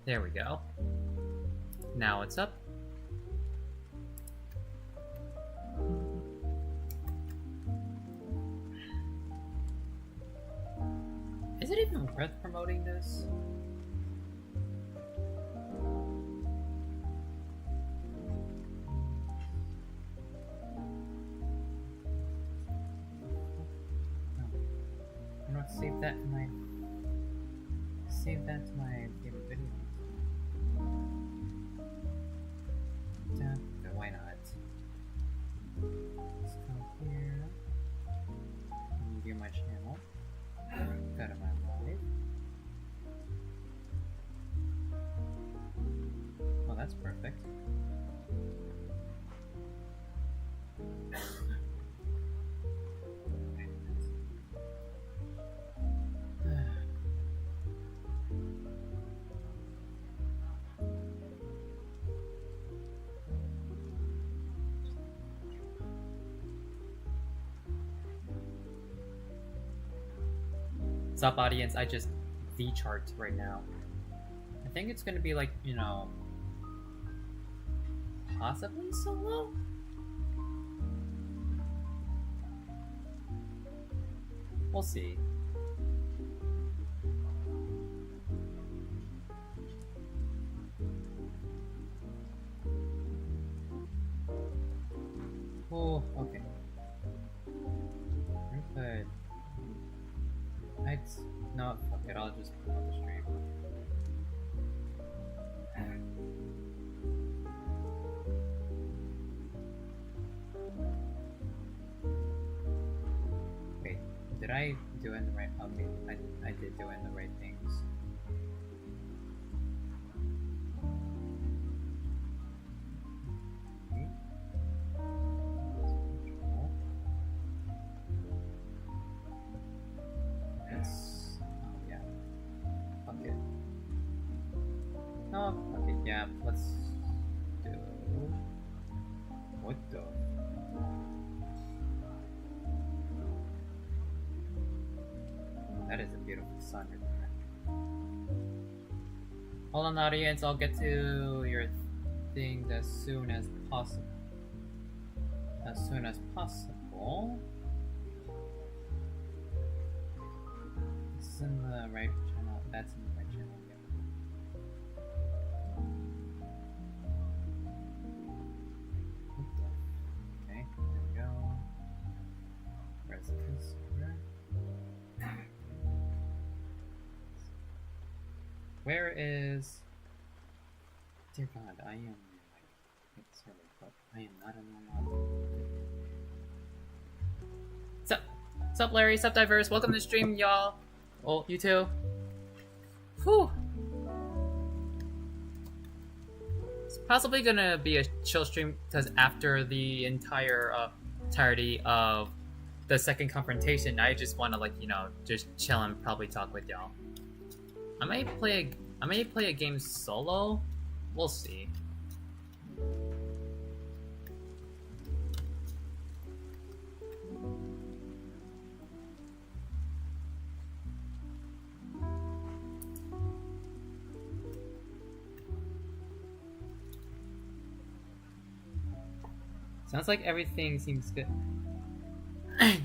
There we go. Now it's up. Is it even worth promoting this? I'm gonna save that to my favorite video. Yeah, but why not? Let's go here. View my channel. Go to my live. Oh, that's perfect. What's up, audience? I just VRChat right now. I think it's gonna be like, you know, possibly solo? We'll see. Oh, okay. Good. No, fuck it, I'll just put on the stream. Wait, did I do in the right? Okay, I did do in the right things. Okay, yeah, let's do... What the... That is a beautiful sun right there. Hold on, audience, I'll get to your thing as soon as possible. As soon as possible. This is in the right channel. That's in the right channel. Okay, there we go. Where's this? Where is... Dear God, I am like... Sorry, but I am not a normal... Sup, Larry? Sup, Diverse? Welcome to the stream, y'all. Oh, you too. Whew. It's possibly gonna be a chill stream because after the entirety of the second confrontation, I just want to, like, you know, just chill and probably talk with y'all. I may play a game solo. We'll see. Sounds like everything seems good.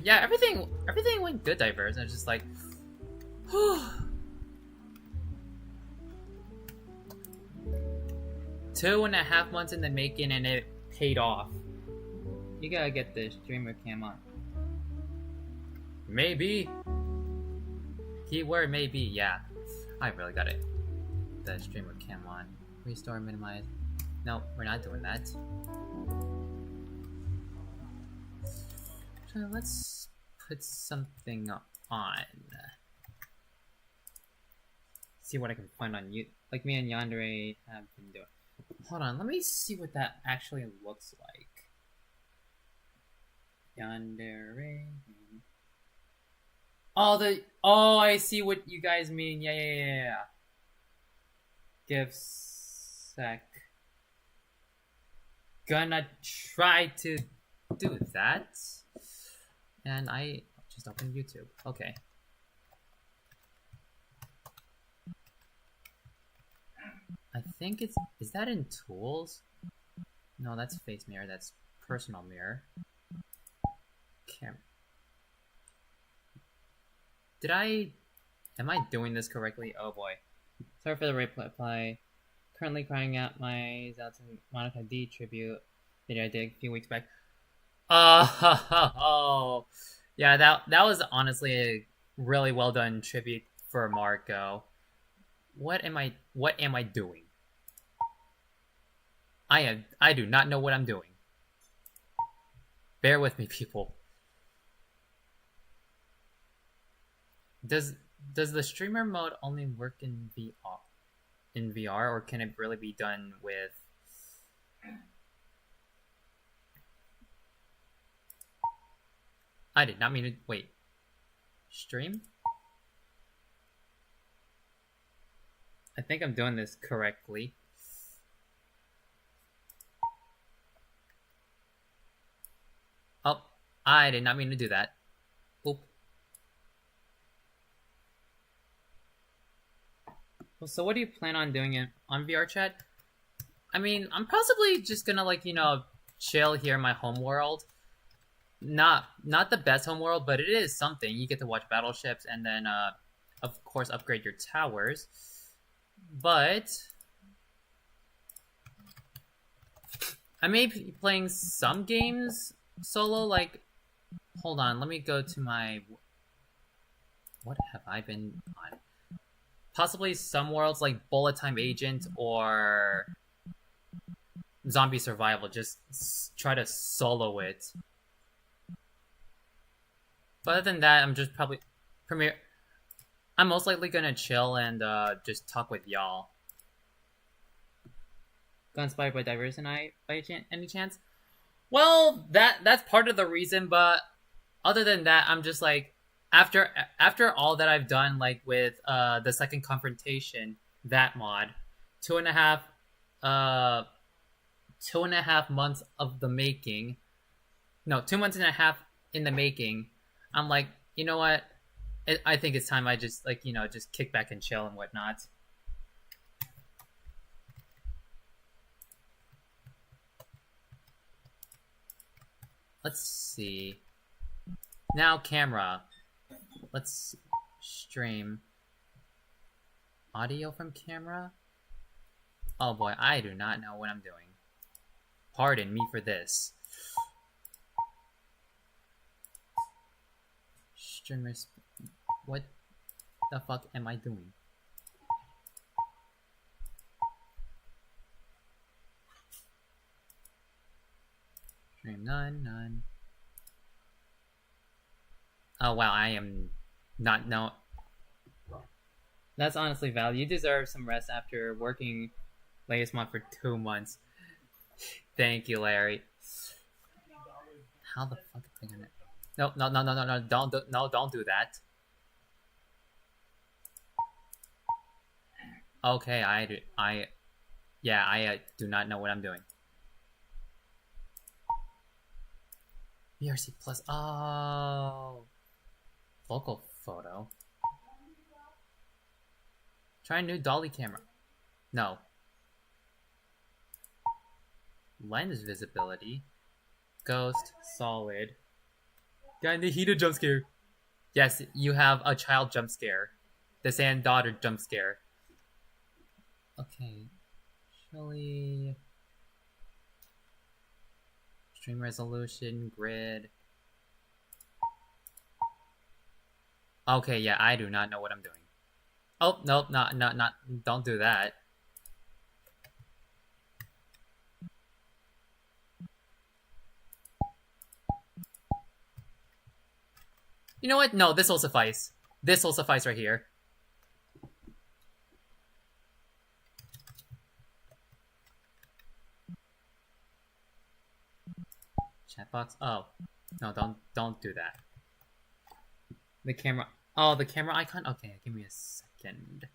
Yeah, everything went good, Diverse. I was just like, whew. 2.5 months in the making and it paid off. You gotta get the streamer cam on. Maybe. Keyword maybe, yeah. I really got it. The streamer cam on. Restore, minimize. No, we're not doing that. So let's put something on. See what I can find on you. Like me and Yandere have been doing. Hold on, let me see what that actually looks like. Yandere. Oh, I see what you guys mean. Yeah. Give sec. Gonna try to do that. And I just opened YouTube. Okay. I think is that in tools? No, that's face mirror. That's personal mirror. Camera. Am I doing this correctly? Oh boy. Sorry for the reply. Currently crying out my Zelton Monica D tribute video I did a few weeks back. Oh, yeah, that was honestly a really well done tribute for Marco. What am I doing? I do not know what I'm doing. Bear with me, people. Does the streamer mode only work in VR, or can it really be done with? I did not mean to wait. Stream? I think I'm doing this correctly. Oh, I did not mean to do that. Oop. Well, so what do you plan on doing it on VRChat? I mean, I'm possibly just gonna chill here in my home world. Not the best home world, but it is something. You get to watch battleships and then of course upgrade your towers. But I may be playing some games solo, like hold on, let me go to my what have I been on? Possibly some worlds like Bullet Time Agent or Zombie Survival, just try to solo it. But other than that, I'm just probably I'm most likely gonna chill and just talk with y'all. Got inspired by Diverse and I by any chance? Well, that's part of the reason, but other than that, I'm just like after all that I've done, like with the second confrontation, that mod, 2.5 months of the making. No, 2.5 months in the making. I'm like, you know what? I think it's time I just just kick back and chill and whatnot. Let's see. Now camera. Let's stream audio from camera. Oh boy, I do not know what I'm doing. Pardon me for this. Streamers, what the fuck am I doing? Stream none. Oh wow, I am not That's honestly valid. You deserve some rest after working latest month for 2 months. Thank you, Larry. How the fuck am I gonna? No! Don't do that. Okay, I do not know what I'm doing. VRC Plus. Oh, local photo. Try a new dolly camera. No. Lens visibility. Ghost. Solid. Got a heated jump scare. Yes, you have a child jump scare. The sand daughter jump scare. Okay. Actually. Stream resolution, grid. Okay, yeah, I do not know what I'm doing. Oh, nope, not, don't do that. You know what? No, this will suffice. This will suffice right here. Chat box. Oh, no, don't do that. The camera. Oh, the camera icon. Okay, give me a second.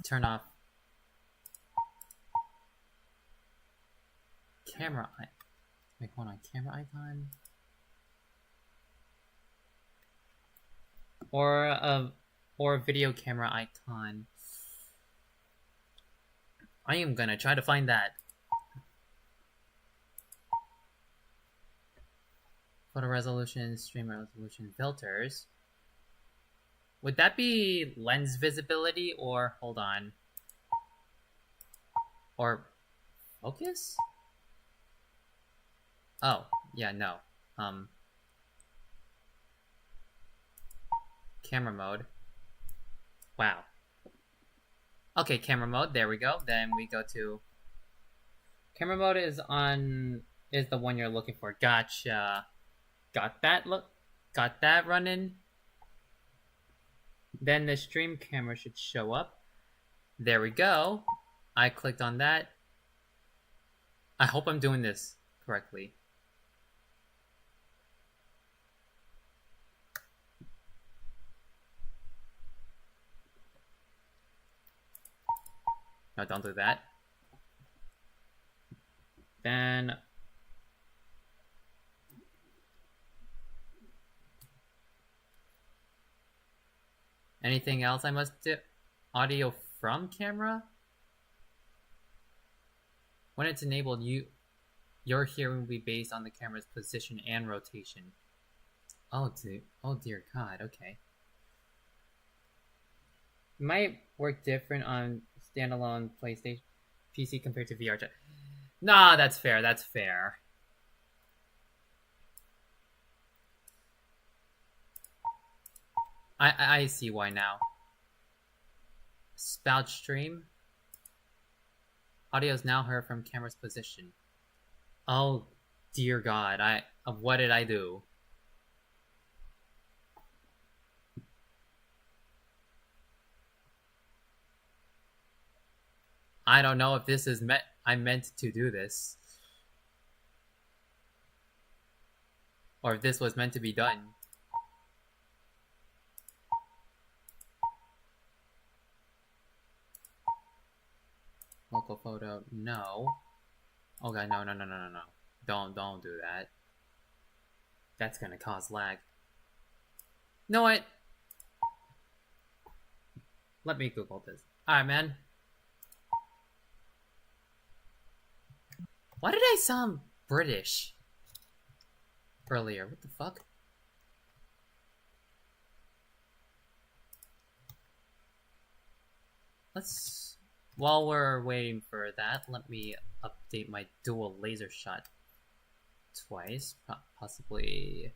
Turn off. Camera. Wait, hold on. Camera icon. Or video camera icon. I am gonna try to find that. Photo resolution, stream resolution, filters. Would that be lens visibility or hold on? Or focus? Oh, yeah, no. Camera mode. Wow. Okay, camera mode, there we go. Then we go to camera mode is the one you're looking for. Gotcha. Got that running. Then the stream camera should show up. There we go. I clicked on that. I hope I'm doing this correctly. No, don't do that. Then anything else I must do? Audio from camera? When it's enabled, your hearing will be based on the camera's position and rotation. Oh dear God, okay. It might work different on standalone PlayStation PC compared to VRChat. Nah, that's fair, that's fair. I see why now. Spout stream. Audio is now heard from camera's position. Oh dear God, what did I do? I don't know if this is I meant to do this. Or if this was meant to be done. Local photo, no. Okay, no. Don't do that. That's gonna cause lag. Know what? Let me Google this. Alright, man. Why did I sound British earlier? What the fuck? While we're waiting for that, let me update my dual laser shot twice, possibly.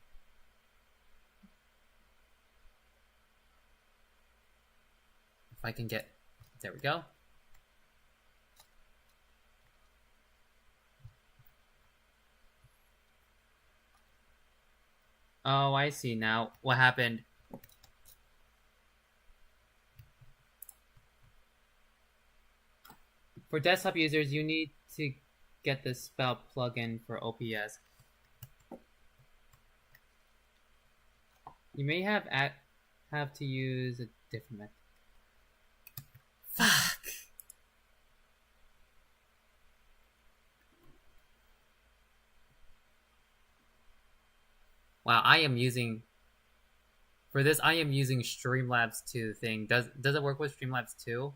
If I can get, there we go. Oh, I see now. What happened? For desktop users, you need to get the Spout plugin for OPS. You may have to use a different method. Fuck. Wow, I am using Streamlabs 2 thing. Does it work with Streamlabs 2?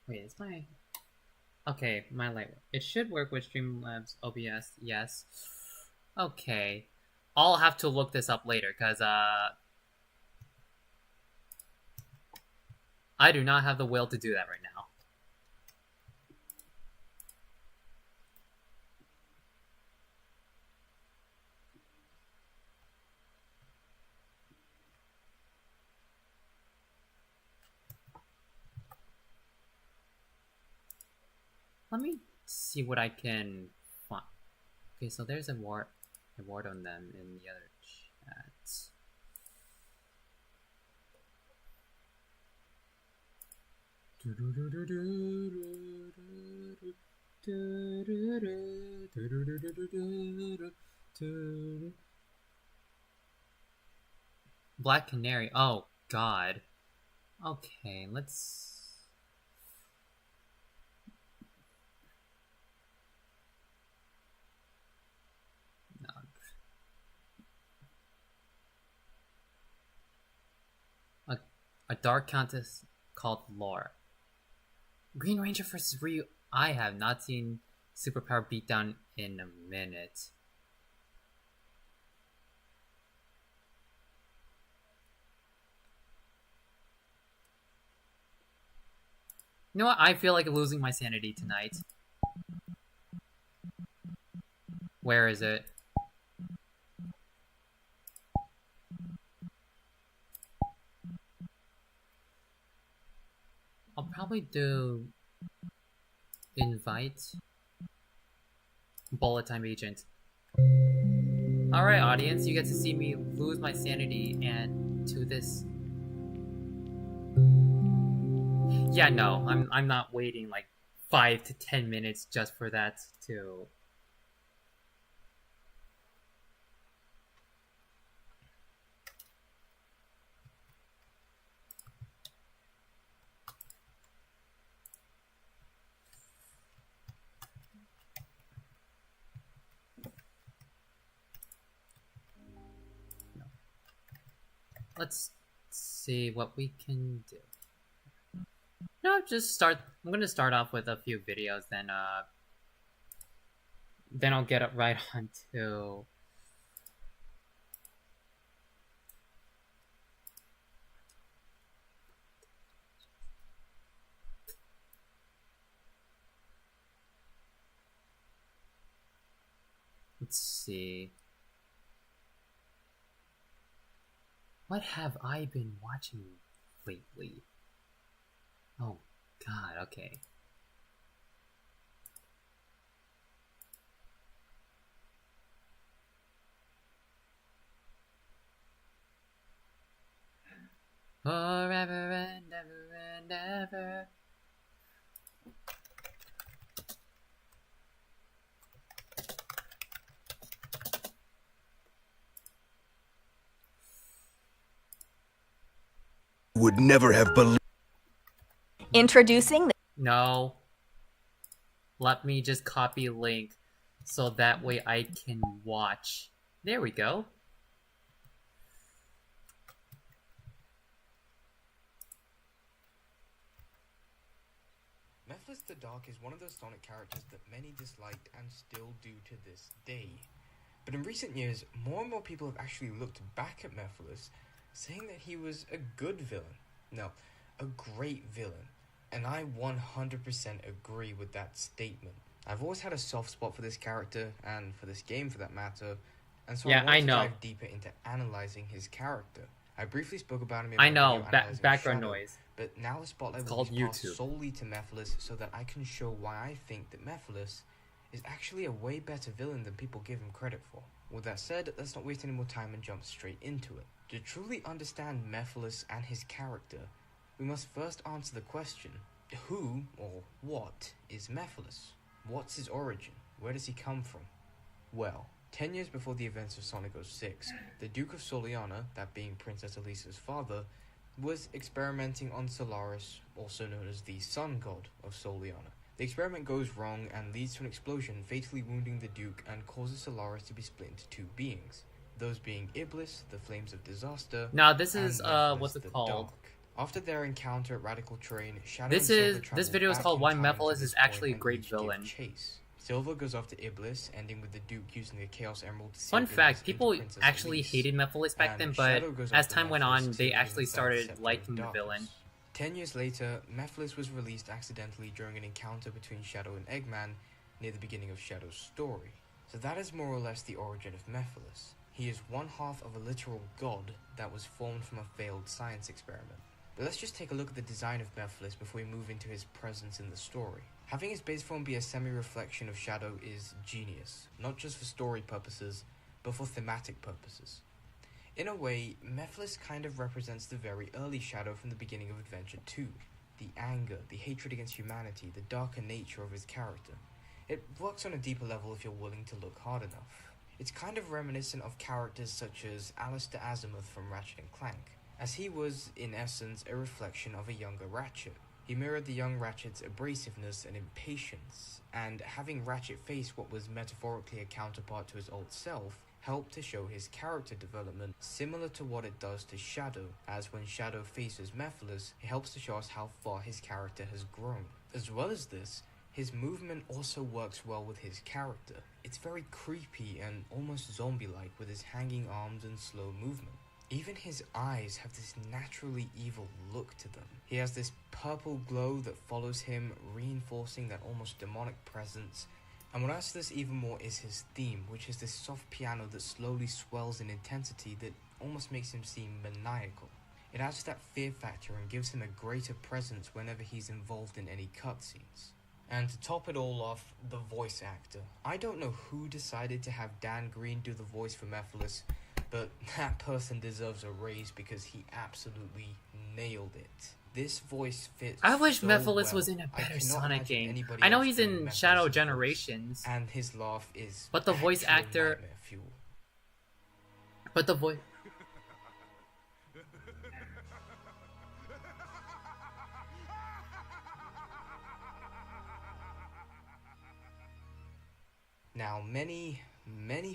Wait, is my... Okay, my light... It should work with Streamlabs OBS, yes. Okay. I'll have to look this up later, because, I do not have the will to do that right now. Let me see what I can find. Okay, so there's a ward on them in the other chat. Black Canary. Oh God. Okay, let's. No. A dark countess called Laura. Green Ranger versus Ryu. I have not seen Superpower Beatdown in a minute. You know what? I feel like losing my sanity tonight. Where is it? I'll probably do invite bullet time agent. Alright, audience, you get to see me lose my sanity and to this. Yeah, no, I'm not waiting like 5 to 10 minutes just for that to. Let's see what we can do. No, just start. I'm gonna start off with a few videos, then I'll get it right on to. Let's see. What have I been watching lately? Oh, God, okay. Forever and ever and ever. Would never have believed. Introducing the No. Let me just copy link so that way I can watch. There we go. Mephiles the Dark is one of those Sonic characters that many disliked and still do to this day. But in recent years, more and more people have actually looked back at Mephiles, saying that he was a good villain. No, a great villain. And I 100% agree with that statement. I've always had a soft spot for this character, and for this game for that matter, and so I wanted to dive deeper into analyzing his character. I briefly spoke about him in my video analyzing background Shadow, noise. But now the spotlight will be passed solely to Mephiles so that I can show why I think that Mephiles is actually a way better villain than people give him credit for. With that said, let's not waste any more time and jump straight into it. To truly understand Mephiles and his character, we must first answer the question, who or what is Mephiles? What's his origin? Where does he come from? Well, 10 years before the events of Sonic 06, the Duke of Soliana, that being Princess Elisa's father, was experimenting on Solaris, also known as the Sun God of Soliana. The experiment goes wrong and leads to an explosion, fatally wounding the Duke and causes Solaris to be split into two beings. Those being Iblis, the Flames of Disaster. Now this is Mephiles, what's it called? Dark. After their encounter at Radical Terrain, Shadow This video is called Why Mephiles is Actually a Great Villain. Chase. Silver goes after Iblis, ending with the Duke using the Chaos Emerald to save Fun fact, Iblis people and Princess actually Elise. hated Mephiles back then, but as time went on, they actually started liking the villain. 10 years later, Mephiles was released accidentally during an encounter between Shadow and Eggman near the beginning of Shadow's story. So that is more or less the origin of Mephiles. He is one half of a literal god that was formed from a failed science experiment. But let's just take a look at the design of Mephiles before we move into his presence in the story. Having his base form be a semi-reflection of Shadow is genius, not just for story purposes, but for thematic purposes. In a way, Mephiles kind of represents the very early Shadow from the beginning of Adventure 2, the anger, the hatred against humanity, the darker nature of his character. It works on a deeper level if you're willing to look hard enough. It's kind of reminiscent of characters such as Alistair Azimuth from Ratchet and Clank, as he was, in essence, a reflection of a younger Ratchet. He mirrored the young Ratchet's abrasiveness and impatience, and having Ratchet face what was metaphorically a counterpart to his old self helped to show his character development similar to what it does to Shadow, as when Shadow faces Mephiles, it helps to show us how far his character has grown. As well as this, his movement also works well with his character. It's very creepy and almost zombie-like with his hanging arms and slow movement. Even his eyes have this naturally evil look to them. He has this purple glow that follows him, reinforcing that almost demonic presence. And what adds to this even more is his theme, which is this soft piano that slowly swells in intensity that almost makes him seem maniacal. It adds to that fear factor and gives him a greater presence whenever he's involved in any cutscenes. And to top it all off, the voice actor. I don't know who decided to have Dan Green do the voice for Mephiles, but that person deserves a raise because he absolutely nailed it. This voice fits I wish so Mephiles well. was in a better Sonic game. I I know he's in Shadow Generations, and his laugh is but the voice actor, nightmare fuel. but the voice. Now, many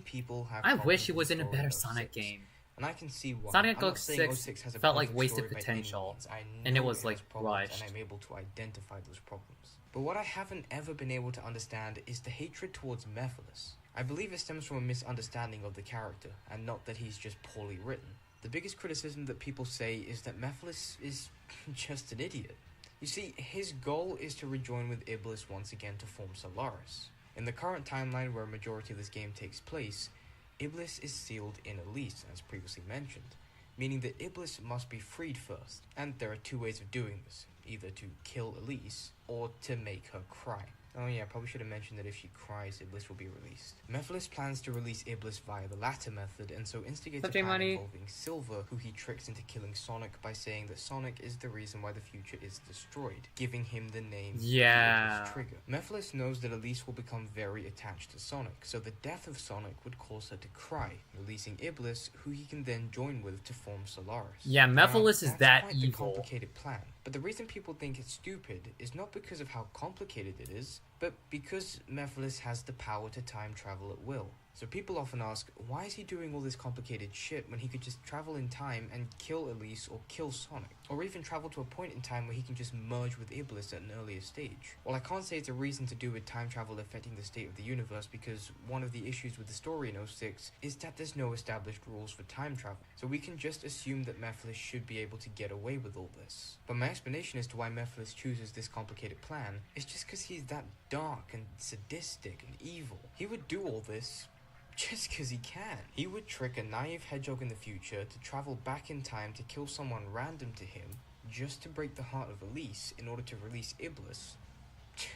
people have. I wish he was in a complimented better the story Sonic of 06, game. and I can see why. Sonic I'm not saying 06 has a felt like perfect wasted story by any potential, means. I and it know was, has like, problems, rushed. and I'm able to identify those problems. But what I haven't ever been able to understand is the hatred towards Mephiles. I believe it stems from a misunderstanding of the character, and not that he's just poorly written. The biggest criticism that people say is that Mephiles is just an idiot. You see, his goal is to rejoin with Iblis once again to form Solaris. In the current timeline where a majority of this game takes place, Iblis is sealed in Elise, as previously mentioned, meaning that Iblis must be freed first, and there are two ways of doing this, either to kill Elise, or to make her cry. Oh yeah, I probably should have mentioned that if she cries, Iblis will be released. Mephiles plans to release Iblis via the latter method, and so instigates a plan involving Silver, who he tricks into killing Sonic by saying that Sonic is the reason why the future is destroyed, giving him the name the Iblis Trigger. Mephiles knows that Elise will become very attached to Sonic, so the death of Sonic would cause her to cry, releasing Iblis, who he can then join with to form Solaris. Yeah, Mephiles is that quite evil. The complicated plan, but the reason people think it's stupid is not because of how complicated it is, but because Mephiles has the power to time travel at will. So people often ask, why is he doing all this complicated shit when he could just travel in time and kill Elise or kill Sonic? Or even travel to a point in time where he can just merge with Iblis at an earlier stage? Well, I can't say it's a reason to do with time travel affecting the state of the universe, because one of the issues with the story in 06 is that there's no established rules for time travel. So we can just assume that Mephiles should be able to get away with all this. But my explanation as to why Mephiles chooses this complicated plan is just because he's that dark and sadistic and evil. He would do all this just because he can. He would trick a naive hedgehog in the future to travel back in time to kill someone random to him just to break the heart of Elise in order to release Iblis,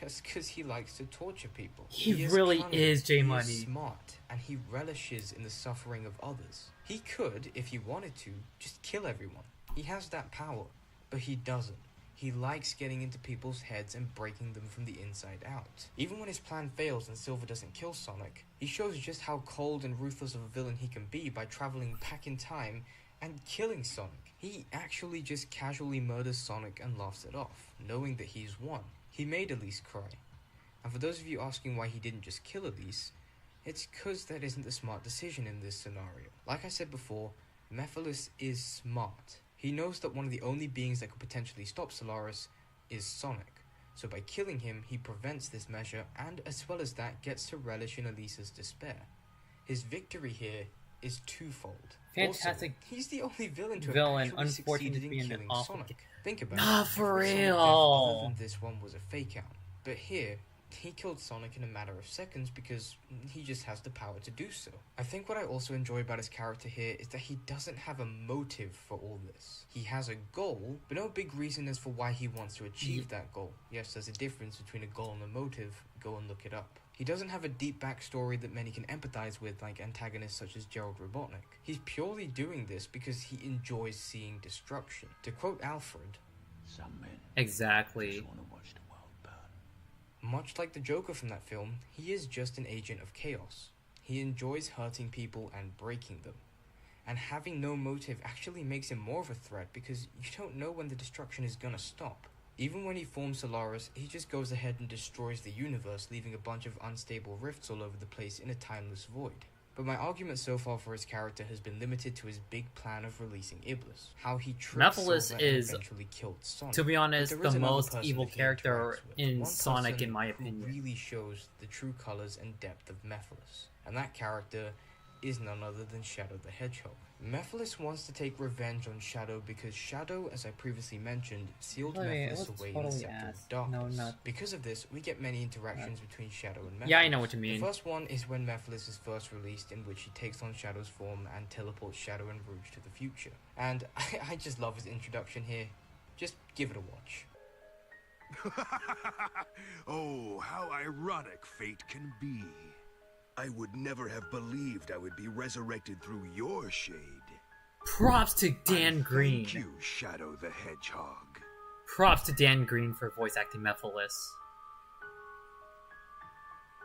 just because he likes to torture people. He really cunning, is J Money. He is smart, and he relishes in the suffering of others. He could, if he wanted to, just kill everyone. He has that power, but he doesn't. He likes getting into people's heads and breaking them from the inside out. Even when his plan fails and Silver doesn't kill Sonic, he shows just how cold and ruthless of a villain he can be by traveling back in time and killing Sonic. He actually just casually murders Sonic and laughs it off, knowing that he's won. He made Elise cry. And for those of you asking why he didn't just kill Elise, it's because that isn't the smart decision in this scenario. Like I said before, Mephiles is smart. He knows that one of the only beings that could potentially stop Solaris is Sonic. So by killing him, he prevents this measure, and as well as that, gets to relish in Elisa's despair. His victory here is twofold. Fantastic. Also, he's the only villain to have actually succeeded in killing Sonic. Think about it. Nah, for Every real. Sonic death other than this one was a fake out. But here, he killed Sonic in a matter of seconds because he just has the power to do so. I think what I also enjoy about his character here is that he doesn't have a motive for all this. He has a goal, but no big reason as for why he wants to achieve that goal. Yes, there's a difference between a goal and a motive. Go and look it up. He doesn't have a deep backstory that many can empathize with, like antagonists such as Gerald Robotnik. He's purely doing this because he enjoys seeing destruction. To quote Alfred, Exactly. Much like the Joker from that film, he is just an agent of chaos. He enjoys hurting people and breaking them. And having no motive actually makes him more of a threat because you don't know when the destruction is gonna stop. Even when he forms Solaris, he just goes ahead and destroys the universe, leaving a bunch of unstable rifts all over the place in a timeless void. But my argument so far for his character has been limited to his big plan of releasing Iblis. How he tricked Mephiles Silver is, and eventually killed Sonic. to be honest, There is the another most person evil that he character interacts with. in One Sonic, person in my who opinion. really shows the true colors and depth of Mephiles. And that character is none other than Shadow the Hedgehog. Mephiles wants to take revenge on Shadow because Shadow, as I previously mentioned, sealed Mephiles away in the Scepter of Darkness. Because of this, we get many interactions between Shadow and Mephiles. Yeah, I know what you mean. The first one is when Mephiles is first released, in which he takes on Shadow's form and teleports Shadow and Rouge to the future. And I just love his introduction here. Just give it a watch. Oh, how ironic fate can be. I would never have believed I would be resurrected through your shade. Props to Dan Green. Thank you, Shadow the Hedgehog. Props to Dan Green for voice acting Mephiles.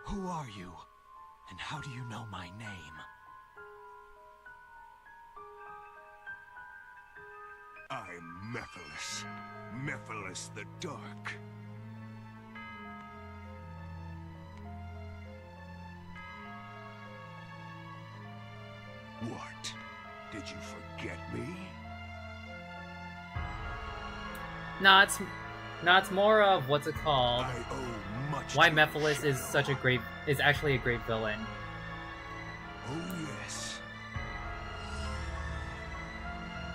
Who are you? And how do you know my name? I'm Mephiles. Mephiles the Dark. What? Did you forget me? No, it's more of what's it called? I owe much Why to Mephiles is Shadow. actually a great villain. Oh yes.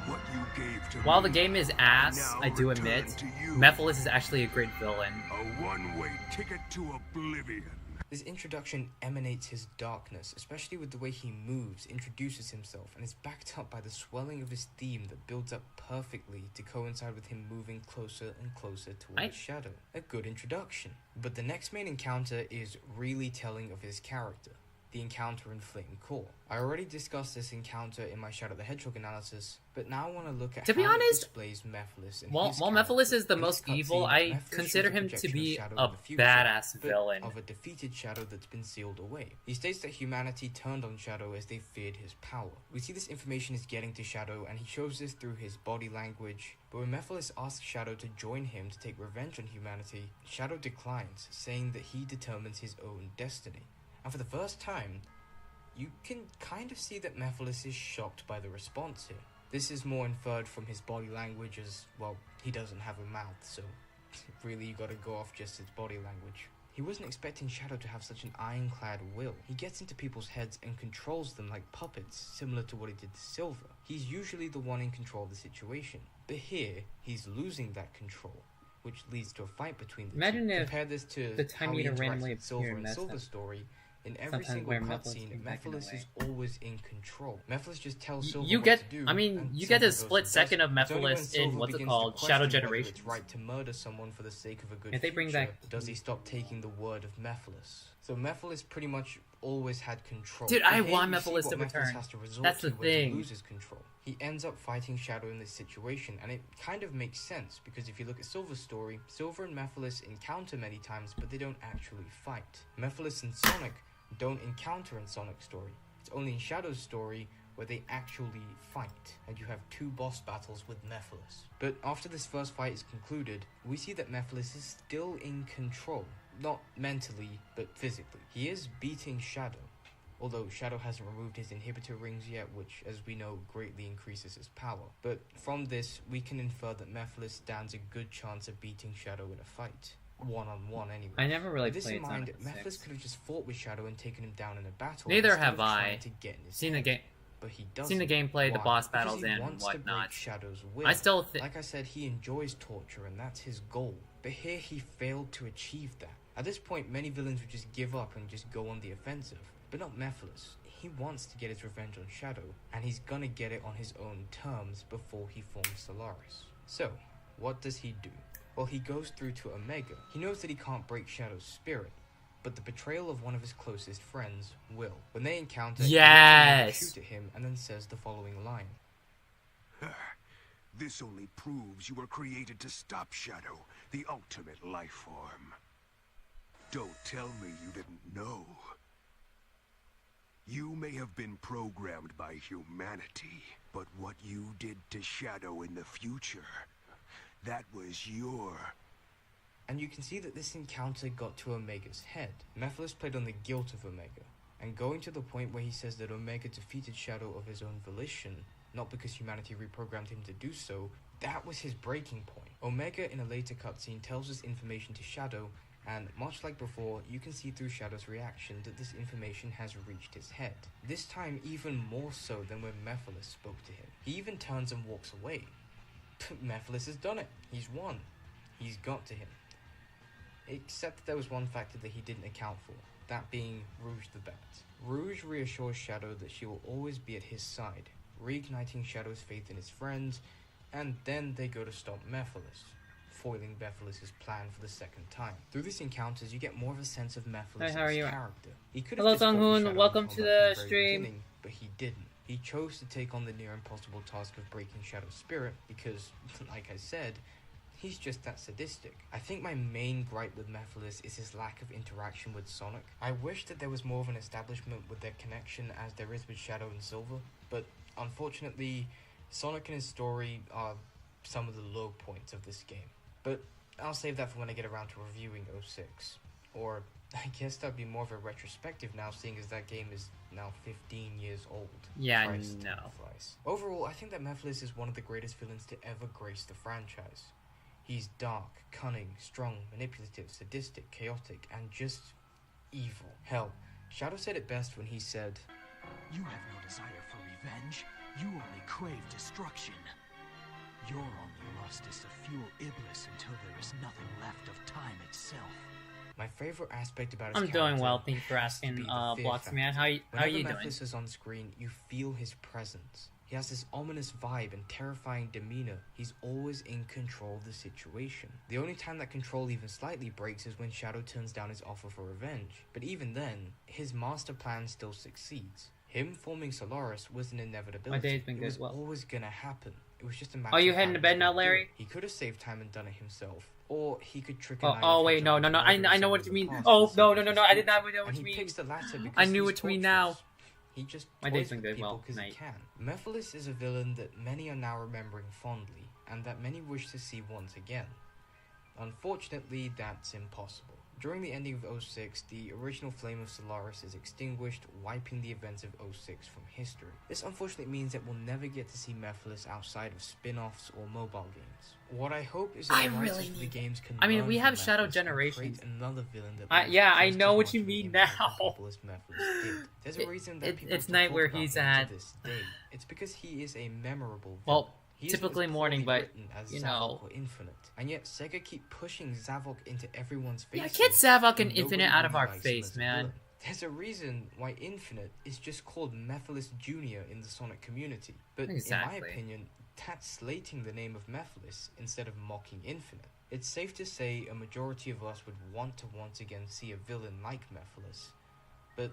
What you gave to While me, the game is ass, now I do return admit, to you. Mephiles is actually a great villain. A one-way ticket to oblivion. This introduction emanates his darkness, especially with the way he moves, introduces himself, and is backed up by the swelling of his theme that builds up perfectly to coincide with him moving closer and closer towards Shadow. A good introduction. But the next main encounter is really telling of his character. The encounter in Flame Core. I already discussed this encounter in my Shadow the Hedgehog analysis, but now I want to look at To be how honest, it displays Mephiles. While Mephiles is the most evil, I consider him to be a badass villain. Of a defeated Shadow that's been sealed away. He states that humanity turned on Shadow as they feared his power. We see this information is getting to Shadow, and he shows this through his body language. But when Mephiles asks Shadow to join him to take revenge on humanity, Shadow declines, saying that he determines his own destiny. And for the first time, you can kind of see that Mephiles is shocked by the response here. This is more inferred from his body language as, well, he doesn't have a mouth, so really you gotta go off just his body language. He wasn't expecting Shadow to have such an ironclad will. He gets into people's heads and controls them like puppets, similar to what he did to Silver. He's usually the one in control of the situation, but here, he's losing that control, which leads to a fight between the two. Compare this to the time how he you interacts randomly with Silver appear in in Silver's story. In every sometimes single where Mephiles cutscene, can back in Mephiles the is always in control. Mephiles just tells Silver You what get, to do. I mean, and you get Silver a goes split and does second it. of It's only when Mephiles in Silver what's it begins called, to question Shadow whether Generation. It's right to murder someone for the sake of a good If they bring future, back- does he stop taking the word of Mephiles? So Mephiles pretty much always had control. Dude, I But here want you see Mephiles what to Mephiles return. has to resort That's to the when he thing. loses control. He ends up fighting Shadow in this situation, and it kind of makes sense, because if you look at Silver's story, Silver and Mephiles encounter many times, but they don't actually fight. Mephiles and Sonic don't encounter in Sonic's story. It's only in Shadow's story where they actually fight, and you have two boss battles with Mephiles. But after this first fight is concluded, we see that Mephiles is still in control. Not mentally, but physically. He is beating Shadow, although Shadow hasn't removed his inhibitor rings yet, which, as we know, greatly increases his power. But from this, we can infer that Mephiles stands a good chance of beating Shadow in a fight. One-on-one, anyway. I never really With this played in mind, Sonic Mephiles 6. could have just fought with Shadow and taken him down in a battle. Neither instead have of I. trying to get in his Seen the head. game, But he doesn't. seen the gameplay, the Why? boss Because battles, he and wants to break whatnot. Shadow's will. I still think. Like I said, he enjoys torture, and that's his goal. But here he failed to achieve that. At this point, many villains would just give up and just go on the offensive. But not Mephiles. He wants to get his revenge on Shadow, and he's gonna get it on his own terms before he forms Solaris. So, what does he do? Well, he goes through to Omega. He knows that he can't break Shadow's spirit, but the betrayal of one of his closest friends will. When they encounter, Yes! he shoot at him and then says the following line. This only proves you were created to stop Shadow, the ultimate life form. Don't tell me you didn't know. You may have been programmed by humanity, but what you did to Shadow in the future, that was your... And you can see that this encounter got to Omega's head. Mephiles played on the guilt of Omega, and going to the point where he says that Omega defeated Shadow of his own volition, not because humanity reprogrammed him to do so, that was his breaking point. Omega in a later cutscene tells this information to Shadow, and much like before, you can see through Shadow's reaction that this information has reached his head. This time even more so than when Mephiles spoke to him. He even turns and walks away. Mephiles has done it. He's won. He's got to him. Except that there was one factor that he didn't account for, that being Rouge the Bat. Rouge reassures Shadow that she will always be at his side, reigniting Shadow's faith in his friends, and then they go to stop Mephiles, foiling Mephiles' plan for the second time. Through these encounters, you get more of a sense of Mephiles' character. He could have Hello, just fought with Sung-hoon. Shadow Welcome in to combat the from very stream. beginning, but he didn't. He chose to take on the near impossible task of breaking Shadow's spirit because, like I said, he's just that sadistic. I think my main gripe with Mephiles is his lack of interaction with Sonic. I wish that there was more of an establishment with their connection as there is with Shadow and Silver, but unfortunately, Sonic and his story are some of the low points of this game. But I'll save that for when I get around to reviewing 06. Or, I guess that'd be more of a retrospective now, seeing as that game is now 15 years old. Yeah, Christ no. flies. Overall, I think that Mephiles is one of the greatest villains to ever grace the franchise. He's dark, cunning, strong, manipulative, sadistic, chaotic, and just evil. Hell, Shadow said it best when he said, You have no desire for revenge. You only crave destruction. Your only lust is to fuel Iblis until there is nothing left of time itself. my favorite aspect about his I'm doing character well. Thank you for has to asking, be the fear Blocks Man. factor. How are you Whenever doing? Mephiles is on screen, you feel his presence. He has this ominous vibe and terrifying demeanor. He's always in control of the situation. The only time that control even slightly breaks is when Shadow turns down his offer for revenge. But even then, his master plan still succeeds. Him forming Solaris was an inevitability. My day's been It good. was Well, always gonna happen. It was just a matter are you of heading how to he bed was now, gonna do Larry? it. He could have saved time and done it himself, or he could trick. Oh wait, no. I know what you mean. Oh no. I did not know what you mean. Picks the latter because I knew he's what you mean now. torturous. He just My toys day's been with good. people Well, 'cause he night. can. Mephiles is a villain that many are now remembering fondly, and that many wish to see once again. Unfortunately, that's impossible. During the ending of 06, the original flame of Solaris is extinguished, wiping the events of 06 from history. This unfortunately means that we'll never get to see Mephiles outside of spin-offs or mobile games. What I hope is that I the writers really of the need- games can I mean, learn we from have Shadow Mephiles and Generations. create another villain that Yeah, lives I just know as what much you in the mean impact now. of people as Mephiles did. There's a reason that people it's still night talk where about he's him at. to this day. It's because he is a memorable villain. Well, He is typically as morning, poorly but, written as you Zavok know. or Infinite, and yet Sega keep pushing Zavok into everyone's Yeah, faces. get Zavok and nobody Infinite out of really our likes him face, as a man. villain. There's a reason why Infinite is just called Mephiles Jr. in the Sonic community, but Exactly. in my opinion, that's slating the name of Mephiles instead of mocking Infinite. It's safe to say a majority of us would want to once again see a villain like Mephiles, but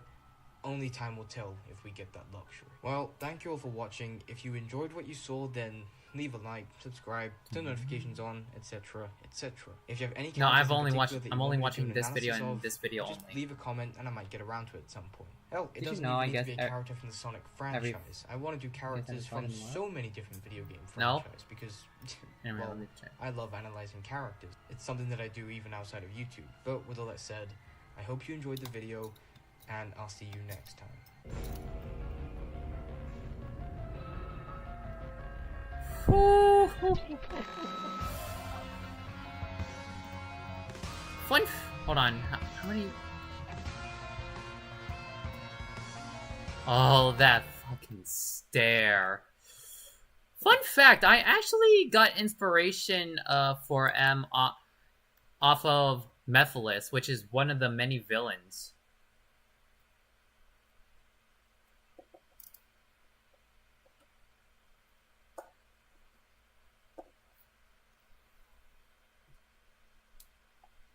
only time will tell if we get that luxury. Well, thank you all for watching. If you enjoyed what you saw, then leave a like, subscribe, turn notifications on, etc., etc. If you have any No, characters I've in only watched. particular that you I'm only want me to do watching an this video analysis and of, this video just only. leave a comment and I might get around to it at some point. Hell, it Did you doesn't know, even I need guess to be a character from the Sonic franchise. I want to do characters from everybody what? so many different video game No? franchises because, Anyway, well, let me check. I love analyzing characters. It's something that I do even outside of YouTube. But with all that said, I hope you enjoyed the video, and I'll see you next time. Fun. Hold on. How many? Oh, that fucking stare. Fun fact: I actually got inspiration for M off of Mephiles, which is one of the many villains.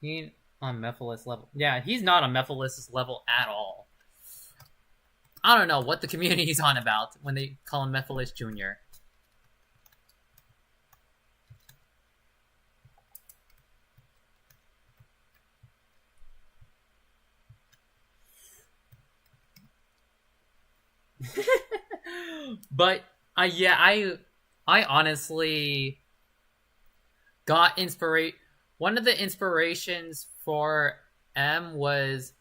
He on Mephiles level. Yeah, he's not on Mephiles' level at all. I don't know what the community's on about when they call him Mephiles Jr. But yeah, I honestly got inspiration. One of the inspirations for M was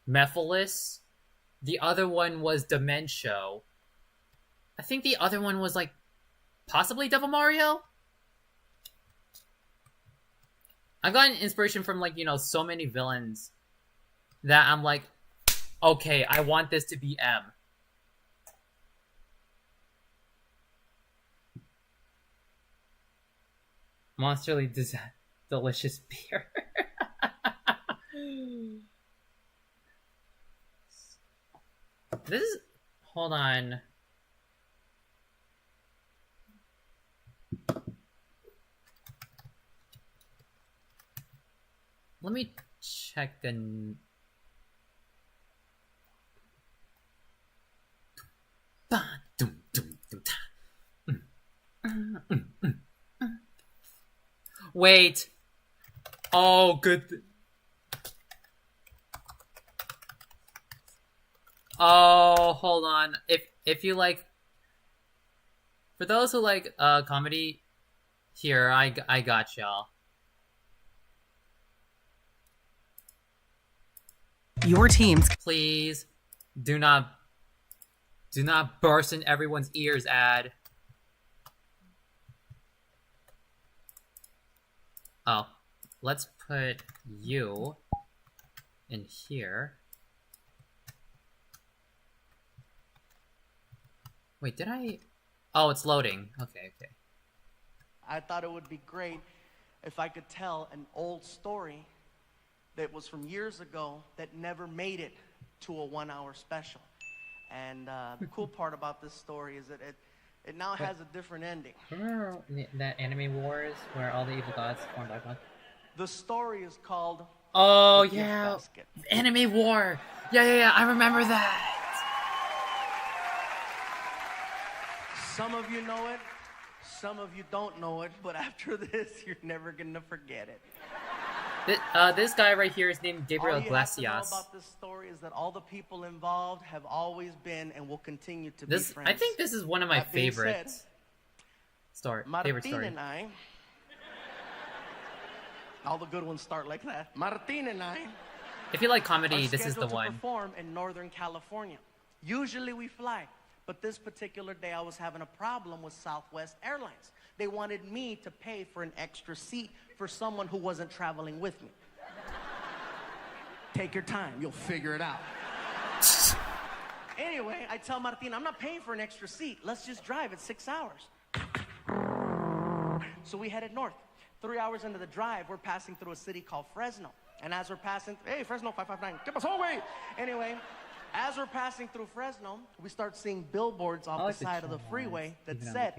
Mephiles. The other one was Dementia. I think the other one was like possibly Devil Mario. I got an inspiration from like, you know, so many villains that I'm like, okay, I want this to be M. Monsterly delicious beer. This is... Hold on. Let me check the... Wait. Oh, good. Oh, hold on. If you like... For those who like comedy, here, I got y'all. Your team's... Please, do not burst in everyone's ears, ad. Oh, let's put you in here. Wait, did I... Oh, it's loading. Okay. I thought it would be great if I could tell an old story that was from years ago that never made it to a 1-hour special. And the cool part about this story is that it now has a different ending. Remember that Anime Wars where all the evil gods formed icons? The story is called... Oh, The Gift yeah. Basket. Anime War. Yeah. I remember that. Some of you know it, some of you don't know it, but after this, you're never gonna forget it. This guy right here is named Gabriel All you have to know Iglesias. about this story is that all the people involved have always been and will continue to be friends. I think this is one of my That being favorite said, Martin and I, all the good ones start like that. Martin and I If you like comedy, are this is the scheduled to one. perform in Northern California. Usually we fly, but this particular day I was having a problem with Southwest Airlines. They wanted me to pay for an extra seat for someone who wasn't traveling with me. Take your time, you'll figure it out. Anyway, I tell Martin, I'm not paying for an extra seat. Let's just drive, it's 6 hours. So we headed north. 3 hours into the drive, we're passing through a city called Fresno. And as we're passing, hey, Fresno 559, get us away. Anyway, as we're passing through Fresno, we start seeing billboards off the side of the freeway that said,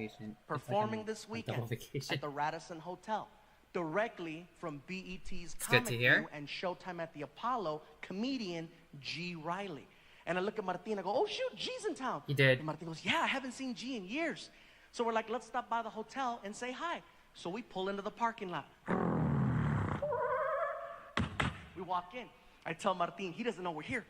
performing this weekend at the Radisson Hotel. Directly from BET's Comic View and Showtime at the Apollo, comedian G. Riley. And I look at Martin, I go, oh shoot, G's in town. He did. And Martin goes, yeah, I haven't seen G in years. So we're like, let's stop by the hotel and say hi. So we pull into the parking lot. We walk in. I tell Martin, he doesn't know we're here.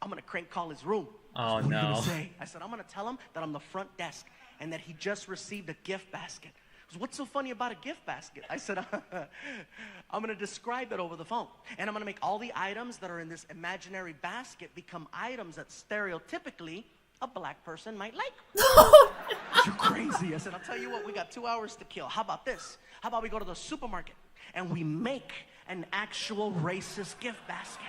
I'm gonna crank call his room. Oh, what no. Are you gonna say? I said, I'm gonna tell him that I'm the front desk and that he just received a gift basket. He goes, what's so funny about a gift basket? I said, I'm gonna describe it over the phone. And I'm gonna make all the items that are in this imaginary basket become items that stereotypically a black person might like. You're crazy. I said, I'll tell you what, we got 2 hours to kill. How about this? How about we go to the supermarket and we make an actual racist gift basket?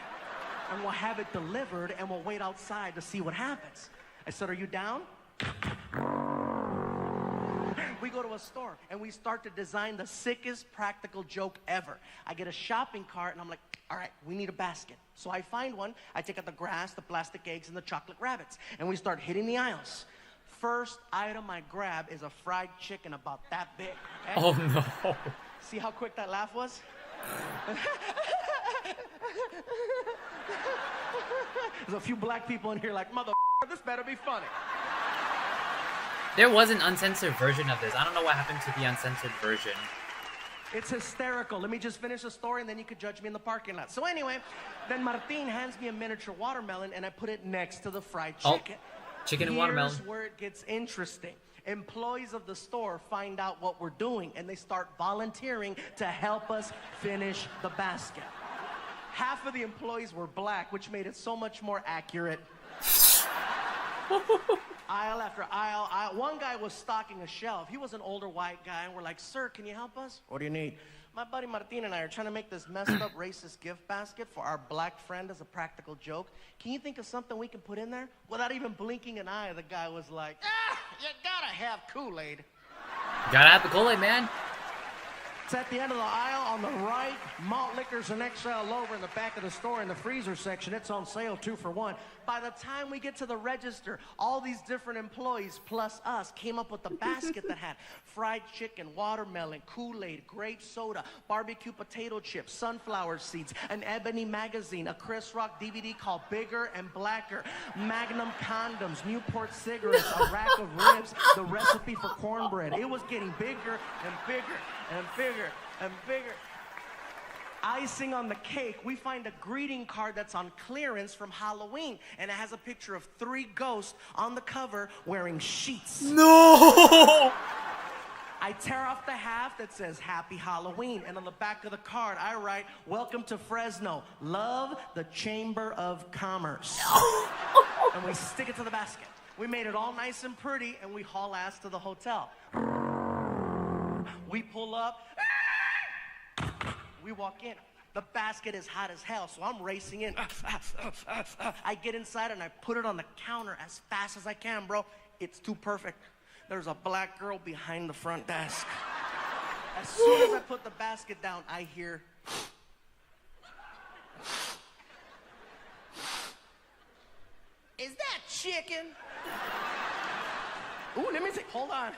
And we'll have it delivered and we'll wait outside to see what happens. I said, are you down? We go to a store and we start to design the sickest practical joke ever. I get a shopping cart and I'm like, all right, we need a basket. So I find one, I take out the grass, the plastic eggs, and the chocolate rabbits. And we start hitting the aisles. First item I grab is a fried chicken about that big. Okay? Oh no. See how quick that laugh was? There's a few black people in here like, mother, this better be funny. There was an uncensored version of this. I don't know what happened to the uncensored version. It's hysterical. Let me just finish the story and then you could judge me in the parking lot. So anyway, then Martin hands me a miniature watermelon and I put it next to the fried chicken. Chicken and watermelon. Here's where it gets interesting. Employees of the store find out what we're doing, and they start volunteering to help us finish the basket. Half of the employees were black, which made it so much more accurate. Aisle after aisle. One guy was stocking a shelf. He was an older white guy, and we're like, sir, can you help us? What do you need? My buddy Martin and I are trying to make this messed up racist gift basket for our black friend as a practical joke. Can you think of something we can put in there? Without even blinking an eye, the guy was like, you gotta have Kool-Aid. Gotta have the Kool-Aid, man. It's at the end of the aisle on the right. Malt liquors and XL over in the back of the store in the freezer section. It's on sale 2 for $1. By the time we get to the register, all these different employees plus us came up with a basket that had fried chicken, watermelon, Kool-Aid, grape soda, barbecue potato chips, sunflower seeds, an Ebony magazine, a Chris Rock DVD called Bigger and Blacker, Magnum condoms, Newport cigarettes, a rack of ribs, the recipe for cornbread. It was getting bigger and bigger and bigger and bigger. Icing on the cake, we find a greeting card that's on clearance from Halloween, and it has a picture of 3 ghosts on the cover wearing sheets. No! I tear off the half that says Happy Halloween, and on the back of the card I write, Welcome to Fresno, love the Chamber of Commerce. And we stick it to the basket. We made it all nice and pretty, and we haul ass to the hotel. We pull up. We walk in. The basket is hot as hell, so I'm racing in. I get inside and I put it on the counter as fast as I can, bro. It's too perfect. There's a black girl behind the front desk. As soon as I put the basket down, I hear... Is that chicken? Ooh, let me see. Hold on.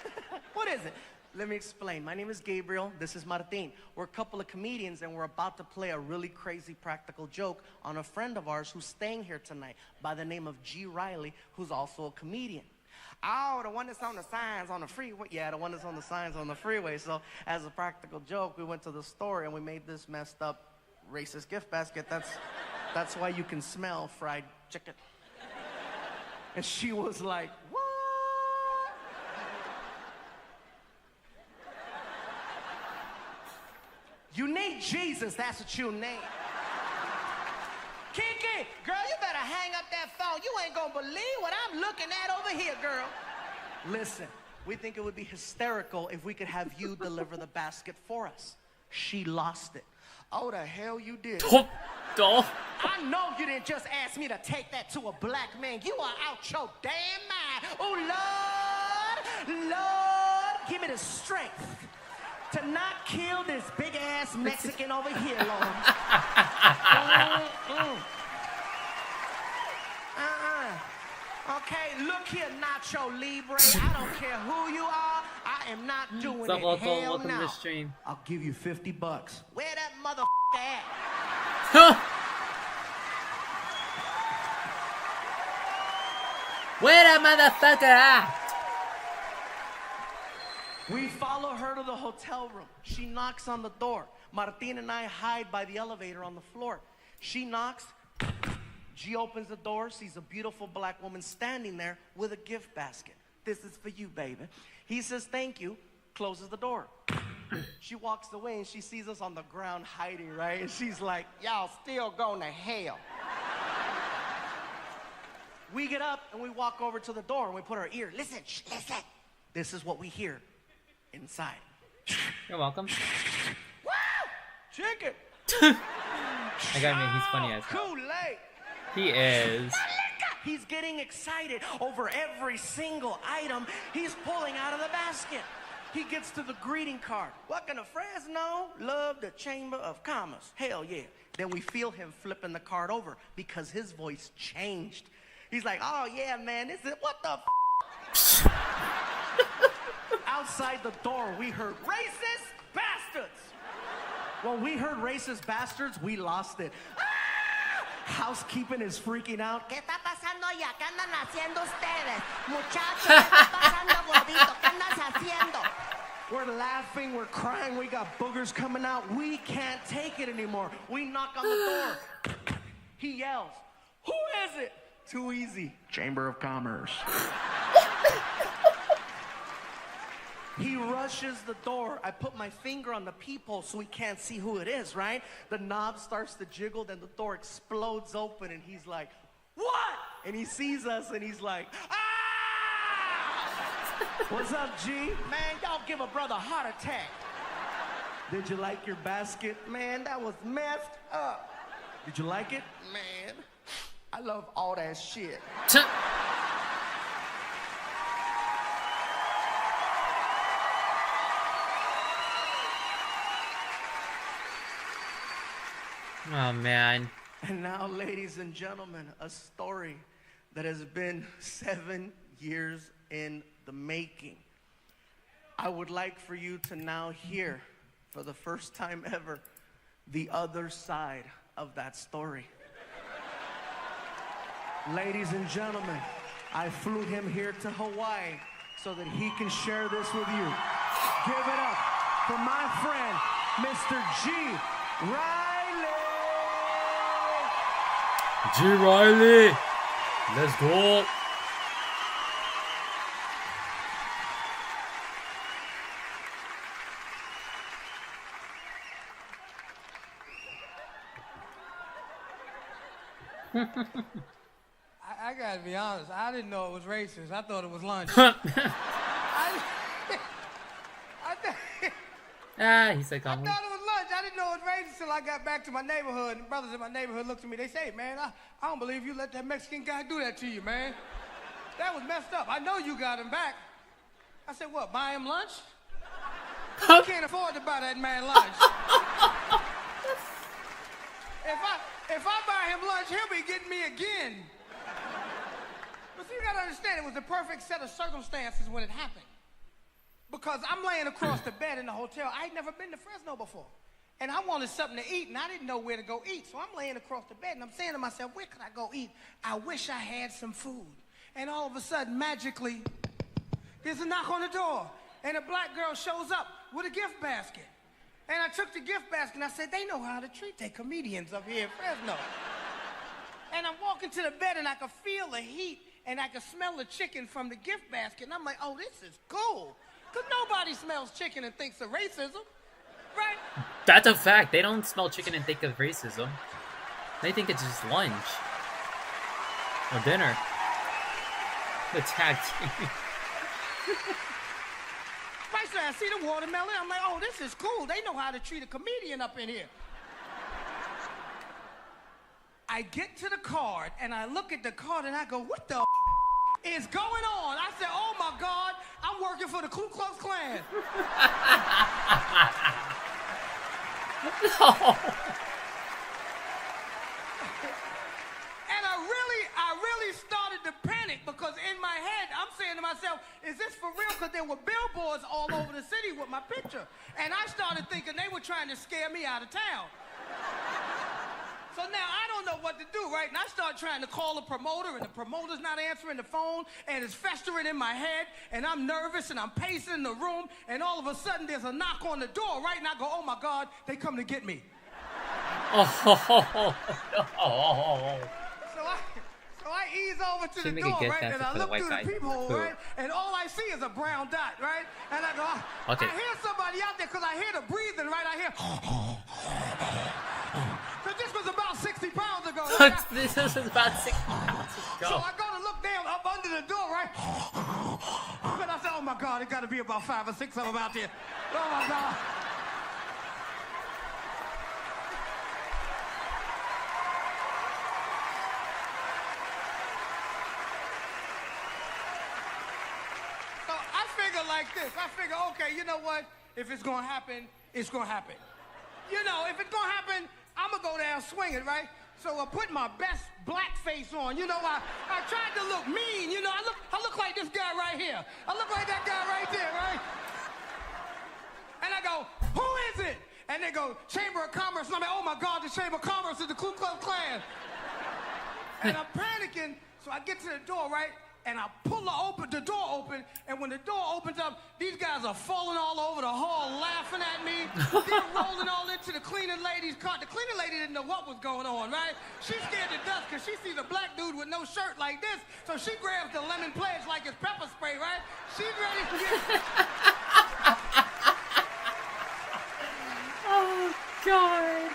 What is it? Let me explain. My name is Gabriel. This is Martin. We're a couple of comedians, and we're about to play a really crazy practical joke on a friend of ours who's staying here tonight by the name of G. Riley, who's also a comedian. Oh, the one that's on the signs on the freeway. Yeah, the one that's on the signs on the freeway. So as a practical joke, we went to the store, and we made this messed up racist gift basket. That's why you can smell fried chicken. And she was like, what? You need Jesus, that's what you need. Kiki, girl, you better hang up that phone. You ain't gonna believe what I'm looking at over here, girl. Listen, we think it would be hysterical if we could have you deliver the basket for us. She lost it. Oh, the hell you did. I know you didn't just ask me to take that to a black man. You are out your damn mind. Oh, Lord, give me the strength to not kill this big-ass Mexican over here, Lord. Okay, look here, Nacho Libre. I don't care who you are. I am not doing it. Hell no. To the stream. I'll give you $50. Where that motherfucker at? Where that motherfucker at? We follow her to the hotel room. She knocks on the door. Martin and I hide by the elevator on the floor. She knocks. She opens the door, sees a beautiful black woman standing there with a gift basket. This is for you, baby. He says, thank you, closes the door. She walks away and she sees us on the ground hiding, right? And she's like, y'all still going to hell. We get up and we walk over to the door and we put our ear. Listen, listen. This is what we hear inside. You're welcome. Woo! Chicken. I gotta admit, he's funny as hell. Kool-Aid. He is. He's getting excited over every single item he's pulling out of the basket. He gets to the greeting card. Welcome to Fresno, love the Chamber of Commerce. Hell yeah. Then we feel him flipping the card over because his voice changed. He's like, oh yeah, man, this is, what the f? Outside the door, we heard, racist bastards. When we heard racist bastards, we lost it. Housekeeping is freaking out. ¿Qué está pasando allá? ¿Qué andan haciendo ustedes? Muchachos, ¿qué está pasando, gordito? ¿Qué andas haciendo? We're laughing, we're crying, we got boogers coming out. We can't take it anymore. We knock on the door. He yells, who is it? Too easy. Chamber of Commerce. He rushes the door. I put my finger on the peephole so he can't see who it is, right? The knob starts to jiggle, then the door explodes open, and he's like, what? And he sees us, and he's like, ah! What's up, G? Man, y'all give a brother a heart attack. Did you like your basket? Man, that was messed up. Did you like it? Man, I love all that shit. Oh, man. And now, ladies and gentlemen, a story that has been 7 years in the making. I would like for you to now hear, for the first time ever, the other side of that story. Ladies and gentlemen, I flew him here to Hawaii so that he can share this with you. Give it up for my friend, Mr. G. Riley. G. Riley, let's go. I gotta be honest, I didn't know it was racist. I thought it was lunch. He said I thought it was lunch. I didn't know it was racist until I got back to my neighborhood. And brothers in my neighborhood looked at me. They say, man, I don't believe you let that Mexican guy do that to you, man. That was messed up. I know you got him back. I said, what, buy him lunch? I can't afford to buy that man lunch. If I buy him lunch, he'll be getting me again. But see, you gotta understand, it was the perfect set of circumstances when it happened. Because I'm laying across the bed in the hotel. I'd never been to Fresno before. And I wanted something to eat, and I didn't know where to go eat. So I'm laying across the bed, and I'm saying to myself, where could I go eat? I wish I had some food. And all of a sudden, magically, there's a knock on the door. And a black girl shows up with a gift basket. And I took the gift basket, and I said, they know how to treat their comedians up here in Fresno. And I'm walking to the bed, and I could feel the heat, and I could smell the chicken from the gift basket. And I'm like, oh, this is cool. Because nobody smells chicken and thinks of racism, right? That's a fact. They don't smell chicken and think of racism. They think it's just lunch. Or dinner. The tag team. Right, so I see the watermelon. I'm like, oh, this is cool. They know how to treat a comedian up in here. I get to the card, and I look at the card, and I go, what the is going on? I said, oh, my God, I'm working for the Ku Klux Klan. No. And I really started to panic because in my head, I'm saying to myself, is this for real? Because there were billboards all over the city with my picture. And I started thinking they were trying to scare me out of town. So now I don't know what to do, right? And I start trying to call the promoter, and the promoter's not answering the phone, and it's festering in my head, and I'm nervous, and I'm pacing the room, and all of a sudden there's a knock on the door, right? And I go, oh my God, they come to get me. Oh, no. So I ease over to the door, right? And I look through the peephole, right? And all I see is a brown dot, right? And I go, okay. I hear somebody out there because I hear the breathing, right? I hear. Because this was about 60 pounds ago. Right? This was about 60 pounds ago. So I go to look down up under the door, right? But I said, oh my God, it got to be about 5 or 6 of them out there. Oh my God. Like this. I figure, okay, you know what? If it's gonna happen, it's gonna happen. You know, if it's gonna happen, I'm gonna go down swinging, right? So I put my best black face on. You know, I tried to look mean. You know, I look like this guy right here. I look like that guy right there, right? And I go, who is it? And they go, Chamber of Commerce. And I'm like, oh my God, the Chamber of Commerce is the Ku Klux Klan. And I'm panicking, so I get to the door, right? And I pull the door open, and when the door opens up, these guys are falling all over the hall, laughing at me. They're rolling all into to the cleaning lady's car. The cleaning lady didn't know what was going on, right? She's scared to death because she sees a black dude with no shirt like this, so she grabs the lemon pledge like it's pepper spray, right? She's ready to get... Oh, God.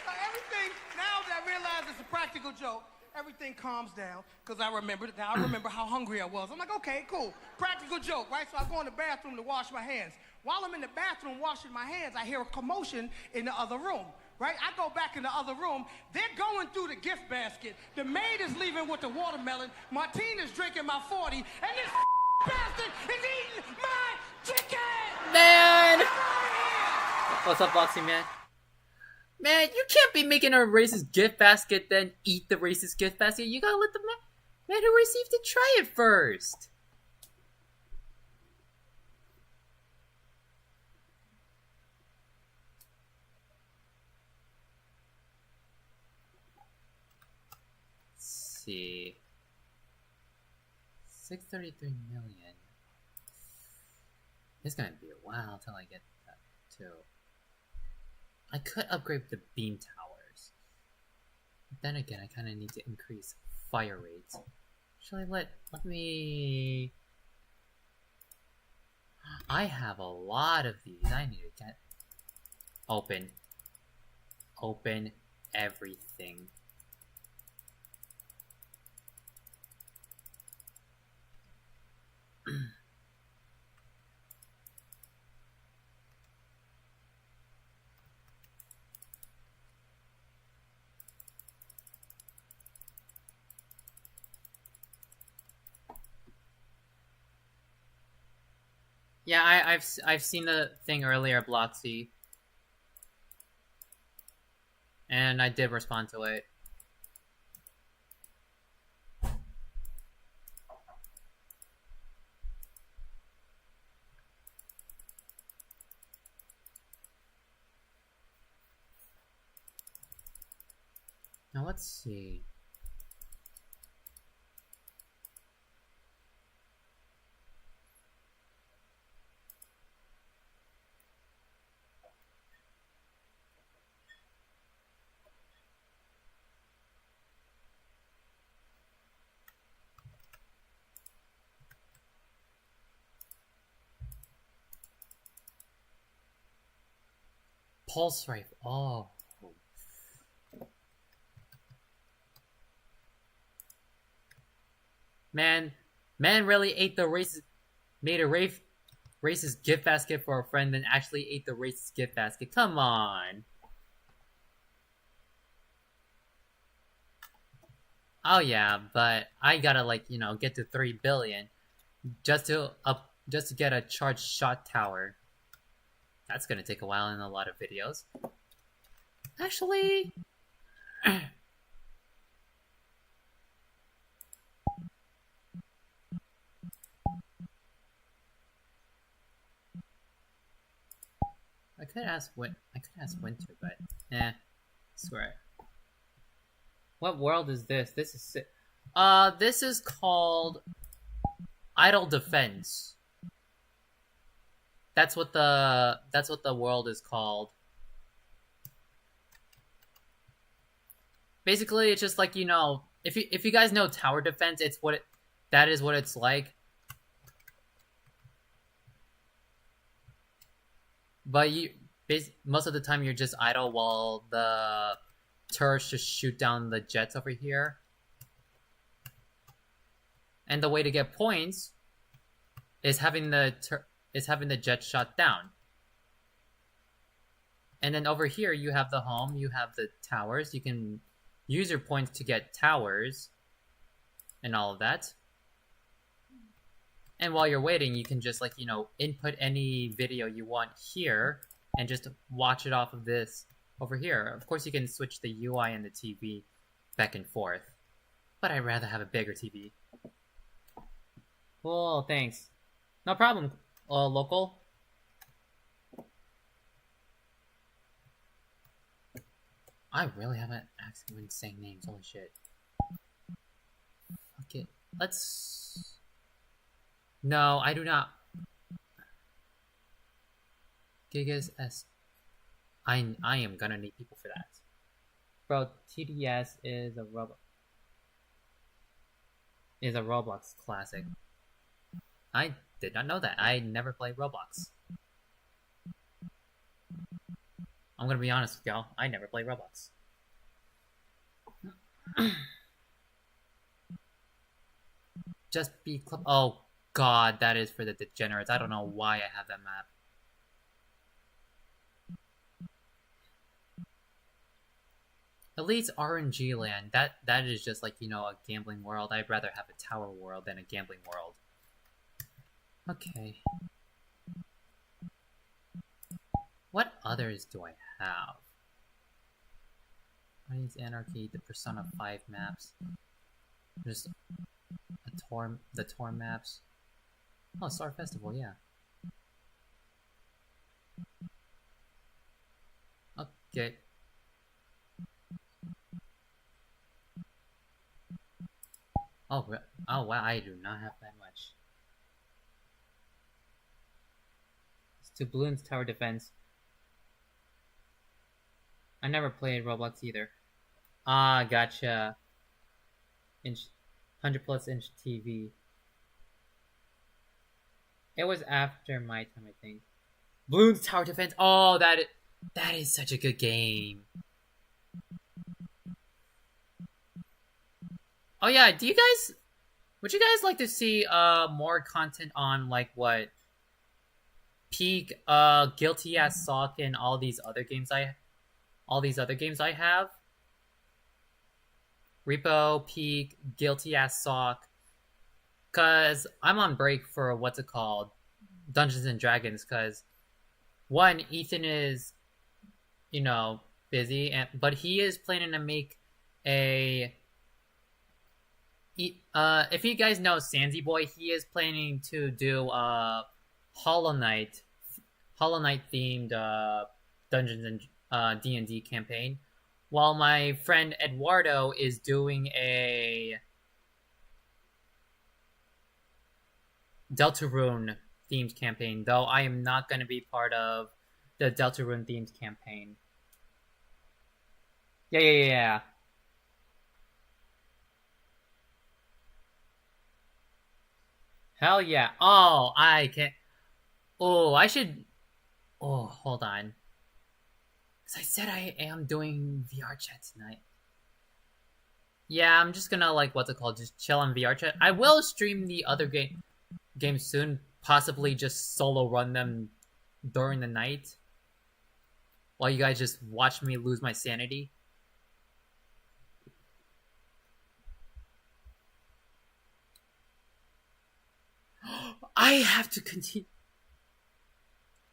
Everything, now that I realize it's a practical joke, everything calms down because I remember how hungry I was. I'm like, okay, cool. Practical joke, right? So I go in the bathroom to wash my hands. While I'm in the bathroom washing my hands, I hear a commotion in the other room, right? I go back in the other room. They're going through the gift basket. The maid is leaving with the watermelon. Martina's drinking my 40. And this bastard is eating my chicken! Man! What's up, Boxing Man? Man, you can't be making a racist gift basket, then eat the racist gift basket. You gotta let the man who received it try it first. Let's see. 633 million. It's gonna be a while till I get that too. I could upgrade the beam towers. But then again, I kind of need to increase fire rates. Shall I let me... I have a lot of these. I need to get... Open everything. Yeah, I've seen the thing earlier, Bloxy, and I did respond to it. Now let's see. Pulse rifle. Oh. Man really ate the racist, made a racist gift basket for a friend, then actually ate the racist gift basket. Come on. Oh yeah, but I gotta get to 3 billion just to get a charged shot tower. That's gonna take a while in a lot of videos. Actually... I could ask Winter, but swear it. What world is this? This is called Idle Defense. That's what the world is called. Basically, it's just like, if you guys know tower defense, that is what it's like. But most of the time you're just idle while the turrets just shoot down the jets over here. And the way to get points is having the jet shot down. And then over here you have the home, you have the towers. You can use your points to get towers and all of that. And while you're waiting, you can just input any video you want here and just watch it off of this over here. Of course, you can switch the UI and the TV back and forth, but I'd rather have a bigger TV. Cool, thanks. No problem, local. I really haven't asked anyone saying names. Holy shit. Okay, let's... No, I do not. Gigas S. I am gonna need people for that. Bro, TDS is a Roblox classic. I did not know that. I never played Roblox. I'm gonna be honest with y'all. I never played Roblox. Just be club. Oh god, that is for the degenerates. I don't know why I have that map. At least RNG land. That is just like, you know, a gambling world. I'd rather have a tower world than a gambling world. Okay. What others do I have? Rise Anarchy, the Persona 5 maps. Just the Tor maps. Oh, Star Festival, yeah. Okay. Oh wow, I do not have that much. It's to Bloons Tower Defense. I never played Roblox either. Ah, gotcha. 100+ inch TV. It was after my time, I think. Bloons Tower Defense. Oh, that is such a good game. Oh yeah, would you guys like to see more content on like what Peak, Guilty as Sock, and all these other games I have? Repo, Peak, Guilty as Sock. Cause I'm on break for what's it called? Dungeons and Dragons, cause one, Ethan is, you know, busy, but he is planning to make a if you guys know Sandy Boy, he is planning to do Hollow Knight themed Dungeons and D&D campaign, while my friend Eduardo is doing a Deltarune themed campaign, though I am not going to be part of the Deltarune themed campaign. Yeah. Hell yeah. Oh, I can't. Oh, I should. Oh, hold on. Because I said I am doing VRChat tonight. Yeah, I'm just gonna, like, what's it called? Just chill on VRChat. I will stream the other games soon. Possibly just solo run them during the night. While you guys just watch me lose my sanity. I have to continue.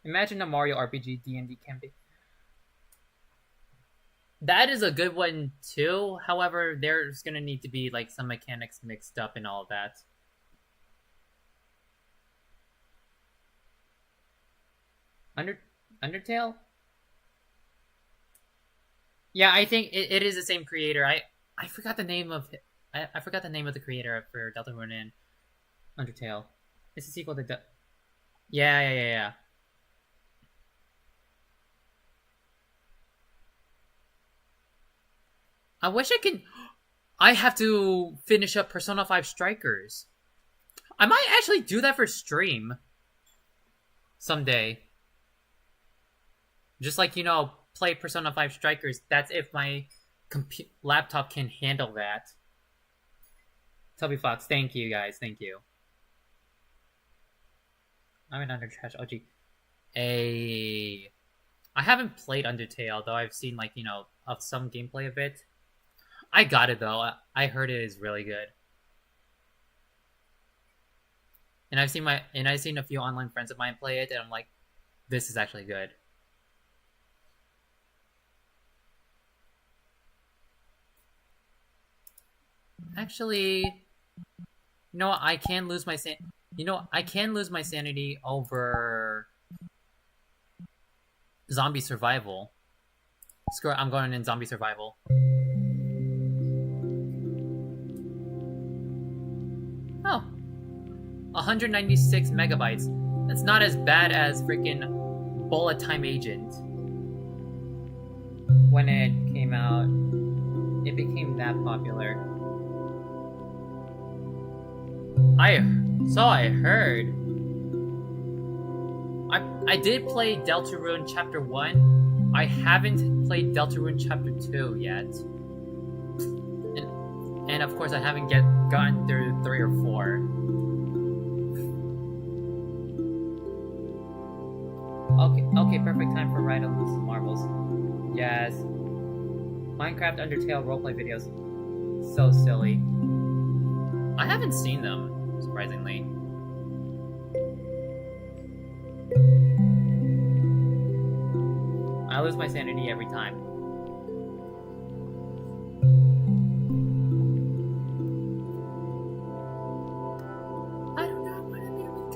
Imagine a Mario RPG D&D campaign. That is a good one too. However, there's gonna need to be like some mechanics mixed up and all of that. Undertale? Yeah, I think it is the same creator. I forgot the name of I forgot the name of the creator for Deltarune and Undertale. It's a sequel to Yeah. I wish I can. I have to finish up Persona 5 Strikers. I might actually do that for stream someday. Just like, you know, play Persona 5 Strikers. That's if my laptop can handle that. Tubby Fox, thank you guys, thank you. I'm an Under Trash OG. I haven't played Undertale, though I've seen, like, you know, of some gameplay of it. I got it, though. I heard it is really good. And I've seen a few online friends of mine play it, and I'm like, this is actually good. Actually, you know what? I can lose my sanity over zombie survival. Screw it, I'm going in zombie survival. Oh. 196 megabytes. That's not as bad as freaking Bullet Time Agent. when it came out, it became that popular. I heard. I did play Deltarune Chapter 1. I haven't played Deltarune Chapter 2 yet. And of course I haven't gotten through 3 or 4. Okay, perfect time for Ride on Loose Marbles. Yes. Minecraft Undertale roleplay videos. So silly. I haven't seen them, surprisingly. I lose my sanity every time. I don't know what I'm even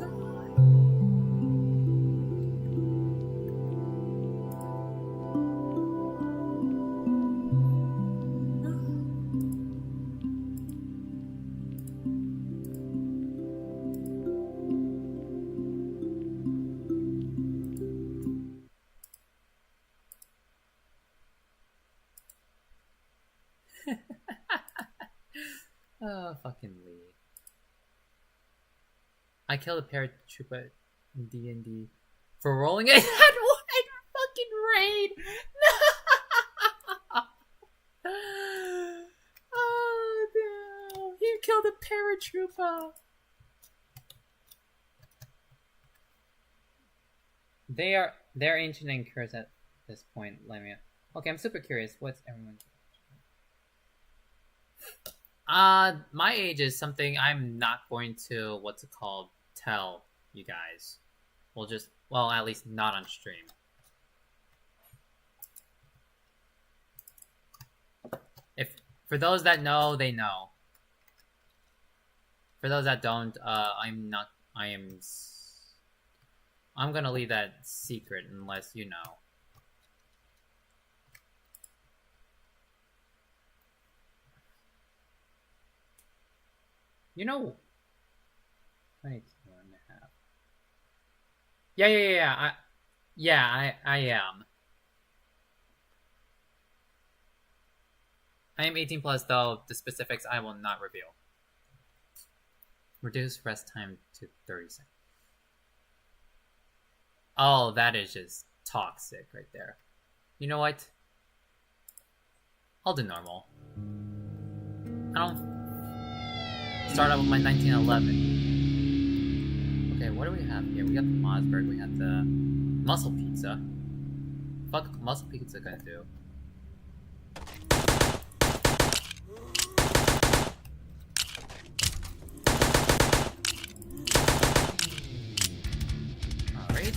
Oh, fucking Lee. I killed a paratrooper in D&D for rolling it at one fucking raid! No! Oh no! He killed a paratrooper! They're ancient and cursed at this point, Lemia. Okay, I'm super curious. What's everyone's my age is something I'm not going to, what's it called, tell you guys. Well, at least not on stream. For those that know, they know. For those that don't, I'm gonna leave that secret unless you know. You know, 22 and a half. Yeah. I am. I am 18 plus, though the specifics I will not reveal. Reduce rest time to 30 seconds. Oh, that is just toxic right there. You know what? I'll do normal. I don't start out with my 1911. Okay, what do we have here? We got the Mossberg, we have the Muscle Pizza. Fuck Muscle Pizza gonna do? Alright.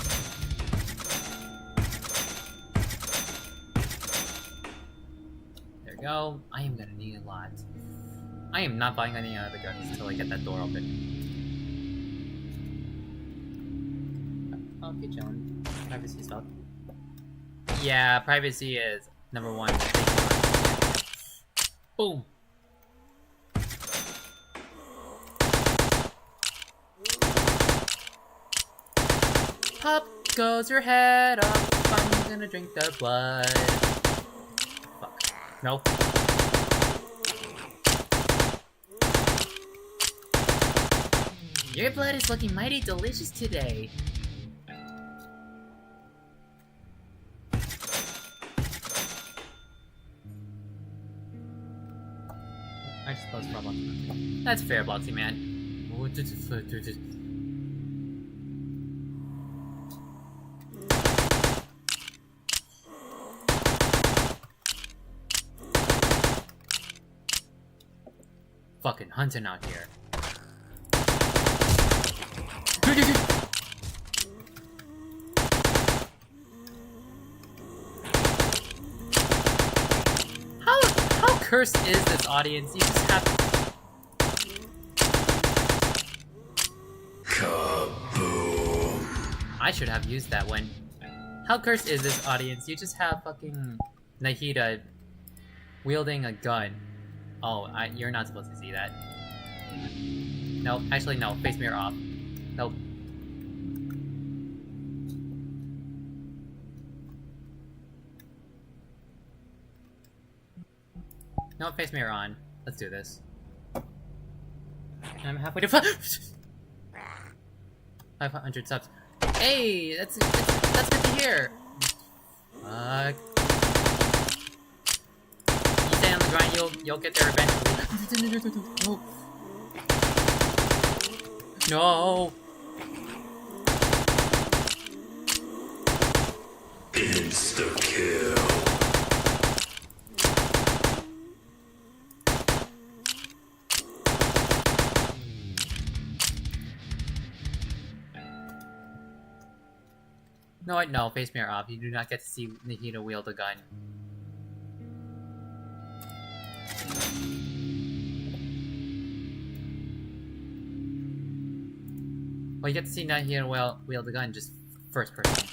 There we go. I am gonna need a lot. I am not buying any other guns until I get that door open. Okay, chillin'. Privacy stuff. Yeah, privacy is number one. Boom. Pop goes your head off. I'm gonna drink their blood. Fuck. No. Your blood is looking mighty delicious today. I suppose Roblox. That's fair, Bloxy man. Fucking hunting out here. How cursed is this audience? You just have Kaboom. I should have used that one. How cursed is this audience? You just have fucking Nahida wielding a gun. Oh, you're not supposed to see that. Nope, actually no, face mirror off. Nope. No, face mirror on. Let's do this. I'm halfway to 500 subs. Hey, that's good to hear. You stay on the grind, you'll get there eventually. No. Insta kill. No, face mirror off. You do not get to see Nahida wield a gun. Well, you get to see Nahida wield a gun, just first person.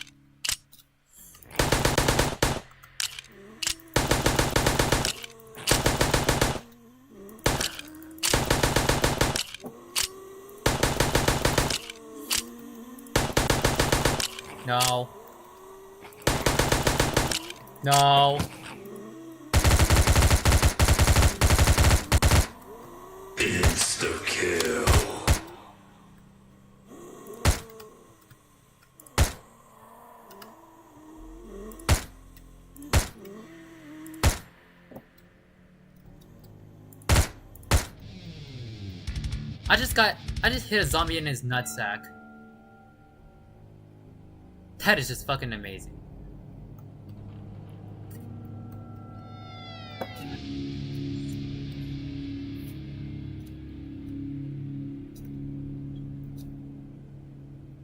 No. No. Insta kill. I just hit a zombie in his nutsack. That is just fucking amazing.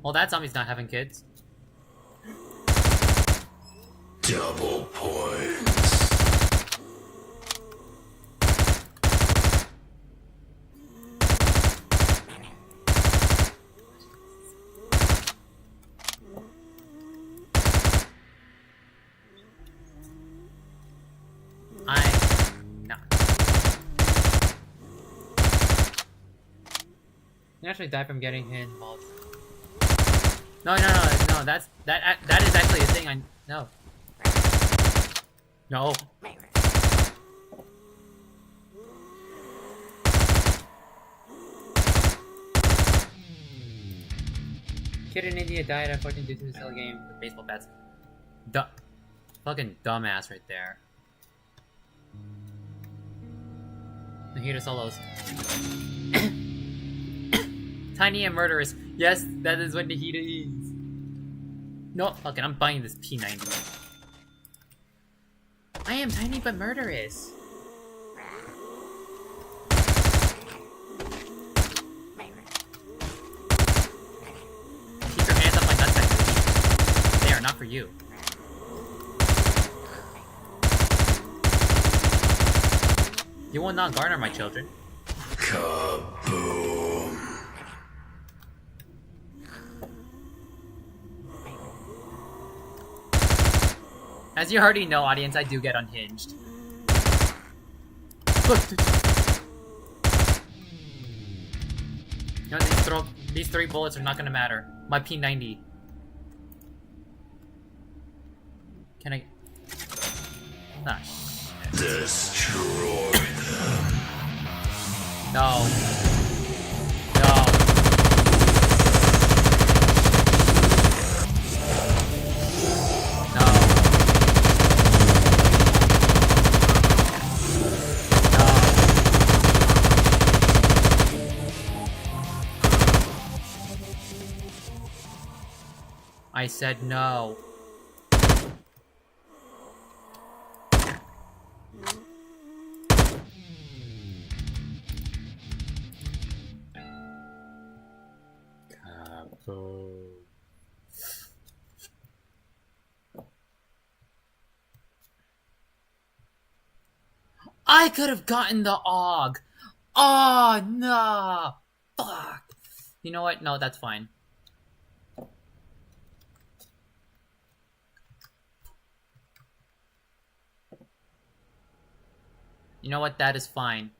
Well, that zombie's not having kids. Double points. I'm not. You actually die from getting hit involved. No, that is actually a thing. No. Kid in India died unfortunately due to a silly game with baseball bats. Fucking dumbass right there. Nahida solos. Tiny and murderous. Yes, that is what Nahida is. No, fuck it, I'm buying this P90. I am tiny but murderous. Keep your hands off my nutsack. They are not for you. You will not garner my children. Kaboom. As you already know, audience, I do get unhinged. You know, these 3 bullets are not gonna matter. My P90. Can I... Ah, shit. Destroy them. No. I said no. I could have gotten the AUG. Oh, no. Fuck. You know what? No, that's fine. You know what? That is fine.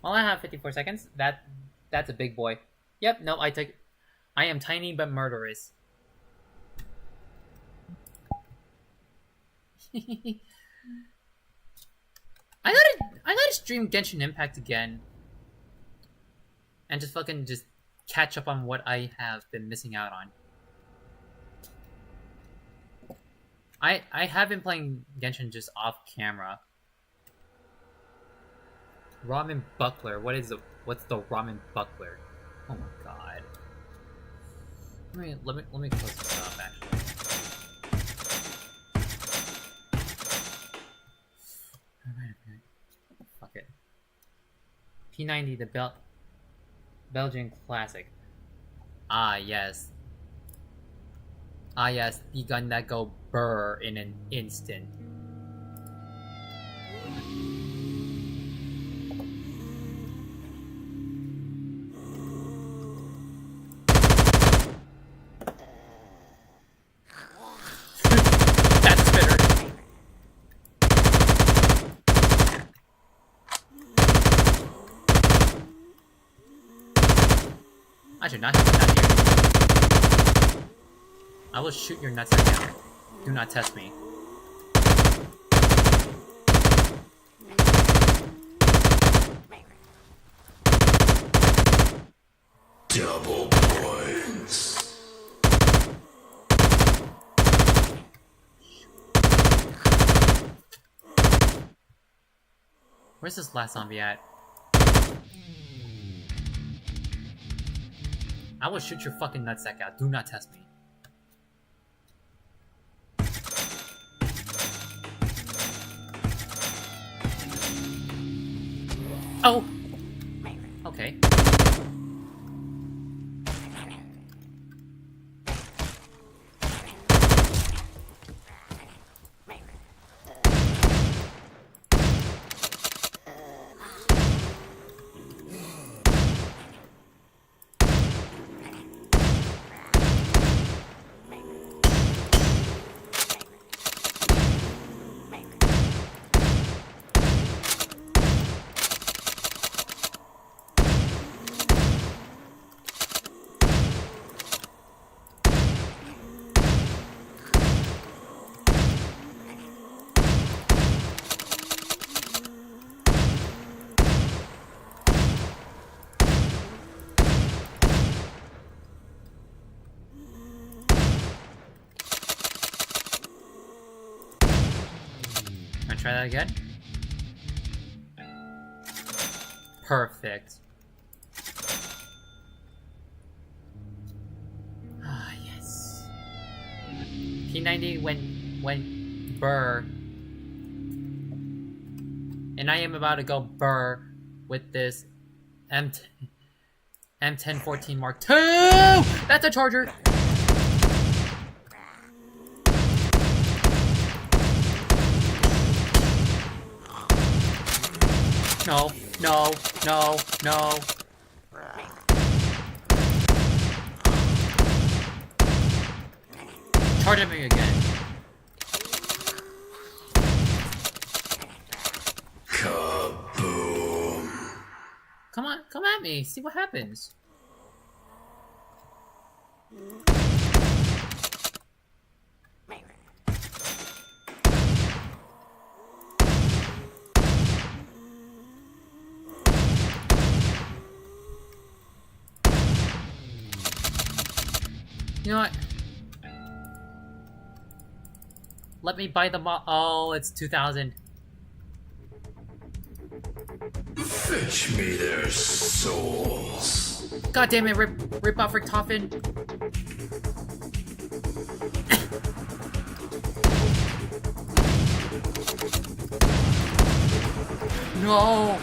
Well, I have 54 seconds. That's a big boy. Yep, no, I am tiny but murderous. I gotta stream Genshin Impact again. And just fucking just catch up on what I have been missing out on. I have been playing Genshin just off camera. Ramen buckler. What's the ramen buckler? Oh my god. Let me close this up actually. Fuck it. P90 the Belgian classic. Ah yes. Ah yes, the gun that go burr in an instant. That's spitter. I should not have done that here. I will shoot your nuts again. Do not test me. Double points. Where's this last zombie at? I will shoot your fucking nutsack out. Do not test me. Oh! Okay. Wanna try that again? Perfect. Ah, yes. P90 went burr. And I am about to go burr with this M1014 Mark II! That's a charger! No, no, no, no. Charge at me again. Kaboom. Come on, come at me. See what happens. You know what? Let me buy the oh, it's 2,000. Fetch me their souls. God damn it, rip off Richtofen. No.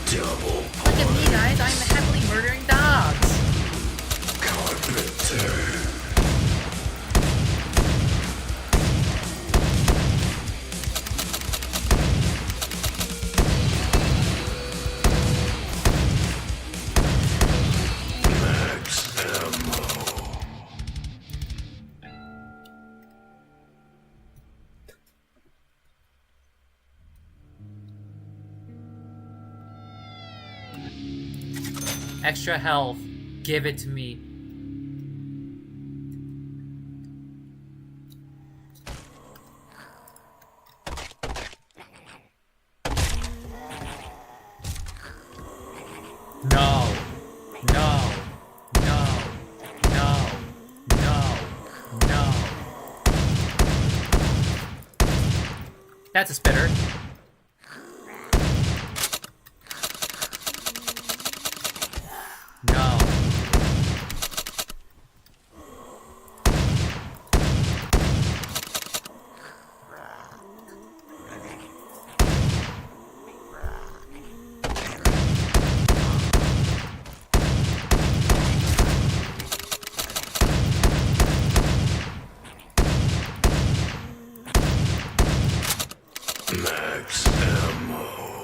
Look at me, guys. I'm happily murdering dogs. Carpenter. Max ammo. Extra health. Give it to me. No. No. No. No. No. No. That's a spitter. No. Max ammo.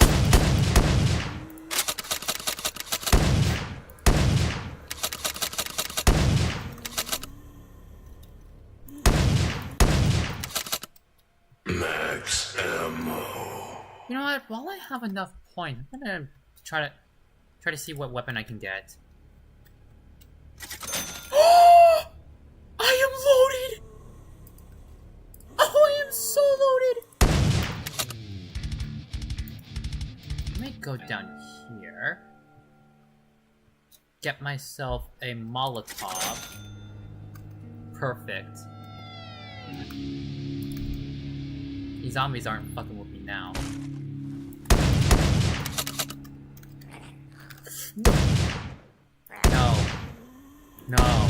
Max ammo. You know what? While I have enough points, I'm gonna try to see what weapon I can get. I am loaded! Oh, I am so loaded! Let me go down here. Get myself a Molotov. Perfect. These zombies aren't fucking with me now. No. No. No.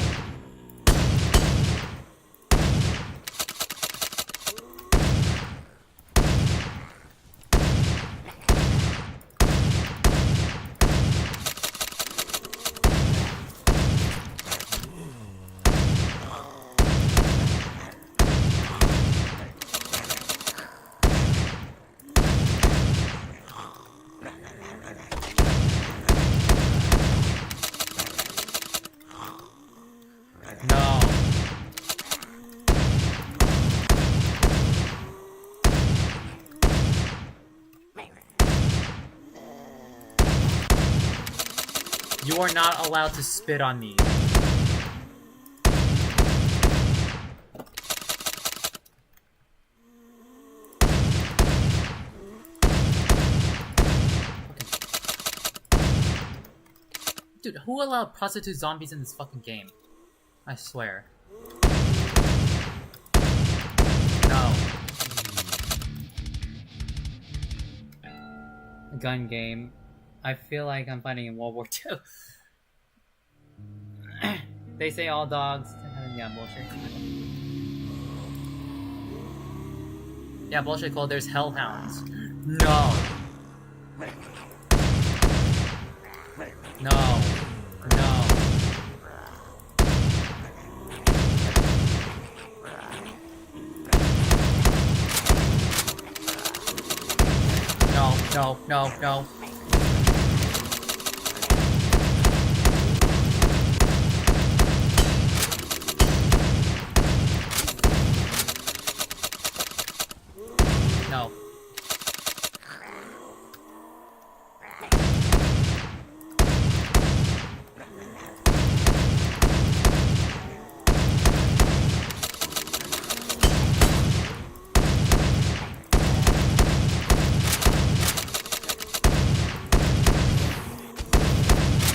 You are not allowed to spit on me. Dude, who allowed prostitute zombies in this fucking game? I swear. No. A gun game. I feel like I'm fighting in World War II. They say all dogs. Yeah, bullshit. Yeah, bullshit, Cole. There's hellhounds. No. No. No. No, no, no, no. No.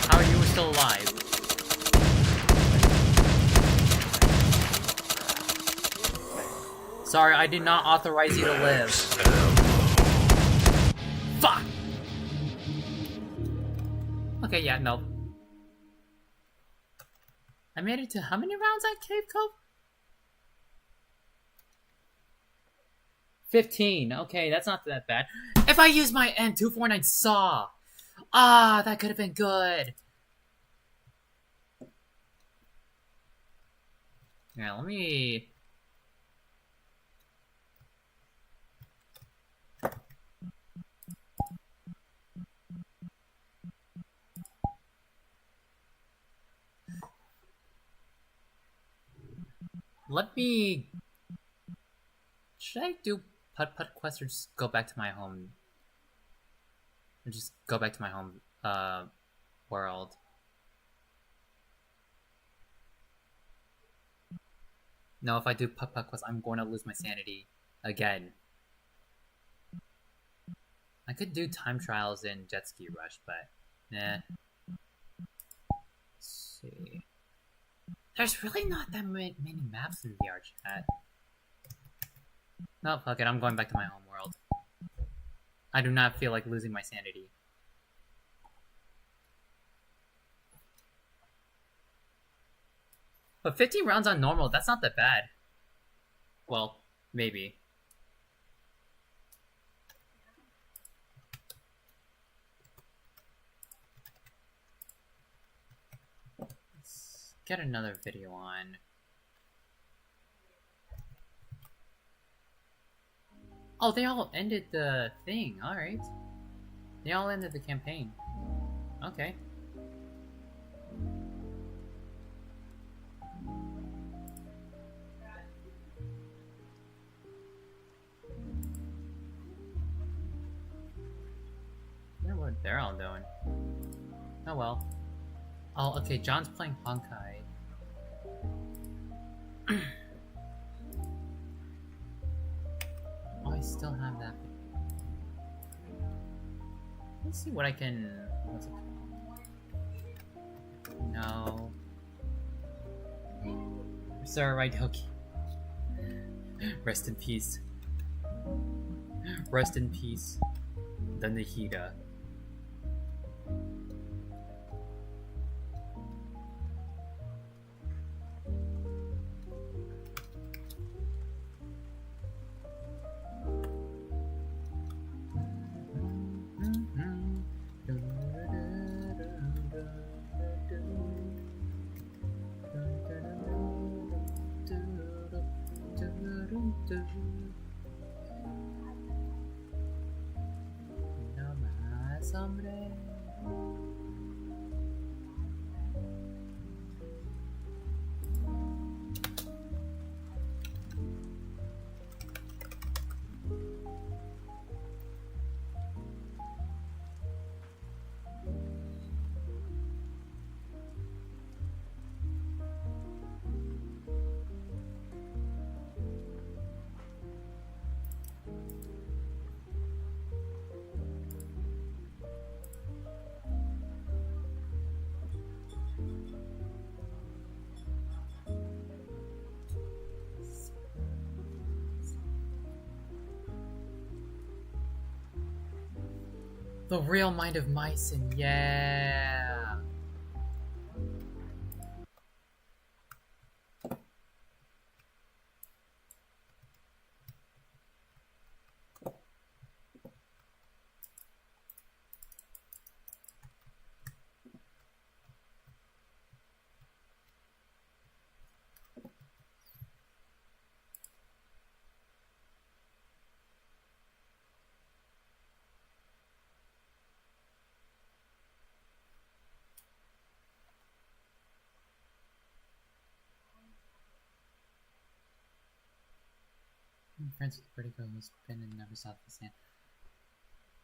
How are you still alive? Sorry, I did not authorize you to live. Fuck! Okay, yeah, no. I made it to how many rounds at Cave Cove? 15. Okay, that's not that bad. If I use my N249 saw! Ah, that could have been good. Yeah, let me... Let me... Should I do putt-putt quest or just go back to my home? Or just go back to my home world. No, if I do Puck Puck Quest, I'm going to lose my sanity again. I could do time trials in Jet Ski Rush, but nah. Let's see. There's really not that many maps in VRChat. No, fuck it, I'm going back to my home world. I do not feel like losing my sanity. But 15 rounds on normal, that's not that bad. Well, maybe. Let's get another video on. Oh, they all ended the thing, alright. They all ended the campaign. Okay. I wonder what they're all doing. Oh well. Oh, okay, John's playing Honkai. Oh, I still have that. Let's see what I can... What's it called? No. Sir, right, okay. Rest in peace. Rest in peace. The Nihida. No más, hombre. The real mind of Mycen, yeah! I'm friends with a pretty girl who's been and never saw the sand.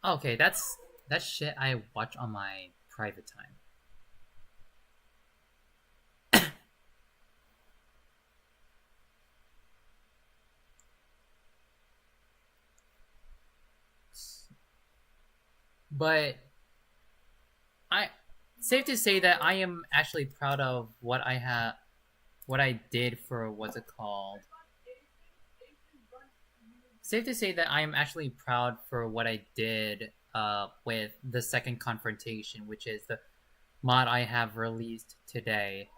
Okay, that's shit I watch on my private time. But safe to say that I am actually proud of what I did for what's it called? Safe to say that I am actually proud for what I did with the second confrontation, which is the mod I have released today.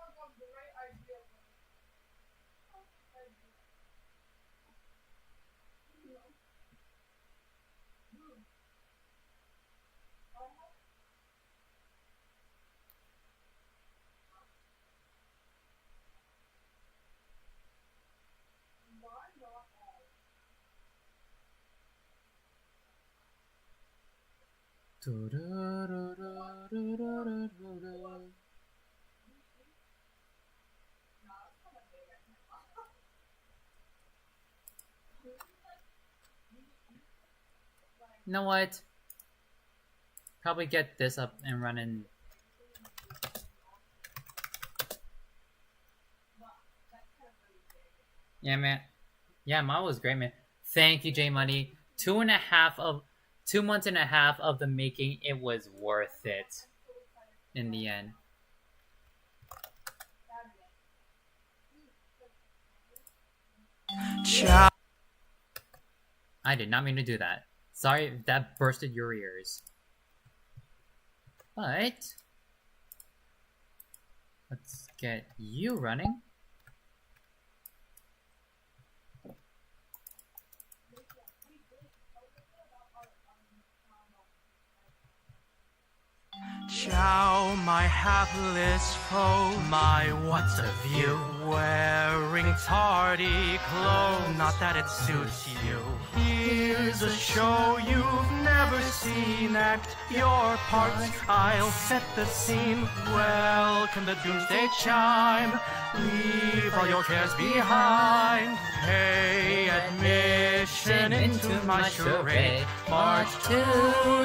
You know what? Probably get this up and running. Yeah, man. Yeah, mine was great, man. Thank you, J Money. 2 months and a half of the making. It was worth it in the end. I did not mean to do that. Sorry if that bursted your ears. But let's get you running. Ciao, my hapless foe, my what's a view? Wearing tardy clothes, not that it suits you. Here's a show you've never seen. Act your parts, I'll set the scene. Welcome the doomsday chime. Leave all your cares behind. Pay admission into my charade. March to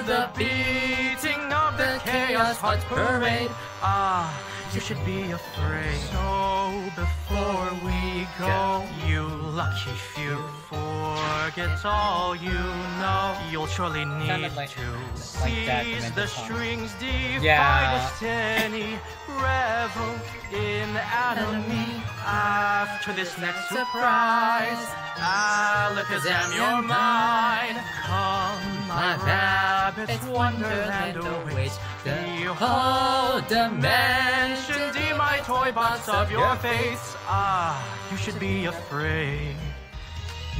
the beating of the Chaos Hearts parade. Ah, you should be afraid. So before we go, you lucky few, forget all you know. You'll surely need to seize the strings, defy destiny, revel in anatomy. After this next surprise, Alakazam, you're mine. Come, my rabbit's wonderland awaits. The whole dimension, deem my toy box of your face. Ah, you should be afraid.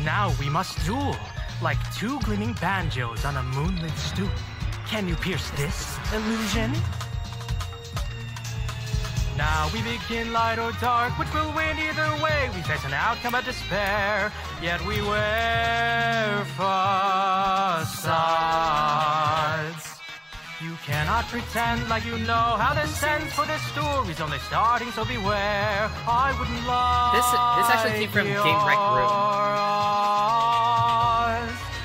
Now we must duel, like two gleaming banjos on a moonlit stoop. Can you pierce this illusion? Now we begin light or dark, which will win either way. We face an outcome of despair, yet we wear facades. You cannot pretend like you know how this ends, for this story's only starting, so beware. I wouldn't lie. This actually came from Game Rec Room.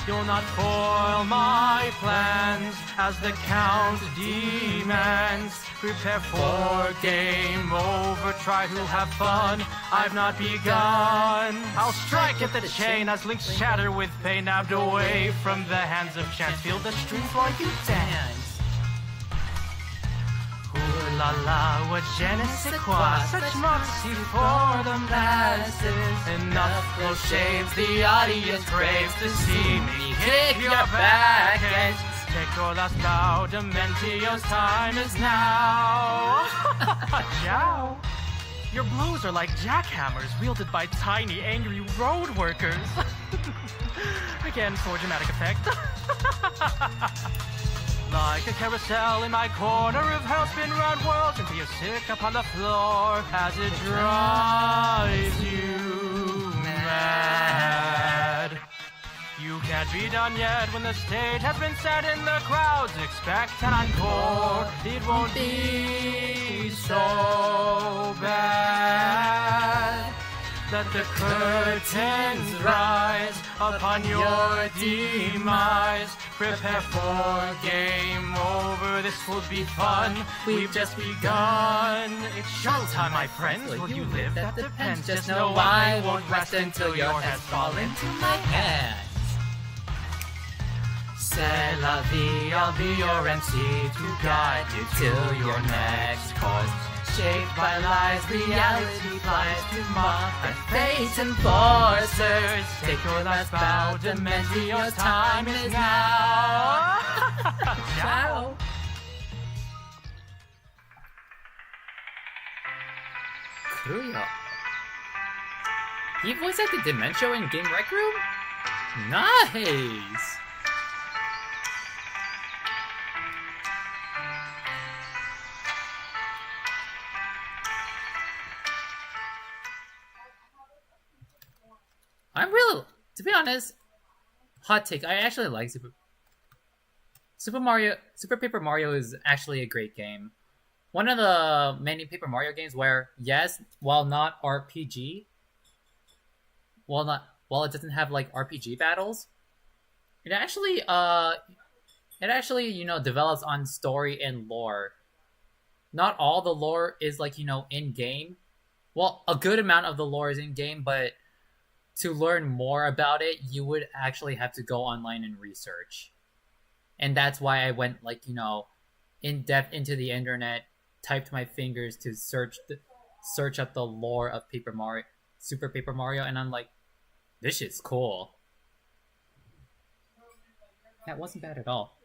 You'll not foil my plans as the count demands. Prepare for game over, try to have fun. I've not begun. I'll strike at the chain as links shatter with pain, nabbed away from the hands of chance. Feel the strings while you dance. Ooh la la, what je ne sais quoi, such moxie for the masses. Enough close shaves, the audience craves to see me kick your back edge. Take your last bow, Dementio's time is now. Ciao. Your blows are like jackhammers wielded by tiny, angry road workers. Again, for dramatic effect. Like a carousel in my corner of hell, spin round worlds until you're sick upon the floor as it drives you mad. You can't be done yet when the stage has been set and the crowds expect an encore. It won't be so bad that the curtains rise upon your demise. Prepare for game over, this will be fun. We've just begun. It's showtime, my friends. Will you live? That depends. Just know I won't rest until your heads fall into my hands. C'est la vie, I'll be your MC to guide you till your next course. Shaped by lies, reality flies to mock at fate enforcers. Take your last bow, Dementio's time is now. Ciao. Cool. He voiced acted Dementio in Game Rec Room? Nice! I'm really, to be honest, hot take, I actually like Super Paper Mario is actually a great game. One of the many Paper Mario games where, yes, while not RPG, while it doesn't have like RPG battles, it actually it actually, you know, develops on story and lore. Not all the lore is like, you know, in game. Well, a good amount of the lore is in game, but to learn more about it, you would actually have to go online and research. And that's why I went, like, you know, in depth into the internet, typed my fingers to search up the lore of Super Paper Mario, and I'm like, this shit's cool. That wasn't bad at all.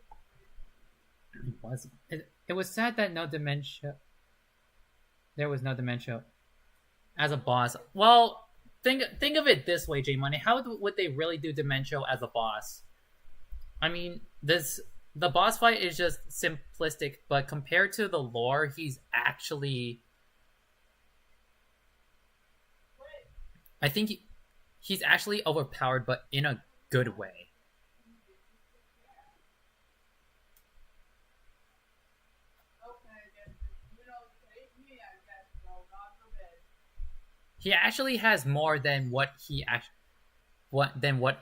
It wasn't. It was sad that there was no dementia as a boss. Well, think of it this way, J Money. How would they really do dementia as a boss? I mean, the boss fight is just simplistic, but compared to the lore, he's actually, I think he's actually overpowered, but in a good way. He actually has more than what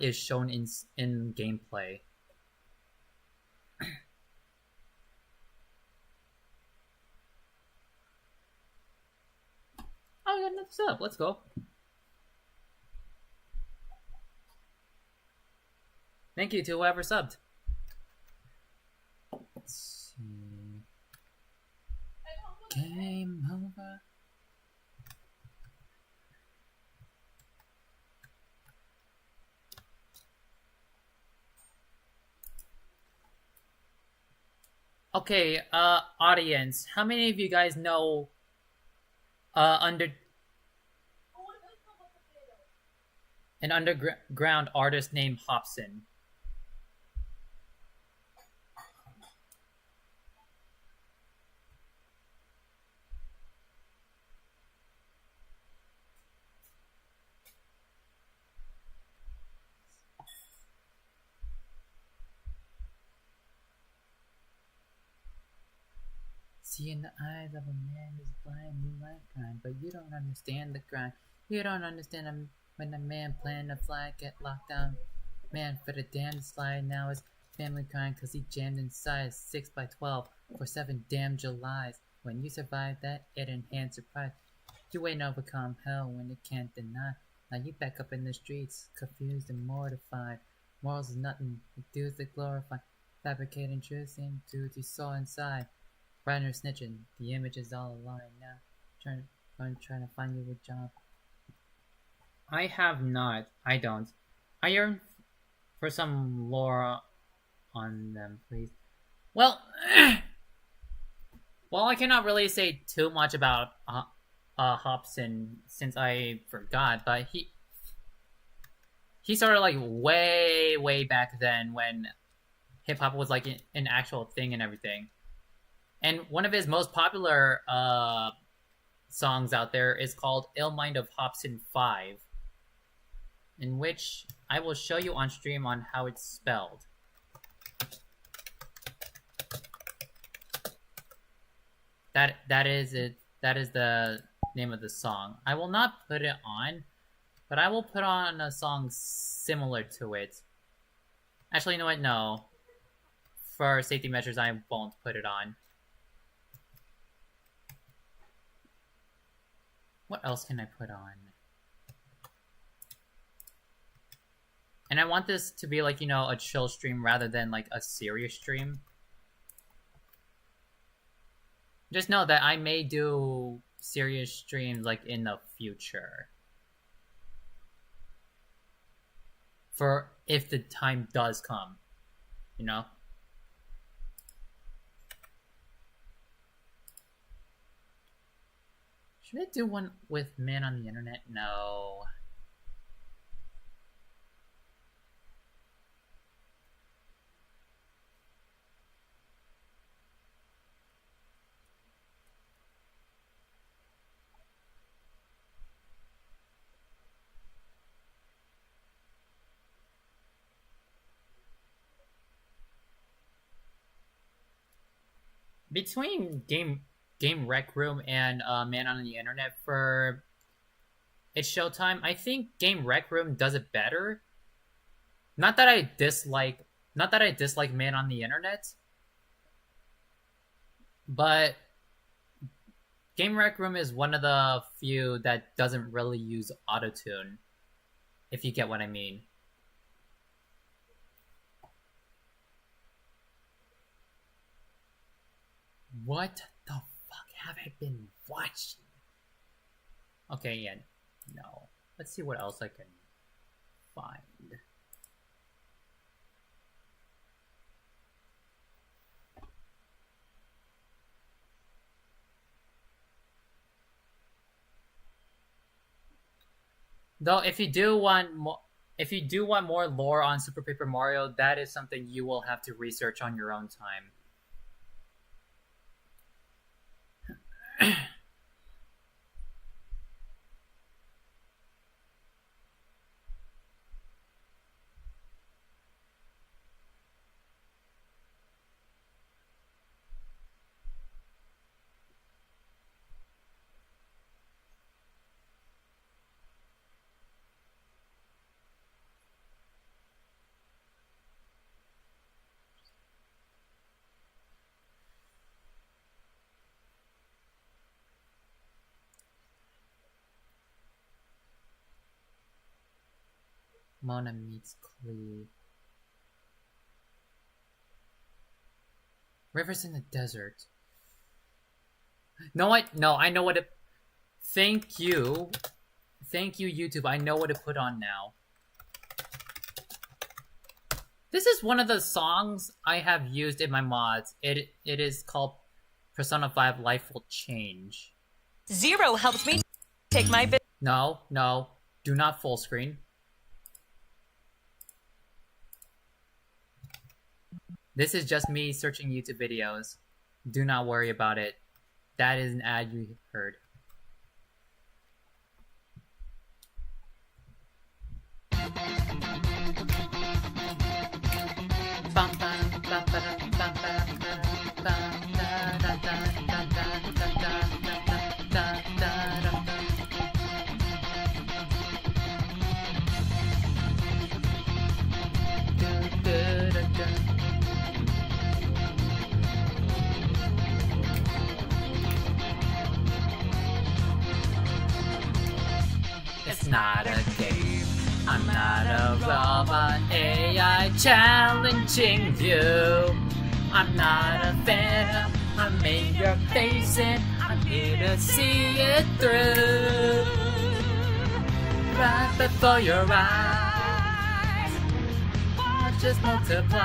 is shown in gameplay. Oh, we got another sub. Let's go. Thank you to whoever subbed. Let's see. Game over. Okay, audience, how many of you guys know an underground artist named Hobson? See in the eyes of a man who's blind, you like crime, but you don't understand the grind. You don't understand when a man planned to fly, get locked down. Man, for the damn slide, now his family crying cause he jammed inside 6x12 for 7 damn Julys. When you survive that, it enhanced surprise. You ain't overcome hell when it can't deny. Now you back up in the streets, confused and mortified. Morals is nothing, the dudes that glorify. Fabricating truth, same dudes you saw inside. Brandner snitching, the image is all aligned now. Trying to find you a job. I have not. I don't. I yearn for some lore on them, please. Well, I cannot really say too much about Hobson since I forgot, but he started like way back then when hip hop was like an actual thing and everything. And one of his most popular songs out there is called Ill Mind of Hobson 5, in which I will show you on stream on how it's spelled. That is it. That is the name of the song. I will not put it on, but I will put on a song similar to it. Actually, you know what? No. For safety measures, I won't put it on. What else can I put on? And I want this to be like, you know, a chill stream rather than like a serious stream. Just know that I may do serious streams like in the future. For if the time does come, you know? Should I do one with men on the internet? No. Between Game Rec Room and Man on the Internet for its showtime, I think Game Rec Room does it better. Not that I not that I dislike Man on the Internet, but Game Rec Room is one of the few that doesn't really use autotune, if you get what I mean. What the fuck have I been watching? Okay, yeah, no. Let's see what else I can find. Though, if you do want more lore on Super Paper Mario, that is something you will have to research on your own time. Mona meets Clee. Rivers in the desert. No, I know what it... Thank you, YouTube. I know what to put on now. This is one of the songs I have used in my mods. It is called Persona 5 Life Will Change. Zero helps me take my... No. Do not full screen. This is just me searching YouTube videos. Do not worry about it. That is an ad you heard. It's not a game. I'm not a robot AI challenging you. I'm not a phantom. I'm in your face and I'm here to see it through. Right before your eyes, watch us multiply.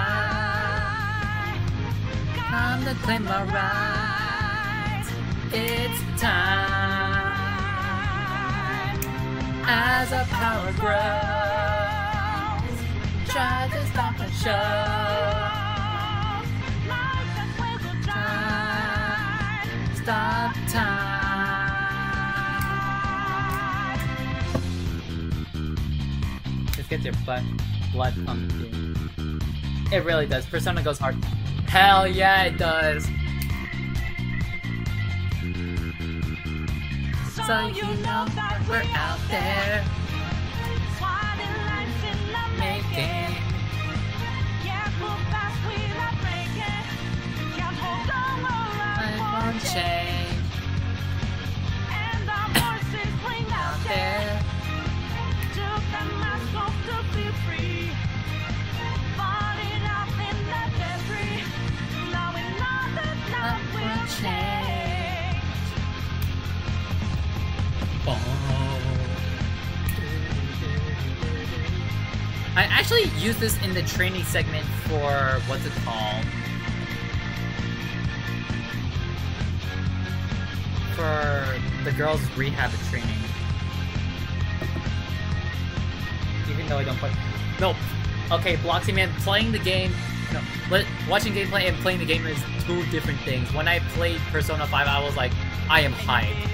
Come to claim my rights. It's time. As our power grows, try to stop the show. Stop time. Just get your blood pumping. It really does. Persona goes hard. Hell yeah, it does. So you know that we're out there making. Life won't change. And our voices ring out there. Took the mask off to be free. Falling off in the debris. Now we know that life will change. I actually use this in the training segment for what's it called? For the girls' rehab training. Even though I don't play. No. Okay, Bloxy Man, playing the game. No, watching gameplay and playing the game is two different things. When I played Persona 5, I was like, I am hyped.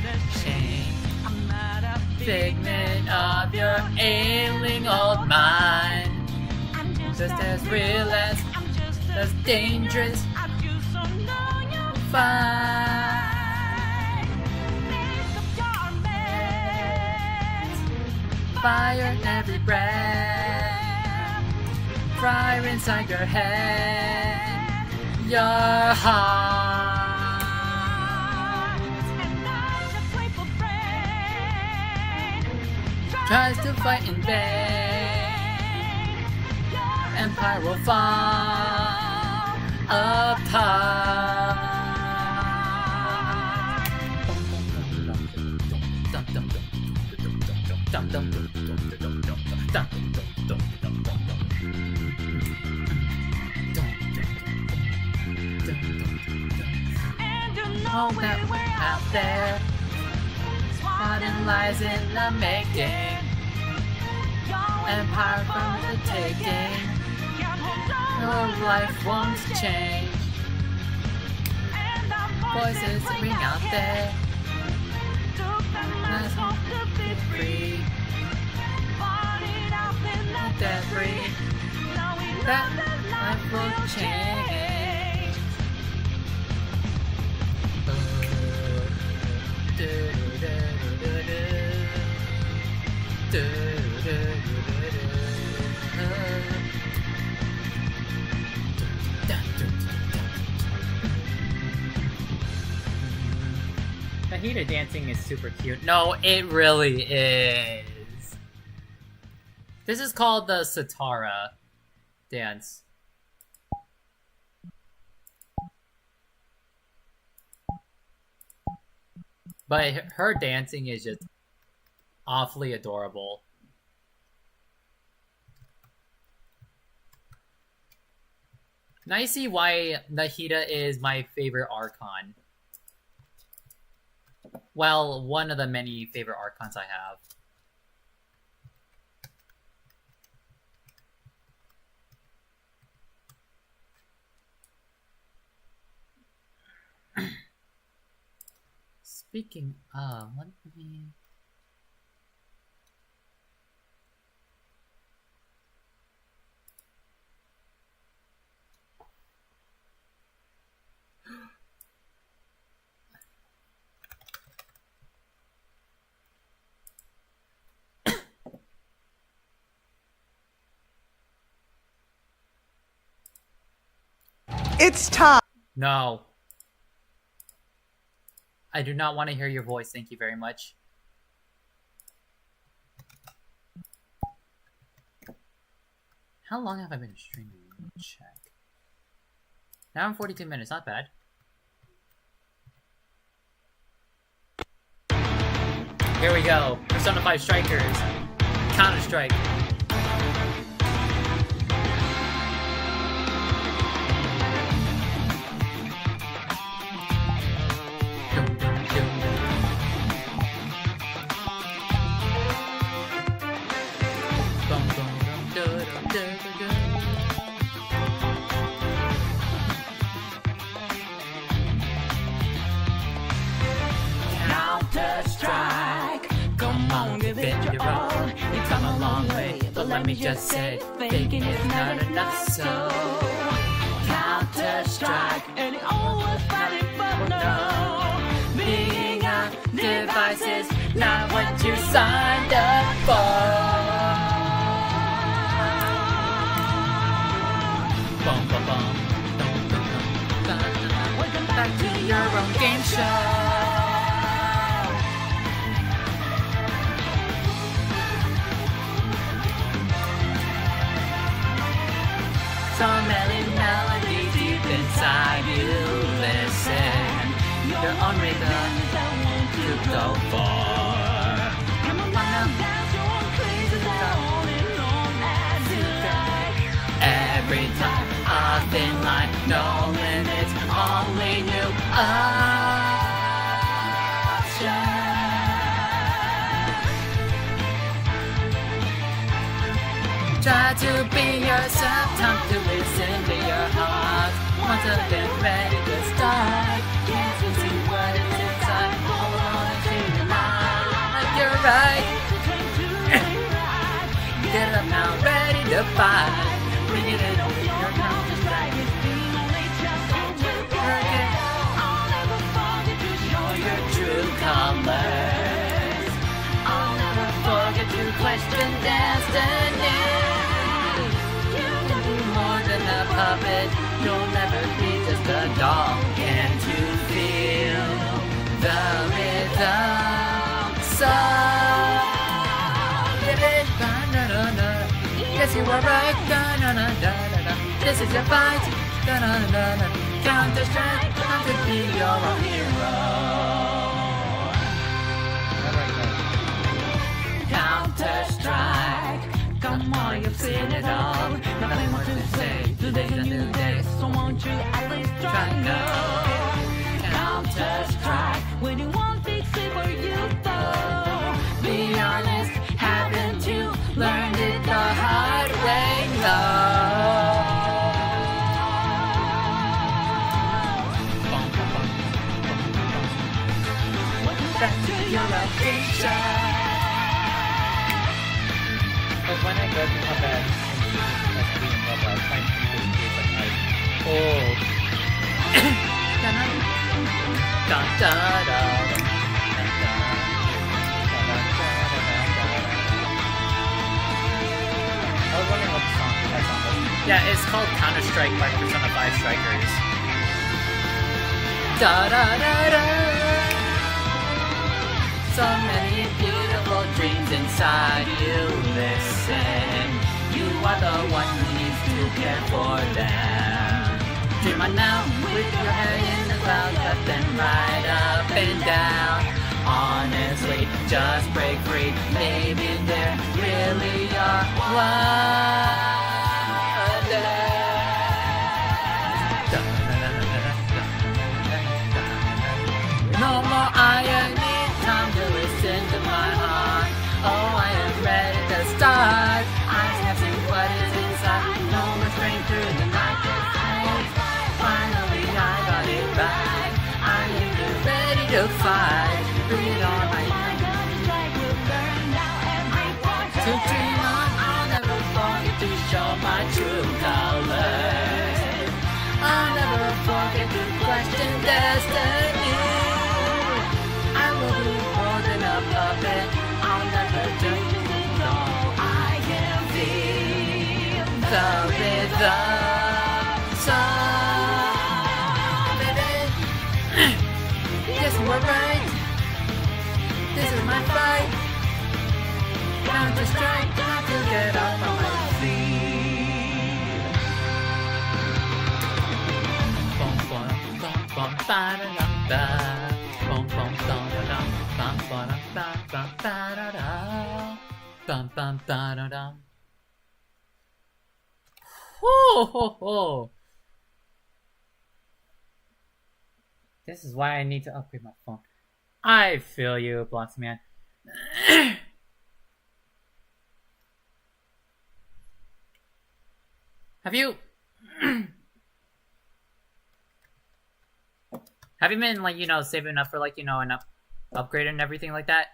Figment of your ailing old mind. Just as real as dangerous. Fine. Fire in every breath. fire inside your head, your heart. Tries to fight in vain, empire will fall apart. And you Know that we're out there, spotting lies in the making, empire from the taking. Your life won't change. Voices ring out there. Let's hope to be free. Debris. That life will change. Fajita dancing is super cute. No, it really is. This is called the Satara dance. But her dancing is just awfully adorable. Now you see why Nahida is my favorite Archon. Well, one of the many favorite Archons I have. Speaking of, let me... It's time. No. I do not want to hear your voice, thank you very much. How long have I been streaming? Let me check. Now I'm 42 minutes, not bad. Here we go. Persona 5 Strikers. Counter-Strike. Let me just say, thinking is not enough, so Counter-Strike, and it always fighting for no. Being on devices, not what you signed up for. Bum, bum, bum. Welcome back to your own game show. So many melodies deep inside you. Listen, your own rhythm to go for. Come on now, dance your own crazy on and on as you like. Every time a thin line, no limits, only new options. Try to be yourself, time to listen to your heart. Once a bit ready to start, can't you see what is inside? Hold on to your mind, you're right. Get up now, ready to fight. Bring it in over your Counter-Strike. I'll never forget to show your true colors. I'll never forget to question destiny. You can do the rhythm song. Yes, you are right. This is your fight. Counter strike, time to be your hero. Counter strike, come on, you've seen it all. Nothing more to say. Today's a new day, so won't you at least try? No. Counter strike, when you won't fix it for you though. Be honest, haven't you learned it the hard way? No. Back to your location. But when I go to come back, I'm trying to do this like oh. Da da da. I was wondering what the song was. Yeah, it's called Counter Strike by Persona 5 Strikers. Da da da da. So many beautiful dreams inside you. Listen, you are the one who needs to care for them. Dream on now with your head in the clouds, left and right, up and down. Honestly, just break free. Maybe there really are one day. No more irony. Time to listen to my heart. Oh, I am ready to start. I have seen what is inside. No more strength through the night. Finally, I got it right. I am ready to fight. Bring it on, my mind. To dream on, I'll never forget to show my true colors. I'll never forget to question destiny. I will be holding up a bit. I'll never do no. I can feel the rhythm song, baby. Yes, you were right. This is my fight. Counter strike, time to get up on my feet. Bum bum bum bum ba da da. Bum bum bum da bum bum ba bum ba da da. Bum bum ba da da. Ho ho ho. This is why I need to upgrade my phone. I feel you, Blotz Man. Have you have you been like, you know, saving up for like, you know, an upgrade and everything like that?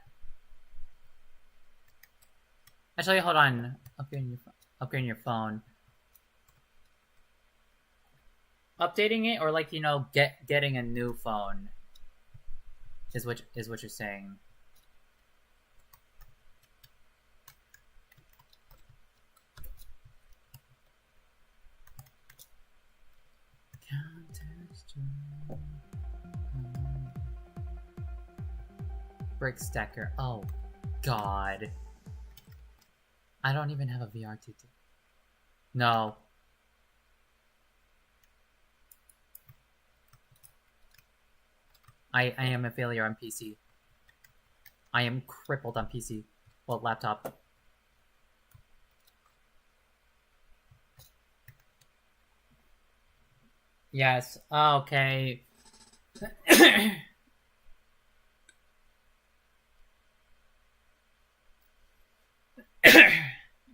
Actually, hold on. Upgrading your phone. Updating it or like, you know, getting a new phone is what you're saying. Brick stacker. Oh god. I don't even have a VRChat. No. I am a failure on PC. I am crippled on PC. Well, laptop. Yes. Okay.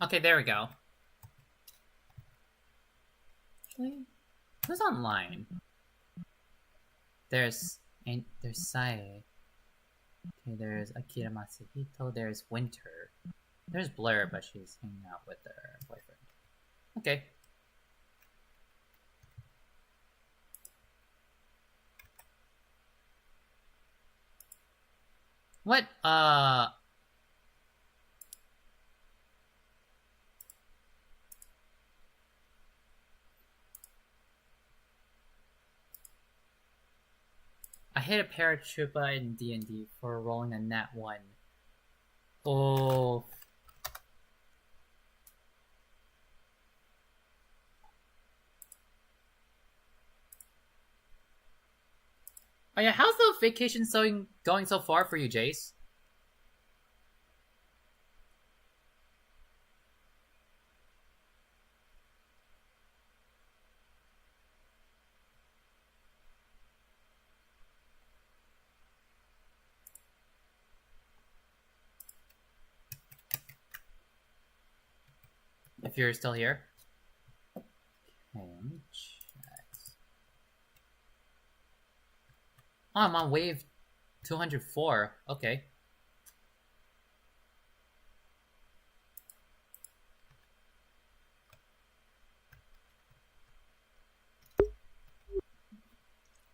Okay, there we go. Actually, who's online? There's Sae. Okay, there's Akira Masahito. There's Winter. There's Blair, but she's hanging out with her boyfriend. Okay. What? I I hit a paratrooper in D&D for rolling a nat 1. Oh. Oh yeah, how's the vacation going so far for you, Jace? If you're still here. Okay, let me check. Oh, I'm on wave 204. Okay.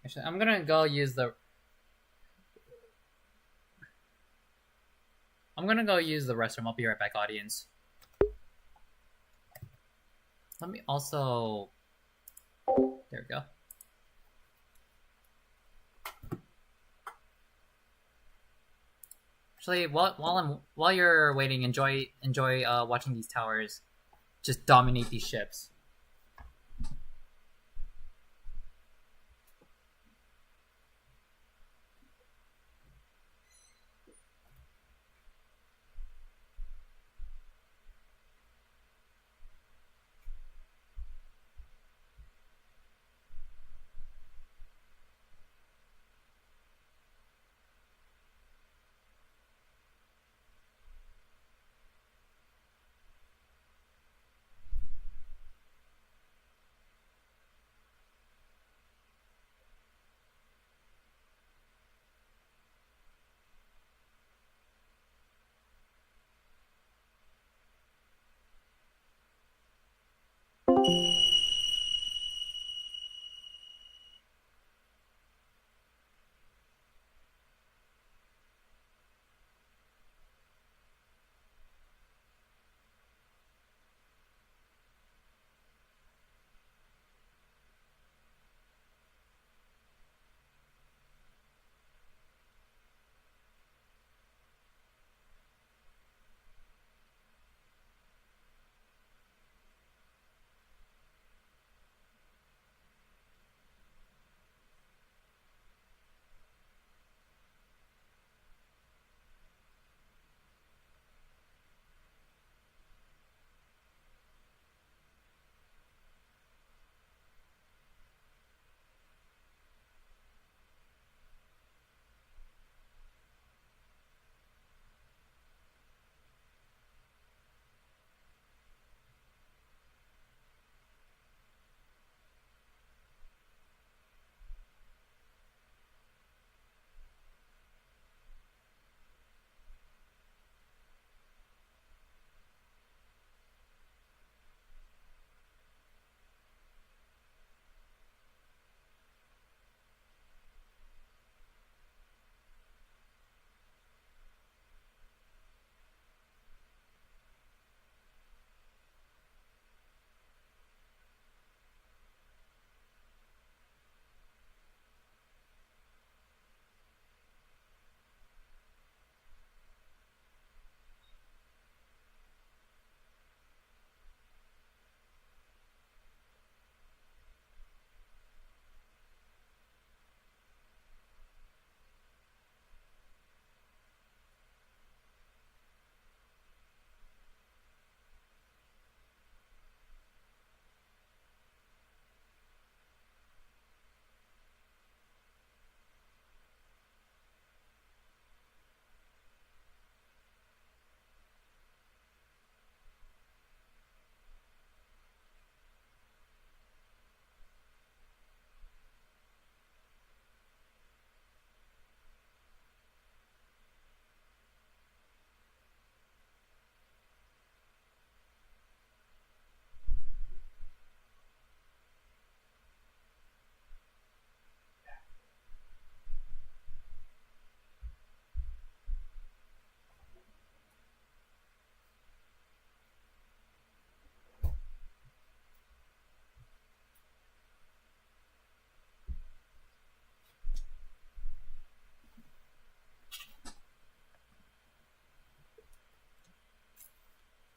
Actually, I'm gonna go use the... I'm gonna go use the restroom. I'll be right back, audience. Let me also... There we go. Actually, while you're waiting, enjoy watching these towers just dominate these ships.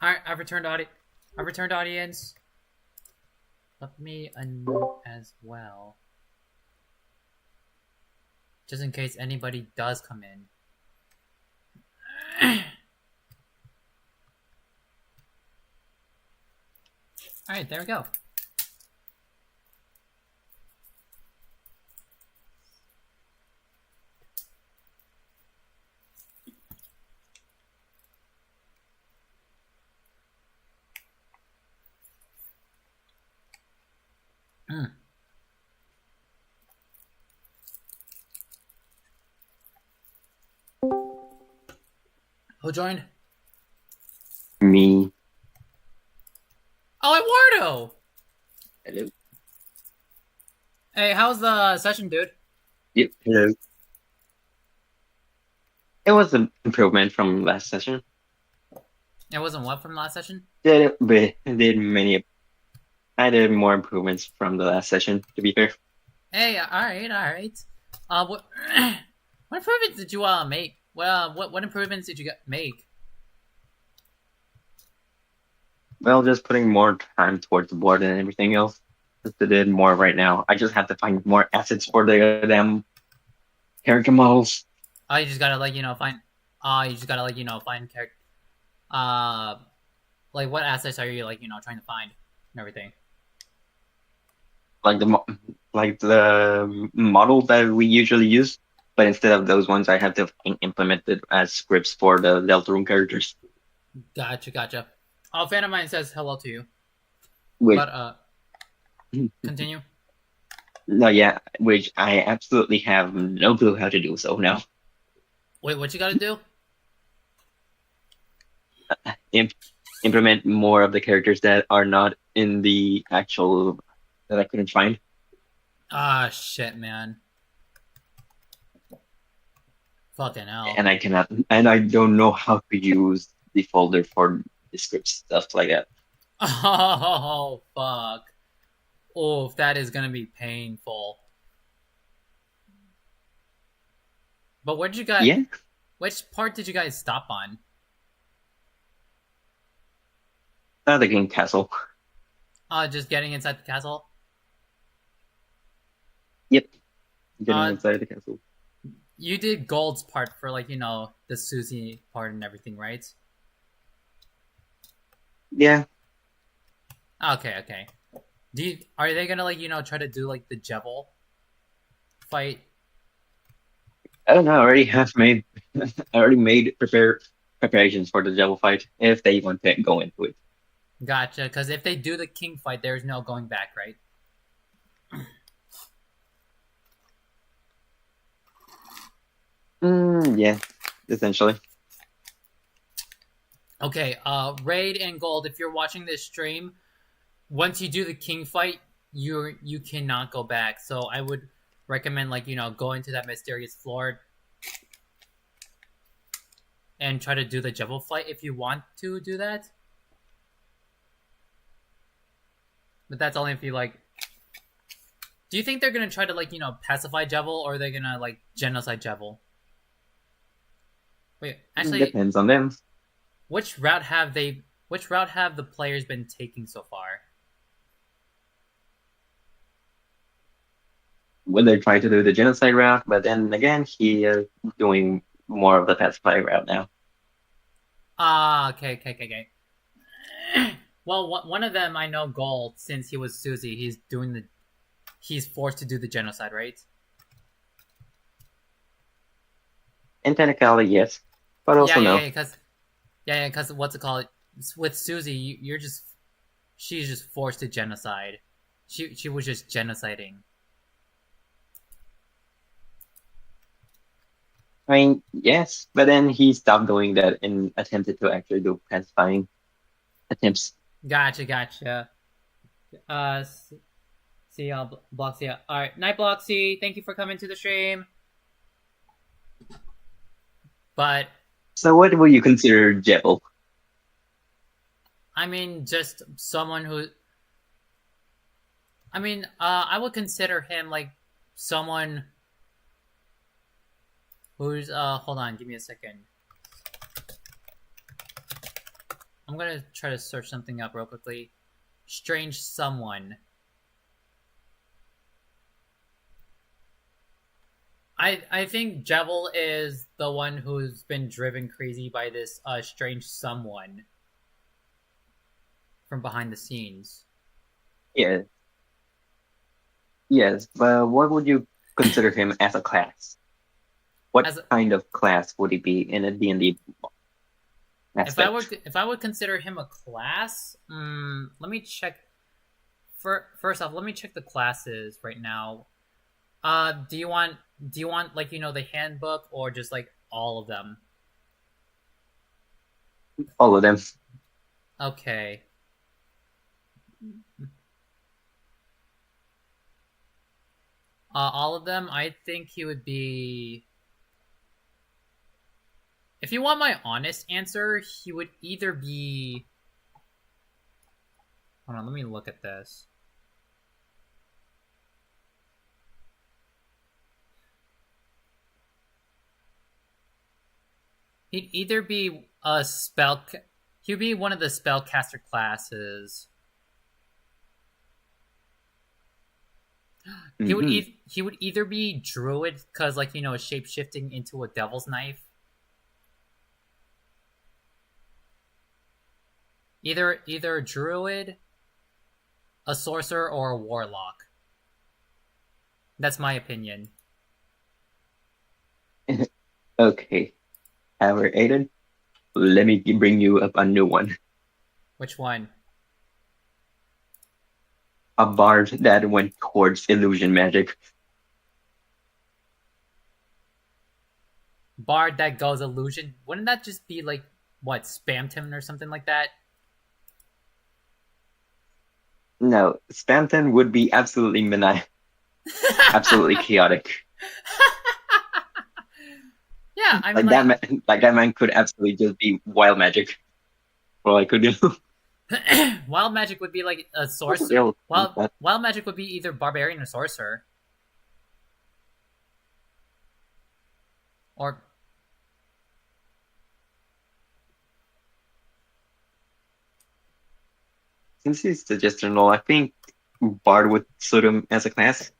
Alright, I've returned audience. Let me unmute as well. Just in case anybody does come in. Alright, there we go. Who joined? Me. Oh, Eduardo! Hello. Hey, how's the session, dude? Yep. Hello. It was an improvement from last session. It wasn't what from last session? I did more improvements from the last session, to be fair. Hey, alright. What improvements did you make? What improvements did you make? Well, just putting more time towards the board and everything else. Just did more right now. I just have to find more assets for the damn character models. Oh, you just gotta find. Find character. Like what assets are you trying to find and everything? Like the model that we usually use, but instead of those ones, I have to implement it as scripts for the Deltarune characters. Gotcha. Oh, a fan of mine says hello to you. Which, but continue. No, yeah, which I absolutely have no clue how to do so now. Wait, what you gotta do? Implement more of the characters that are not in the actual that I couldn't find. Ah, shit, man. Fucking hell. And I don't know how to use the folder for the script stuff like that. Oh, fuck. Oh, that is gonna be painful. But where did you guys... Yeah? Which part did you guys stop on? The game castle. Just getting inside the castle? Yep. Getting inside the castle. You did Gold's part for, the Susie part and everything, right? Yeah. Okay. Are they gonna, try to do, the Jevil fight? I don't know, I already made preparations for the Jevil fight, if they want to go into it. Gotcha, because if they do the king fight, there's no going back, right? Yeah, essentially. Okay, Raid and Gold, if you're watching this stream, once you do the king fight, you cannot go back. So I would recommend, going to that mysterious floor and try to do the Jevil fight if you want to do that. But that's only if you, Do you think they're gonna try to, pacify Jevil, or are they gonna, genocide Jevil? Wait, actually... It depends on them. Which route have the players been taking so far? When they try to do the genocide route, but then again, he is doing more of the pacify route now. Okay. Well, one of them I know, Gold, since he was Susie, he's forced to do the genocide, right? In technicality, yes, but also no. Because what's it called? With Susie, she's just forced to genocide. She was just genociding. I mean, yes, but then he stopped doing that and attempted to actually do pacifying attempts. Gotcha. See y'all, Bloxy. Alright, night, Bloxy. Thank you for coming to the stream. But... So what would you consider Jevil? I mean, just someone who... I would consider him, someone... who's, hold on, give me a second. I'm gonna try to search something up real quickly. Strange someone. I think Jevil is the one who's been driven crazy by this strange someone from behind the scenes. Yes. Yes, but what would you consider him as a class? What kind of class would he be in a D&D aspect? If I would consider him a class, let me check. First off, let me check the classes right now. Do you want like the handbook or just like all of them? All of them. Okay. All of them. I think he would be. If you want my honest answer, he would either be. Hold on, let me look at this. He'd either be a spell. He'd be one of the spellcaster classes. He would either be druid because shape shifting into a devil's knife. Either a druid, a sorcerer, or a warlock. That's my opinion. Okay. However, Aiden, let me bring you up a new one. Which one? A bard that went towards illusion magic. Bard that goes illusion? Wouldn't that just be like, what, Spamton or something like that? No, Spamton would be absolutely absolutely chaotic. Yeah, I mean, that man could absolutely just be wild magic. All I could do. Wild magic would be like a sorcerer. Wild magic would be either barbarian or sorcerer. Or since he's the general, I think bard would suit him as a class.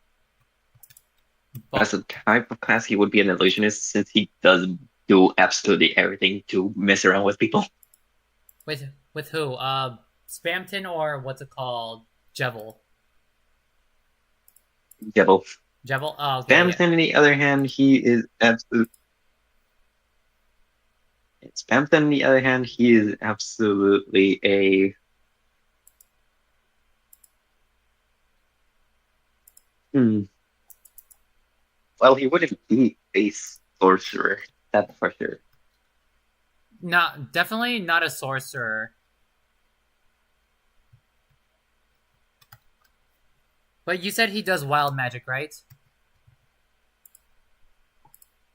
As a type of class, he would be an illusionist since he does do absolutely everything to mess around with people. With who? Spamton or what's it called? Jevil. Jevil. Oh, okay, Spamton, on the other hand, he is absolute. Spamton, on the other hand, he is absolutely a. Well, he wouldn't be a sorcerer, that's for sure. No, definitely not a sorcerer. But you said he does wild magic, right?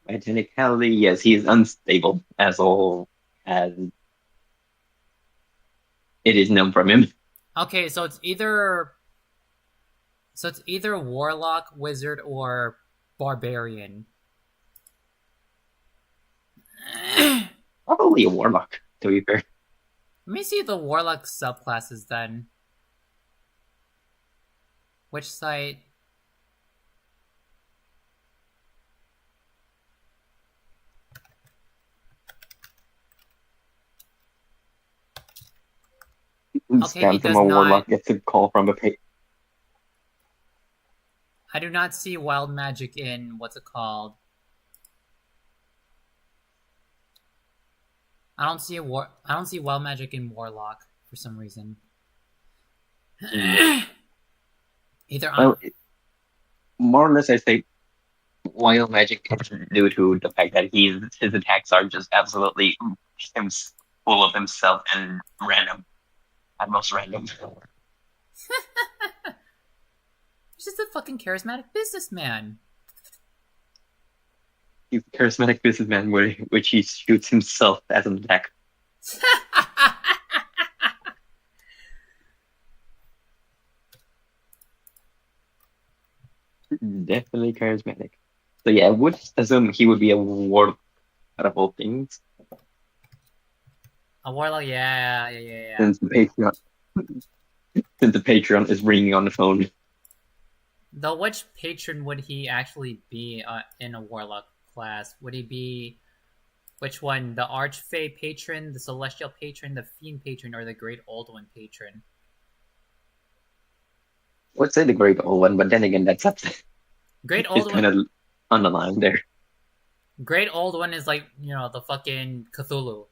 Technically, yes, he is unstable as all as it is known from him. Okay, so it's either warlock, wizard, or barbarian. Probably a warlock, to be fair. Let me see the warlock subclasses then. Which site? Okay, he does a warlock gets a call from a page. I do not see wild magic in what's it called? I don't see wild magic in warlock for some reason. More or less, I say wild magic is due to the fact that his attacks are just absolutely full of himself and random, at most random. He's just a fucking charismatic businessman. He's a charismatic businessman which he shoots himself as an attack. Definitely charismatic. So yeah, I would assume he would be a warlock out of all things. A warlock, yeah. Since the Patreon is ringing on the phone. Though, which patron would he actually be in a warlock class? Would he be which one? The Archfey patron, the Celestial patron, the Fiend patron, or the Great Old One patron? I would say the Great Old One, but then again, that's up. Great Old It's One. kind of on the line there. Great Old One is like, you know, the fucking Cthulhu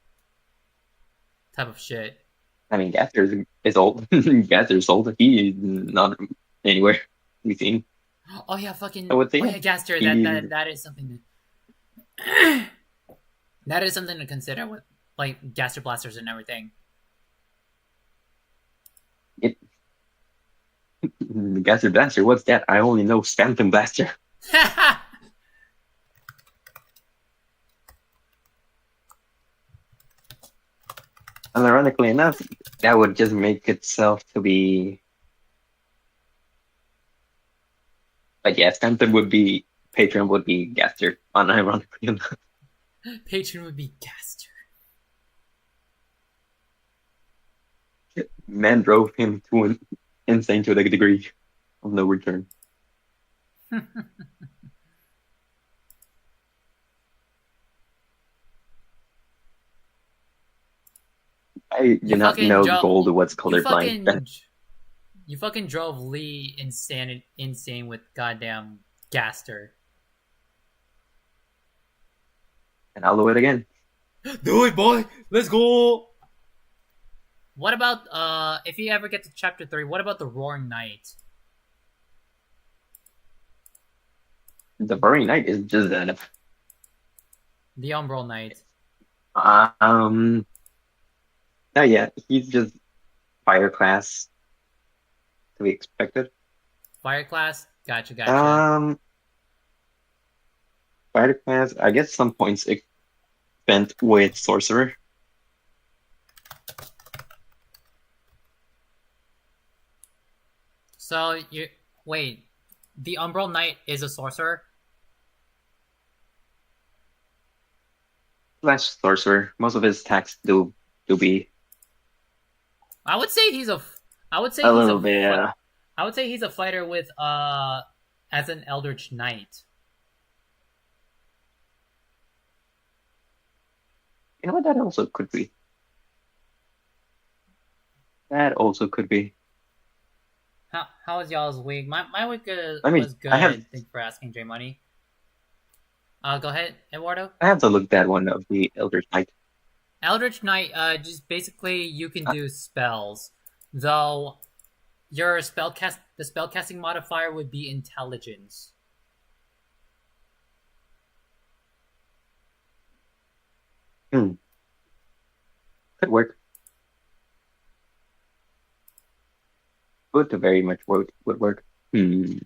type of shit. I mean, Gaster is old. Gaster's old. He is not anywhere to be seen. Oh yeah, fucking. I would say yeah, Gaster. That is something to. That is something to consider with like Gaster blasters and everything. Gaster Blaster. What's that? I only know Phantom Blaster. And ironically enough, that would just make itself to be. But yeah, Phantom would be Patron would be Gaster. Unironically enough. Patron would be Gaster. Man drove him to an insane to the degree of no return. I do not know Gold what's colorblind. You fucking drove Lee insane with goddamn Gaster. And I'll do it again. Do it, boy! Let's go! What about, if you ever get to Chapter 3, what about the Roaring Knight? The Roaring Knight is just that. The Umbral Knight. No, yeah, he's just fire class to be expected. Fire class? Gotcha. Fire class, I guess some points spent with Sorcerer. So, wait, the Umbral Knight is a Sorcerer? Slash Sorcerer. Most of his attacks do be. I would say he's a fighter with as an Eldritch Knight. You know what? That also could be. How was y'all's week? My week was good. Thanks for asking, J Money. Go ahead, Eduardo. I have to look that one of the Eldritch Knight. Eldritch Knight, just basically you can do spells, though your the spellcasting modifier would be Intelligence. Could work. Would very much would work. Then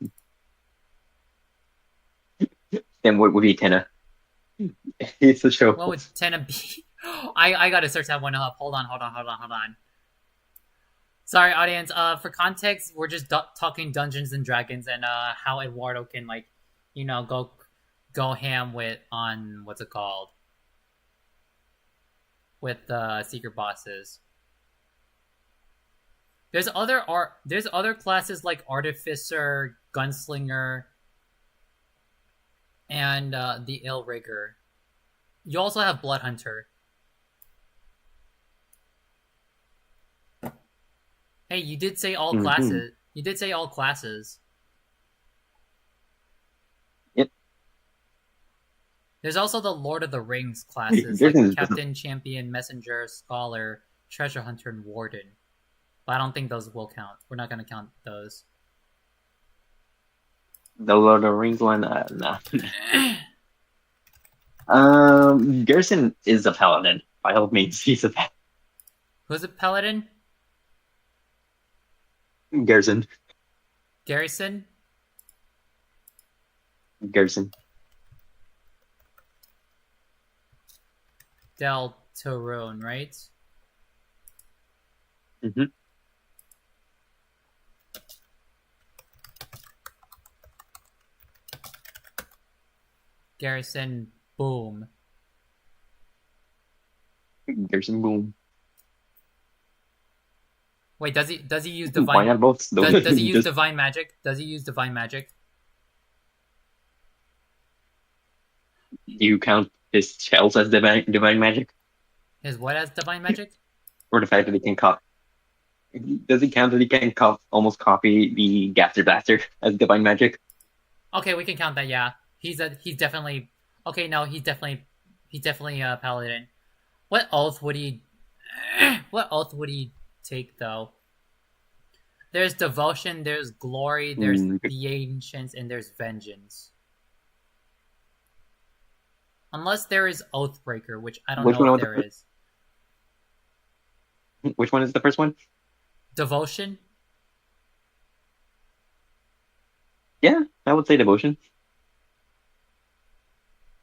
what would be Tenna? It's a show. What would Tenna be? I gotta search that one up. Hold on. Sorry, audience. For context, we're just talking Dungeons and Dragons and how Eduardo can go ham on what's it called with secret bosses. There's other classes like Artificer, Gunslinger, and the Illrigger. You also have Blood Hunter. Hey, you did say all classes. You did say all classes. Yep. There's also the Lord of the Rings classes, like Captain, Champion, Messenger, Scholar, Treasure Hunter, and Warden. But I don't think those will count. We're not going to count those. The Lord of the Rings one? Nah. Garrison is a paladin. By all means, he's a paladin. Who's a paladin? Garrison. Garrison? Garrison. Deltarune, right? Mm-hmm. Garrison Boom. Garrison Boom. Wait, does he use Why divine? not both? Does he use Just divine magic? Does he use divine magic? you count his shells as divine magic, His what as divine magic? or the fact that he can copy? Does it count that he can almost copy the Gaster Blaster as divine magic? Okay, we can count that. Yeah, he's definitely okay. No, he's definitely a paladin. What oath would he? What oath would he take though? There's devotion, there's glory, there's the ancients, and there's vengeance. Unless there is Oathbreaker, which I don't know if there is. Which one is the first one? Devotion? Yeah, I would say devotion.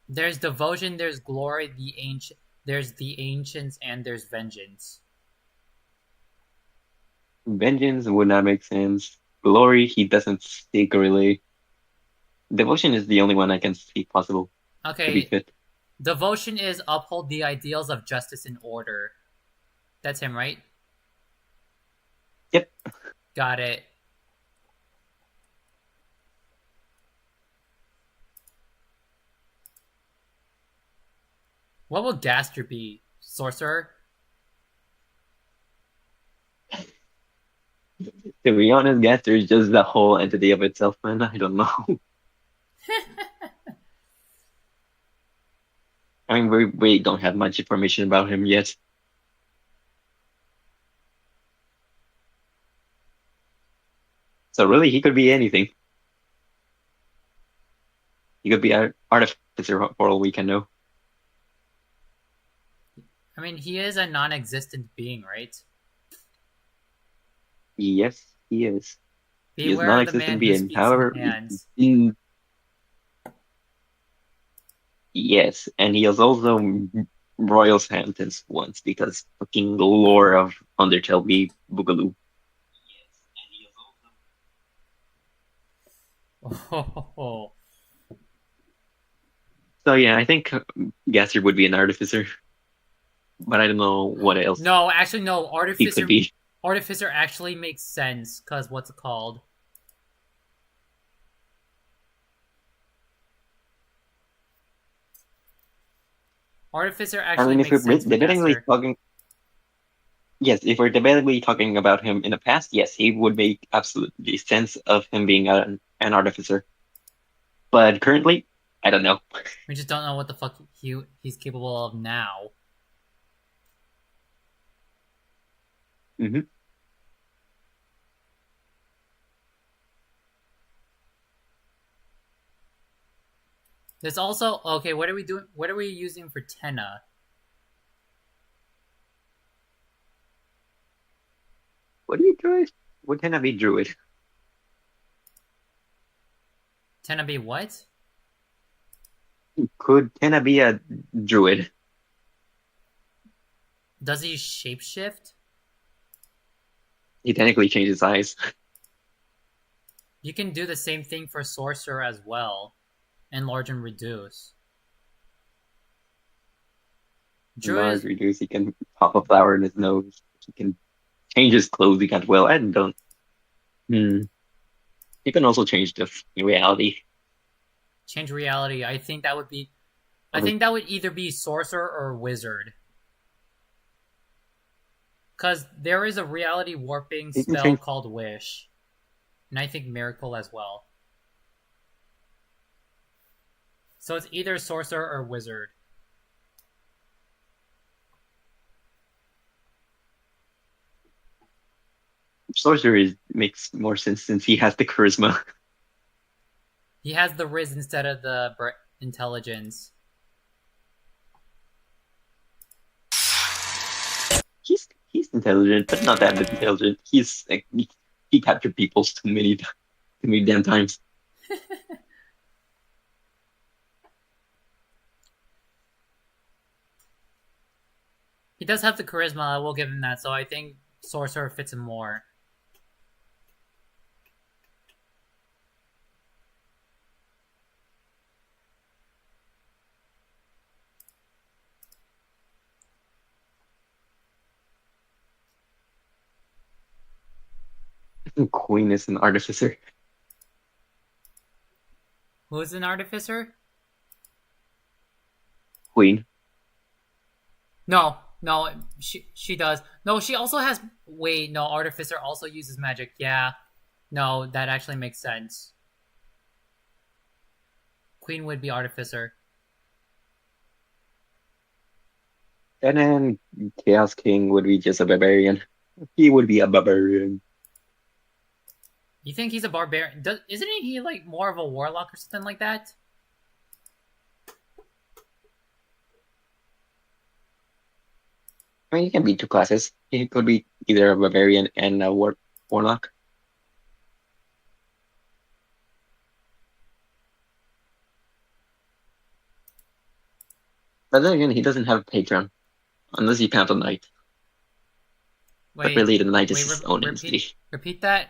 There's devotion, there's glory, there's the ancients, and there's vengeance. Vengeance would not make sense. Glory, he doesn't stick really. Devotion is the only one I can see possible. Okay. To be fit. Devotion is uphold the ideals of justice and order. That's him, right? Yep. Got it. What will Gaster be? Sorcerer? To be honest, Gaster is just the whole entity of itself, man. I don't know. I mean, we don't have much information about him yet. So really, he could be anything. He could be an artificer for all we can know. I mean, he is a non-existent being, right? Yes, he is. Beware he is non-existent being. However, yes, and he is also royal sentence once because fucking lore of Undertale be Boogaloo. Oh. So yeah, I think Gaster would be an artificer, but I don't know what else. No, actually, no. He could be. Artificer actually makes sense because what's it called? Artificer actually makes sense. Yes, if we're debatably talking about him in the past, yes, he would make absolutely sense of him being an artificer. But currently, I don't know. We just don't know what the fuck he's capable of now. Mm-hmm. There's also okay. What are we doing? What are we using for Tenna? What do you druid? What Tenna be druid? Tenna be what? Could Tenna be a druid? Does he shapeshift? He technically changed his eyes. You can do the same thing for sorcerer as well. Enlarge and reduce. Enlarge, reduce. He can pop a flower in his nose. He can change his clothes. He can't. Well, I don't. He can also change the reality. Change reality. I think that would be. I think that would either be sorcerer or wizard. Because there is a reality warping spell called Wish. And I think Miracle as well. So it's either sorcerer or wizard. Sorcerer makes more sense since he has the charisma. He has the Riz instead of the intelligence. He's intelligent, but not that intelligent. He's like, he captured people too many damn times. He does have the charisma, I will give him that, so I think sorcerer fits him more. Queen is an artificer. Who's an artificer? Queen. No, she does. No, she also has. Wait, no, artificer also uses magic. Yeah, no, that actually makes sense. Queen would be artificer. And then Chaos King would be just a barbarian. He would be a barbarian. You think he's a barbarian? Isn't he like more of a warlock or something like that? I mean, he can be two classes. He could be either a barbarian and a warlock. But then again, he doesn't have a patron. Unless you count a knight. But really, the knight is his own entity. Repeat that.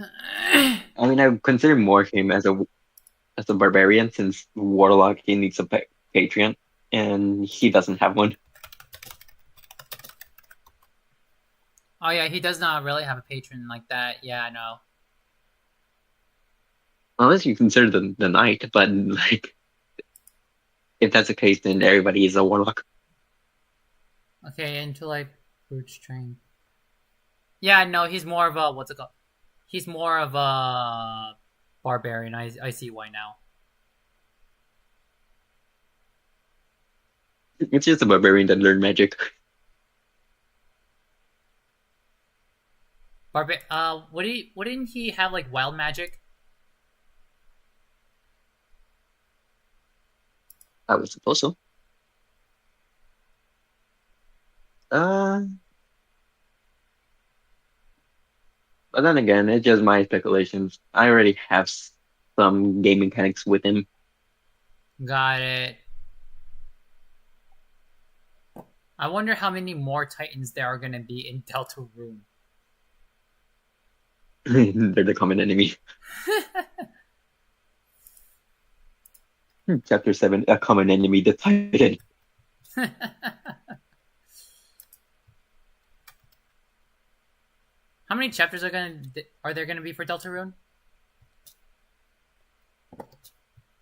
I mean, I would consider more him as a barbarian, since warlock he needs a patron, and he doesn't have one. Oh yeah, he does not really have a patron like that. Yeah, I know. Unless you consider the knight, but like, if that's the case, then everybody is a warlock. Okay, into like brute train. Yeah, no, he's more of a what's it called? He's more of a barbarian. I see why now. It's just a barbarian that learned magic. Wouldn't he have like wild magic? I would suppose so. But then again, it's just my speculations. I already have some game mechanics with him. Got it. I wonder how many more Titans there are going to be in Deltarune. They're the common enemy. Chapter 7, a common enemy, the Titan. How many chapters are there going to be for Deltarune?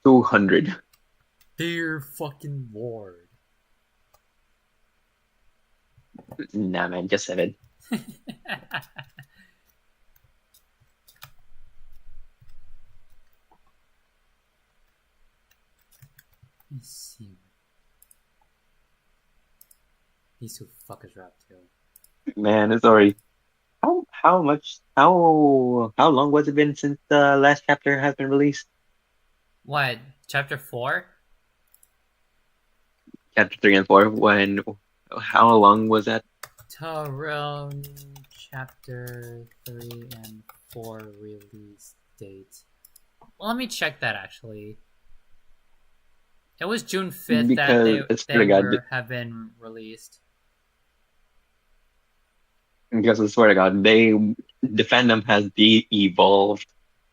200. Dear fucking lord. Nah, man, just 7. Let's see. These two fuckers are up too. Man, it's already how long was it been since the last chapter has been released? What? Chapter 4? Chapter 3 and 4. How long was that? Deltarune chapter 3 and 4 release date. Well, let me check that actually. It was June 5th because that have been released. Because I swear to God, the fandom has de-evolved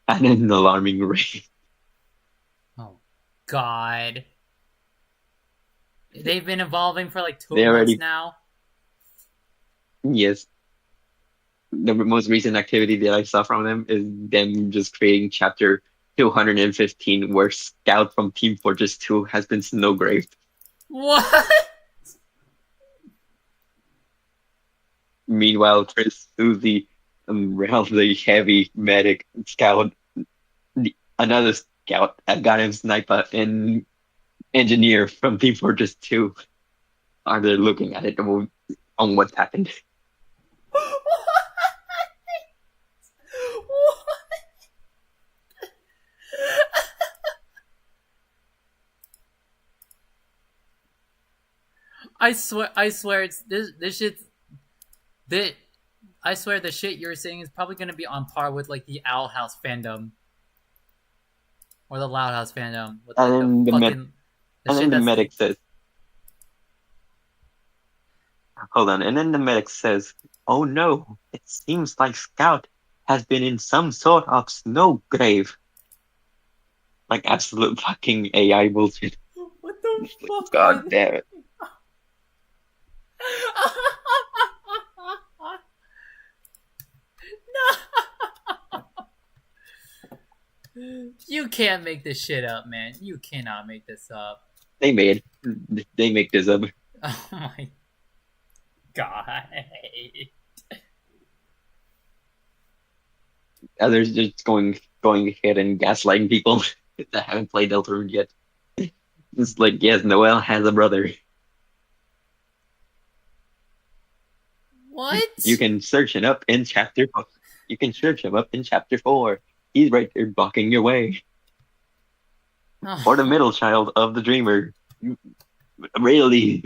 at an alarming rate. Oh, God. They've been evolving for like 2 months now? Yes. The most recent activity that I saw from them is them just creating chapter 215, where Scout from Team Fortress 2 has been snowgraved. What? Meanwhile, Chris, Susie, and Ralph, the heavy medic Scout, another Scout, a goddamn sniper, and engineer from Team Fortress 2 are there looking at it on what's happened. I swear it's this shit's I swear the shit you're saying is probably gonna be on par with like the Owl House fandom. Or the Loud House fandom. With, like, And then the medic says, hold on, and then the medic says, "Oh no, it seems like Scout has been in some sort of snow grave." Like absolute fucking AI bullshit. What the fuck? God damn it. You can't make this shit up, man. You cannot make this up. They make this up. Oh my god. Others just going ahead and gaslighting people that haven't played Deltarune yet. It's like, yes, Noelle has a brother. What? You can search him up in chapter 4. You can search him up in chapter 4. He's right there blocking your way. Oh. Or the middle child of the dreamer. Really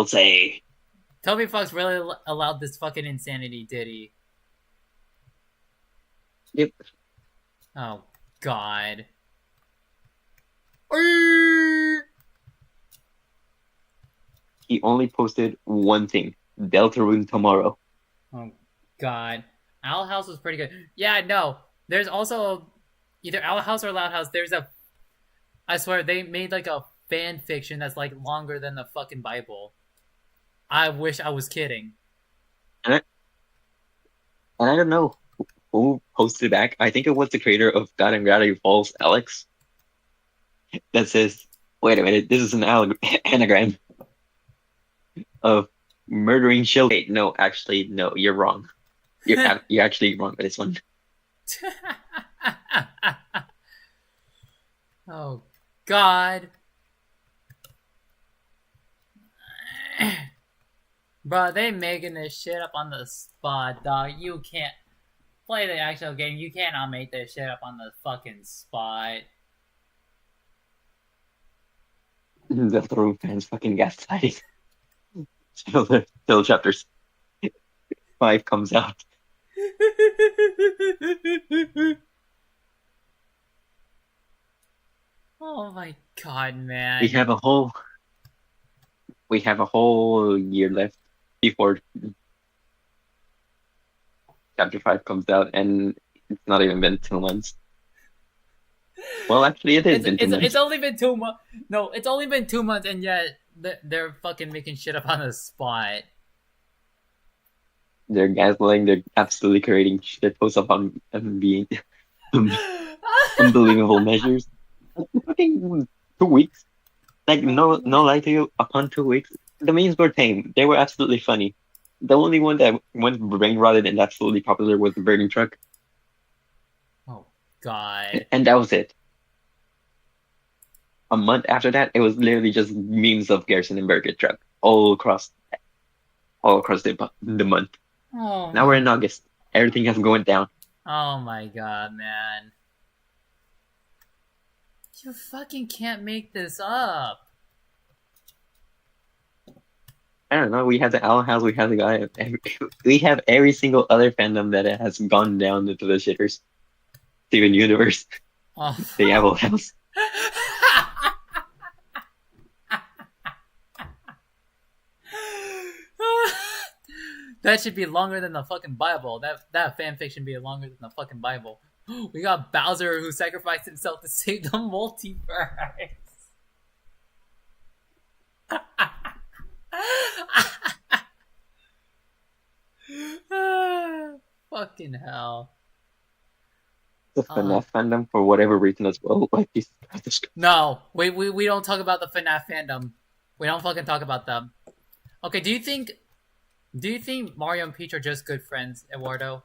say. Toby Fox really allowed this fucking insanity, did he? Yep. Oh, God. He only posted one thing. Deltarune tomorrow. Oh, God. Owl House was pretty good. Yeah, no. There's also either Owl House or Loud House. I swear, they made like a fan fiction that's like longer than the fucking Bible. I wish I was kidding. And I don't know who posted back. I think it was the creator of God and Gravity Falls, Alex. That says, wait a minute, this is an anagram of murdering children. Wait, no, actually, no, you're wrong. You're actually wrong with this one. Oh, God. Bro, they making this shit up on the spot, dog. You can't play the actual game. You cannot make this shit up on the fucking spot. The Throne fans fucking gaslighting. Till chapter 5 comes out. Oh my god, man. We have a whole year left before chapter 5 comes out, and it's not even been 2 months. Well, actually, it has been 2 months. It's only been 2 months. No, it's only been 2 months, and yet they're fucking making shit up on the spot. They're gaslighting. They're absolutely creating shit posts up on being unbelievable measures. Fucking 2 weeks. Like, no lie to you, upon 2 weeks, the memes were tame. They were absolutely funny. The only one that went brain rotted and absolutely popular was the burning truck. Oh, God. And that was it. A month after that, it was literally just memes of Garrison and Burger Truck all across the month. Oh, now we're in August. Everything has gone down. Oh my god, man. You fucking can't make this up. I don't know. We have the Owl House. We have the guy. We have every single other fandom that has gone down into the shitters. Steven Universe. Oh. The Owl House. That should be longer than the fucking Bible. That fanfiction should be longer than the fucking Bible. We got Bowser who sacrificed himself to save the multiverse. Fucking hell. The FNAF fandom, for whatever reason as well. Like, no, we don't talk about the FNAF fandom. We don't fucking talk about them. Okay, do you think Mario and Peach are just good friends, Eduardo?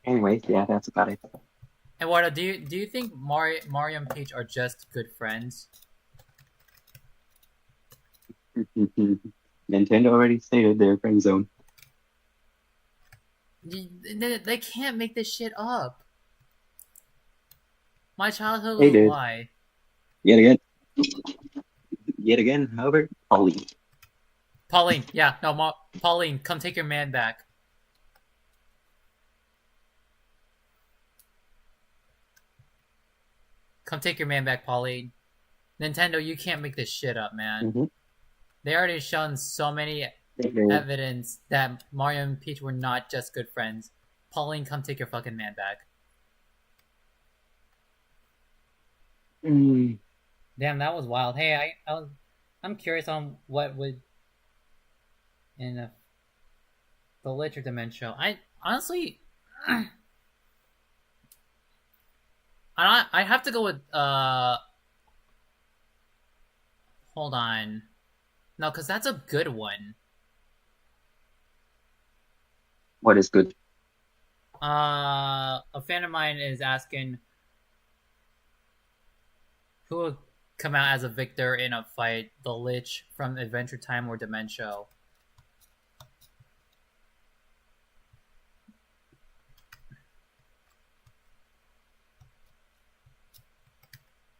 Anyways, yeah, that's about it. Eduardo, do you think Mario and Peach are just good friends? Nintendo already stated their friend zone. They can't make this shit up. My childhood They was a did. lie. Yet again, however, Pauline. Pauline, come take your man back. Come take your man back, Pauline. Nintendo, you can't make this shit up, man. Mm-hmm. They already shown so many evidence that Mario and Peach were not just good friends. Pauline, come take your fucking man back. Damn, that was wild. Hey, I'm curious on what would in the Lich or Dementia. I honestly, I have to go with Hold on, no, because that's a good one. What is good? A fan of mine is asking who will come out as a victor in a fight, the Lich from Adventure Time or Dementia.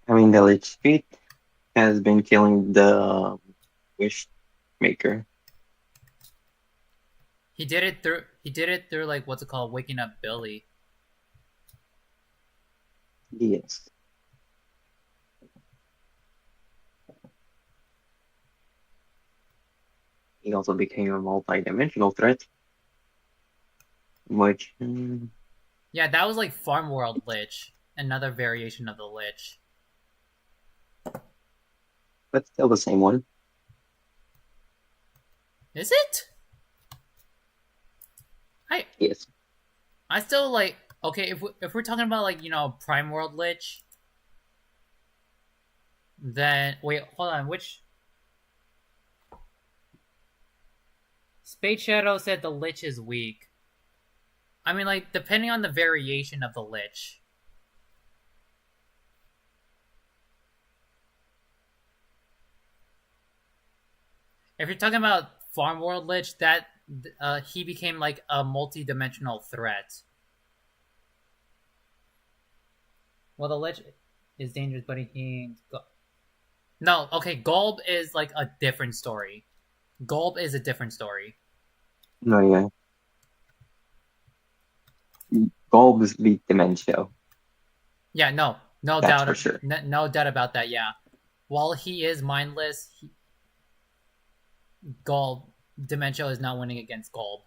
I mean, the Lich Street has been killing the Wish Maker. He did it through like what's it called, waking up Billy. Yes. He also became a multi-dimensional threat. Which Yeah, that was like Farm World Lich, another variation of the Lich. but still the same one. Is it? Yes. I still like, okay, if we're talking about like, you know, Prime World Lich, then wait, hold on, which Spade Shadow said the Lich is weak. I mean, like, depending on the variation of the Lich. If you're talking about Farm World Lich, that he became like a multi-dimensional threat. Well, the Lich is dangerous, but he no, okay, Golb is like a different story. Golb is a different story. No, yeah. Golb is the Dementia. Yeah, no That's doubt for sure. no doubt about that. Yeah, while he is mindless, Golb Dementia is not winning against Golb.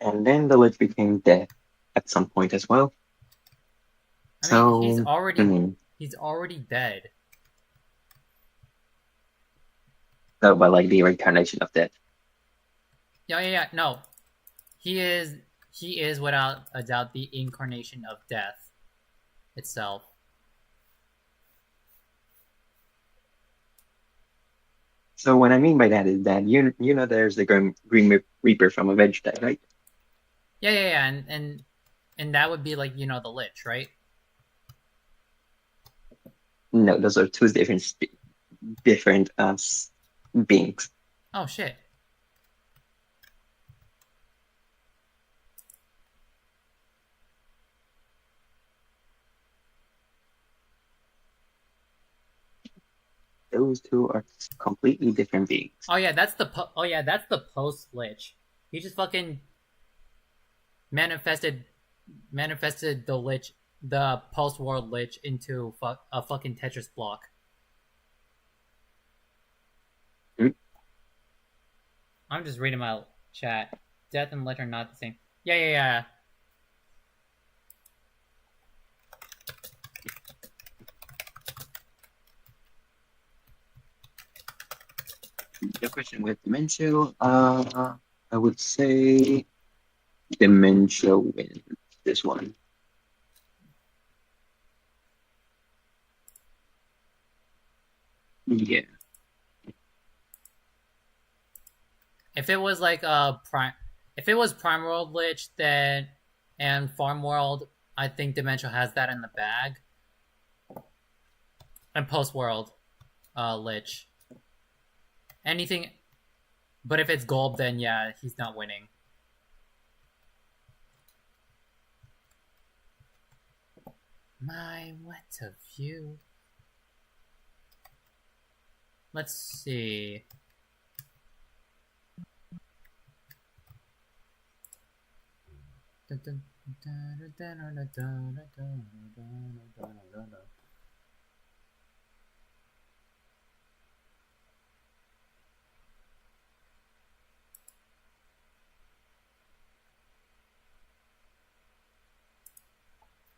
And then the Lich became dead at some point as well. I mean, he's already dead. So, but like the reincarnation of death. Yeah. No, he is without a doubt the incarnation of death itself. So what I mean by that is that you know there's the Green Reaper from Avenged Dead, right? Yeah, and that would be like, you know, the Lich, right? No, those are two different beings. Oh shit. Those two are completely different beings. Oh yeah, that's the post Lich. He just fucking manifested the Lich, the post World Lich, into a fucking Tetris block. Hmm? I'm just reading my chat. Death and Lich are not the same. Yeah. The question with Dementia, I would say Dementia wins this one. Yeah. If it was like if it was Prime World Lich, then and Farm World, I think Dementia has that in the bag. And Post World, Lich. Anything, but if it's Golb, then yeah, he's not winning. My, what a view. Let's see.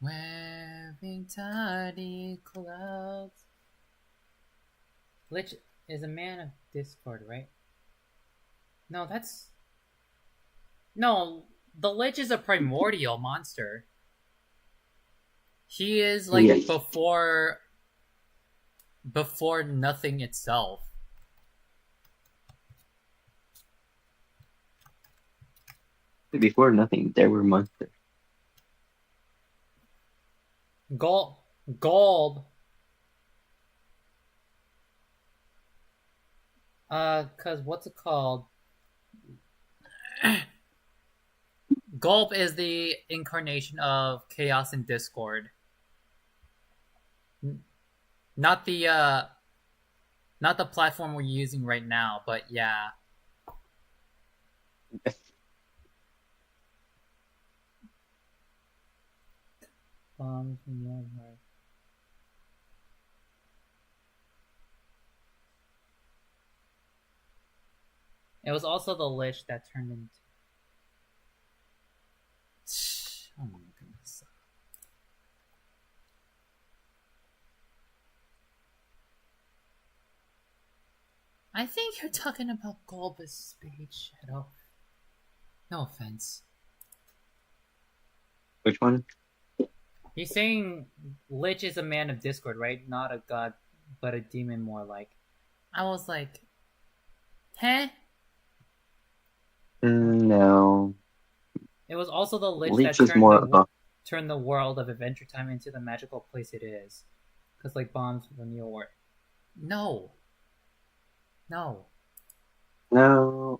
Wherever Wearing tiny clouds. Lich is a man of discord, right? No, that's... No, the Lich is a primordial monster. He is like Yes. before nothing itself. Before nothing, there were monsters. Gold. Cause what's it called? Gulp is the incarnation of chaos and discord. Not the platform we're using right now, but yeah. It was also the Lich that turned into... Oh my goodness. I think you're talking about Gulbus Spade Shadow. No offense. Which one? He's saying Lich is a man of discord, right? Not a god, but a demon more like. I was like, huh? No. It was also the Lich Lich that is more turned the world of Adventure Time into the magical place it is. Because, like, bombs when you were... No,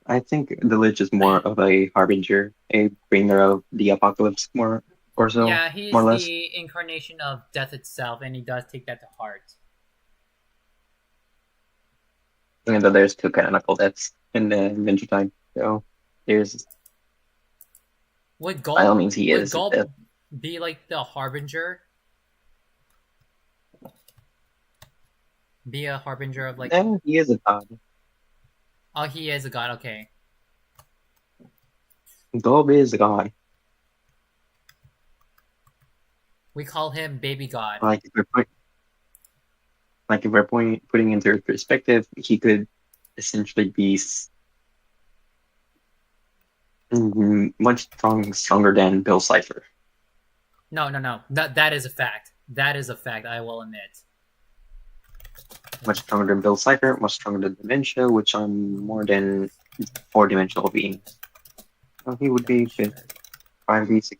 I think the Lich is more of a harbinger, a bringer of the apocalypse, more or so. Yeah, he's more or less. the incarnation of death itself, and he does take that to heart. And then there's two canonical deaths in the Adventure Time, so there's... Would by all means, Gulp be like the harbinger? Be a harbinger of like... And he is a god. Oh, he is a god, okay. Gulp is a god. We call him Baby God. Like if we're putting into perspective, he could essentially be much stronger than Bill Cipher. No. That is a fact. That is a fact, I will admit. Much stronger than Bill Cipher, much stronger than Dementia, which are more than 4-dimensional beings. So he would be 5v16.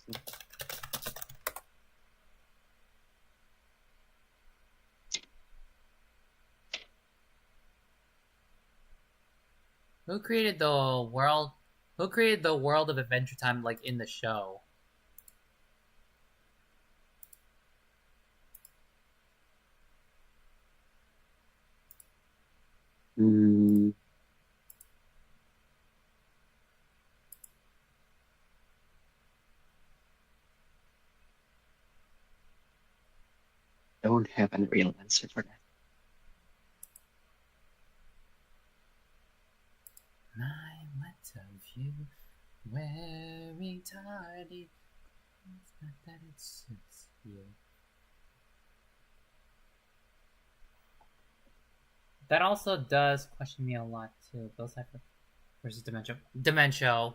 Who created the world? Who created the world of Adventure Time, like in the show? Don't have a real answer for that. My what of you wearing tardy? It's not that it suits you. That also does question me a lot too. Bill Cipher versus Dementia.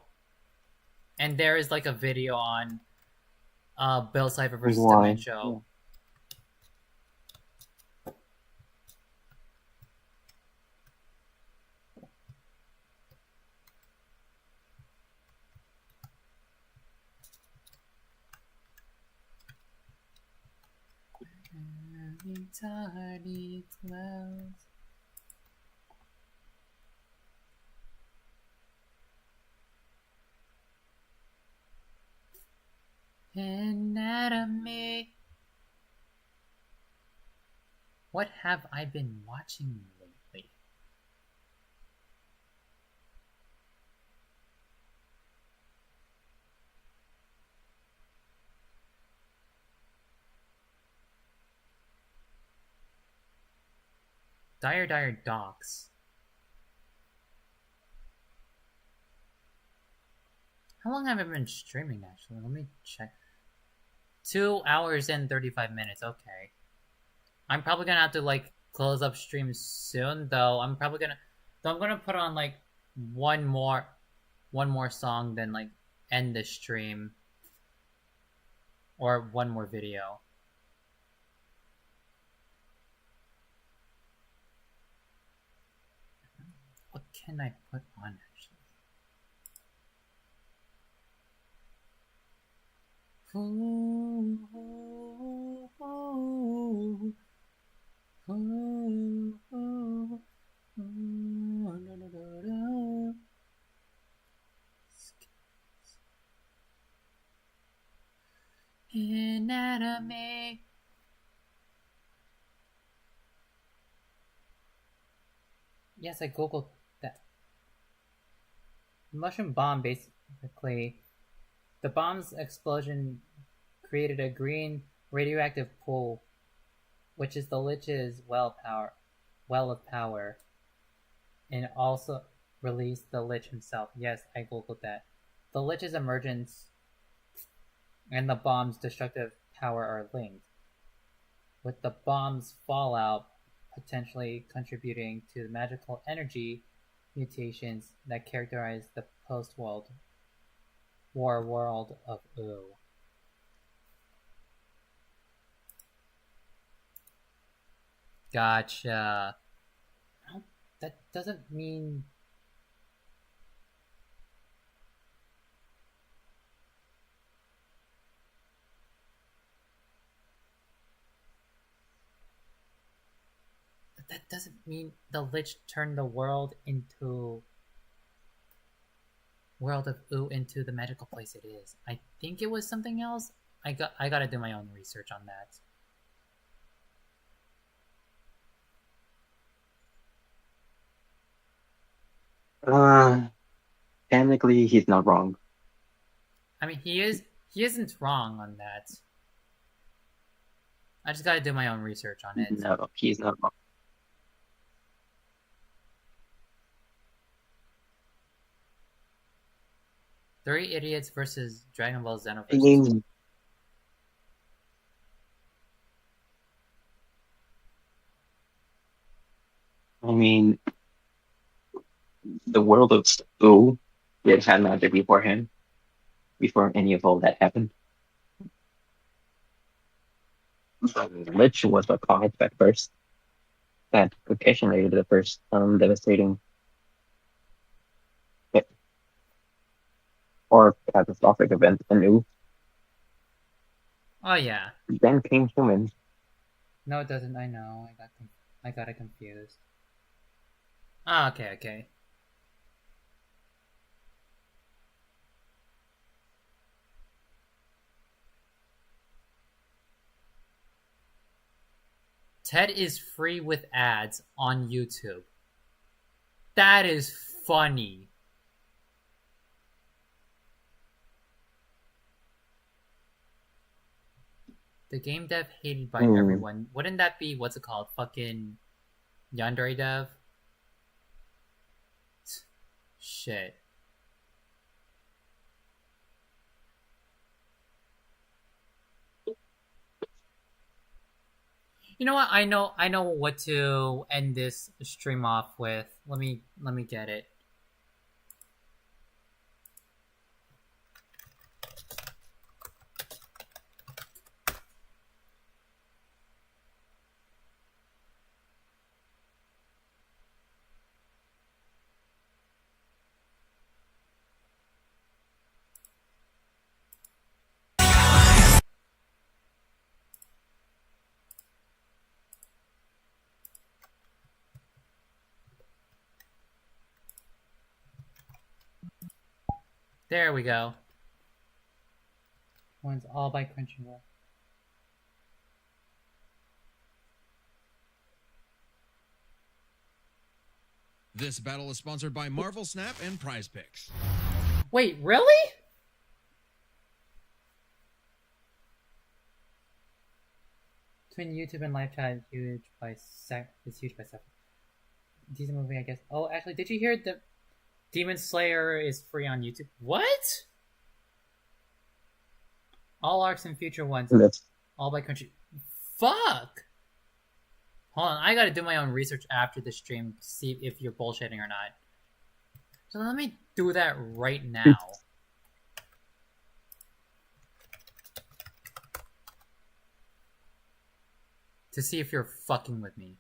And there is like a video on Bill Cipher versus Dementia. Yeah. Tiny clouds. Anatomy. What have I been watching lately? Dire Docs. How long have I been streaming, actually? Let me check. 2 hours and 35 minutes. Okay. I'm probably gonna have to like close up stream soon, though. I'm gonna put on like one more song, then like end the stream, or one more video. What can I put on actually? Ooh, ooh, ooh, ooh, ooh, ooh, anatomy. Yes, I googled that. Mushroom bomb, basically. The bomb's explosion created a green radioactive pool, which is the Lich's well of power, and also released the Lich himself. Yes, I googled that. The Lich's emergence and the bomb's destructive power are linked, with the bomb's fallout potentially contributing to the magical energy mutations that characterize the post-World War world of Ooh. Gotcha. That doesn't mean... That doesn't mean the Lich turned the world of Ooh into the magical place it is. I think it was something else. I gotta do my own research on that. Technically, he's not wrong. I mean, he isn't wrong on that. I just gotta do my own research on it. No, he's not wrong. Three Idiots versus Dragon Ball Xenoverse. I mean, the world of Ooh did have magic beforehand, before any of all that happened. Lich was a cause at first that occasionally the first devastating or catastrophic event anew. Oh yeah. Then came humans. No, it doesn't. I know. I got it confused. Ah, okay. Ted is free with ads on YouTube. That is funny. The game dev hated by everyone. Wouldn't that be, what's it called? Fucking Yandere dev? Shit. You know what? I know what to end this stream off with. Let me get it. There we go. One's all by Crunchyroll. This battle is sponsored by Marvel Snap and Prize Picks. Wait, really? Between YouTube and live chat, huge by it's huge by 7. Decent movie, I guess. Oh, actually, did you hear that Demon Slayer is free on YouTube? What? All arcs and future ones. That's All by country. Fuck! Hold on, I gotta do my own research after the stream to see if you're bullshitting or not. So let me do that right now. To see if you're fucking with me.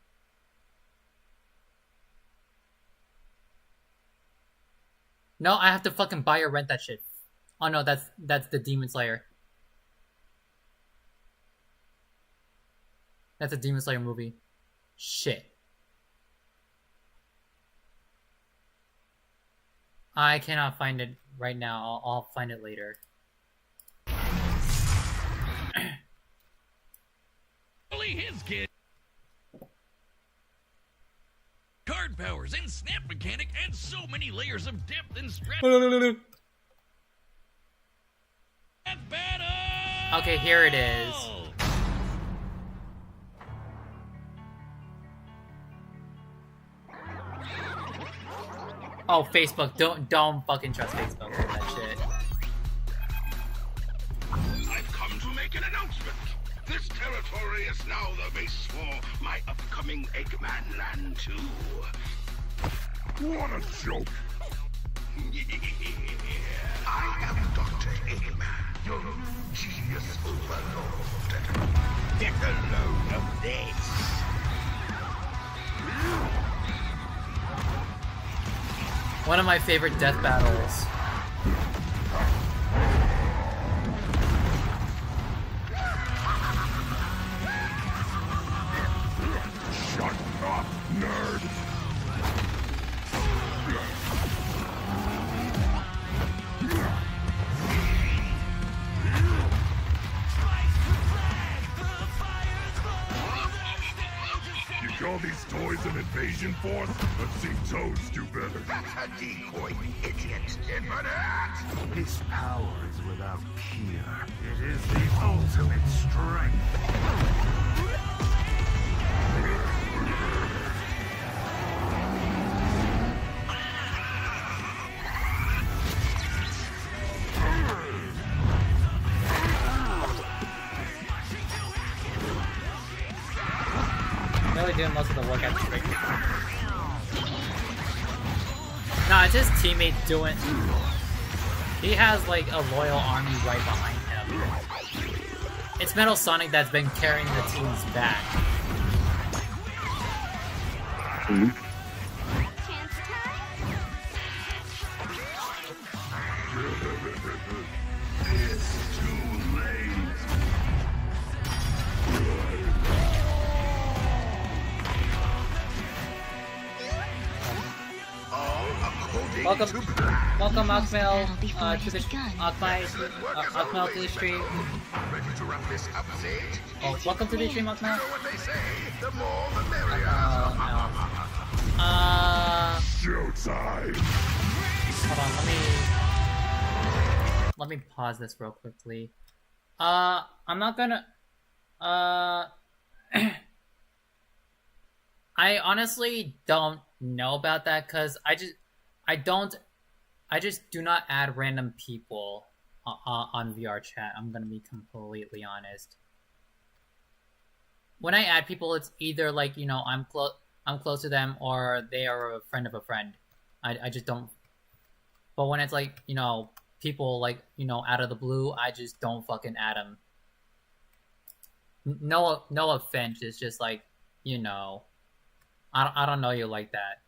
No, I have to fucking buy or rent that shit. Oh no, that's the Demon Slayer. That's a Demon Slayer movie. Shit. I cannot find it right now. I'll find it later. Only his kid. Card powers and snap mechanic and so many layers of depth and stretch. Okay, here it is. Oh, Facebook! Don't fucking trust Facebook for that shit. I've come to make an announcement. This territory is now the base for my upcoming Eggman Land 2. What a joke! I am Dr. Eggman, your new genius overlord. Get a load of this. One of my favorite death battles. Shut up, nerd! You call these toys an invasion force? I've seen toads do better. That's a decoy, idiot! Infinite! This power is without peer. It is the ultimate strength. Really doing most of the work at the break. Nah, it's his teammate doing. He has like a loyal army right behind him. It's Metal Sonic that's been carrying the team's back. It's too late. Welcome, Akmel, to the Akmel to the stream. Ready to wrap this up, Zed? Oh, welcome to the stream, Akmel. You know what they say, the more the merrier. Showtime. Hold on, let me pause this real quickly. I'm not gonna. I honestly don't know about that because I just do not add random people on VRChat. I'm gonna be completely honest. When I add people, it's either like, you know, I'm close to them or they are a friend of a friend. I just don't. But when it's like, you know, people like, you know, out of the blue, I just don't fucking add them. No offense. It's just like, you know, I don't know you like that.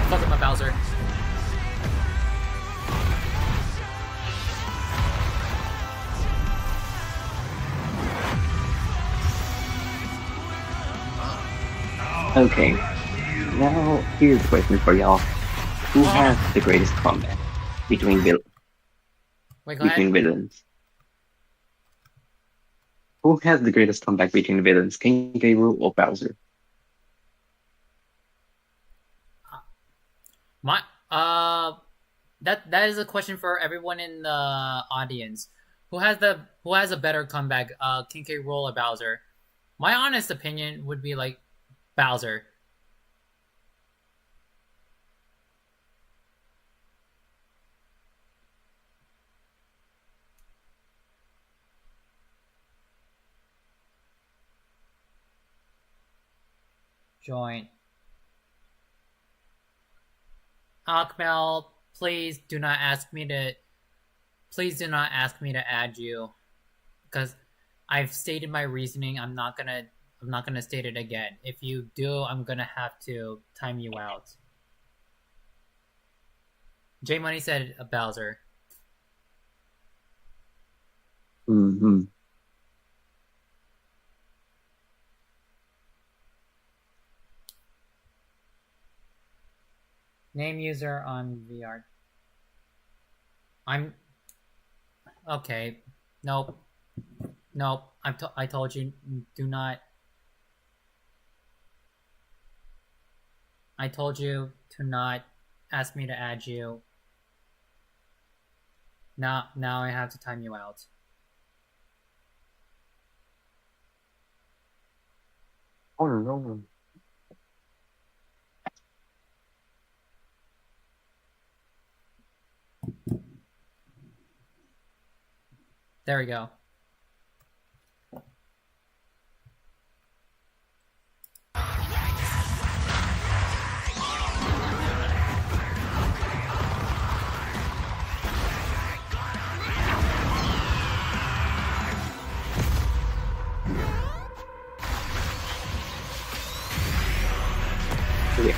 Fuck him, Bowser. Okay. Now, here's a question for y'all. Who has the greatest combat between villains? Who has the greatest comeback between villains, King K. Rool or Bowser? That is a question for everyone in the audience. who has a better comeback, King K. Rool or Bowser? My honest opinion would be like Bowser. Join. Akmel, please do not ask me to add you, because I've stated my reasoning. I'm not gonna state it again. If you do, I'm gonna have to time you out. J Money said Bowser. Mm-hmm. Name user on VR. I'm okay. Nope. I told you, do not. I told you to not ask me to add you. Now I have to time you out. Oh no. There we go.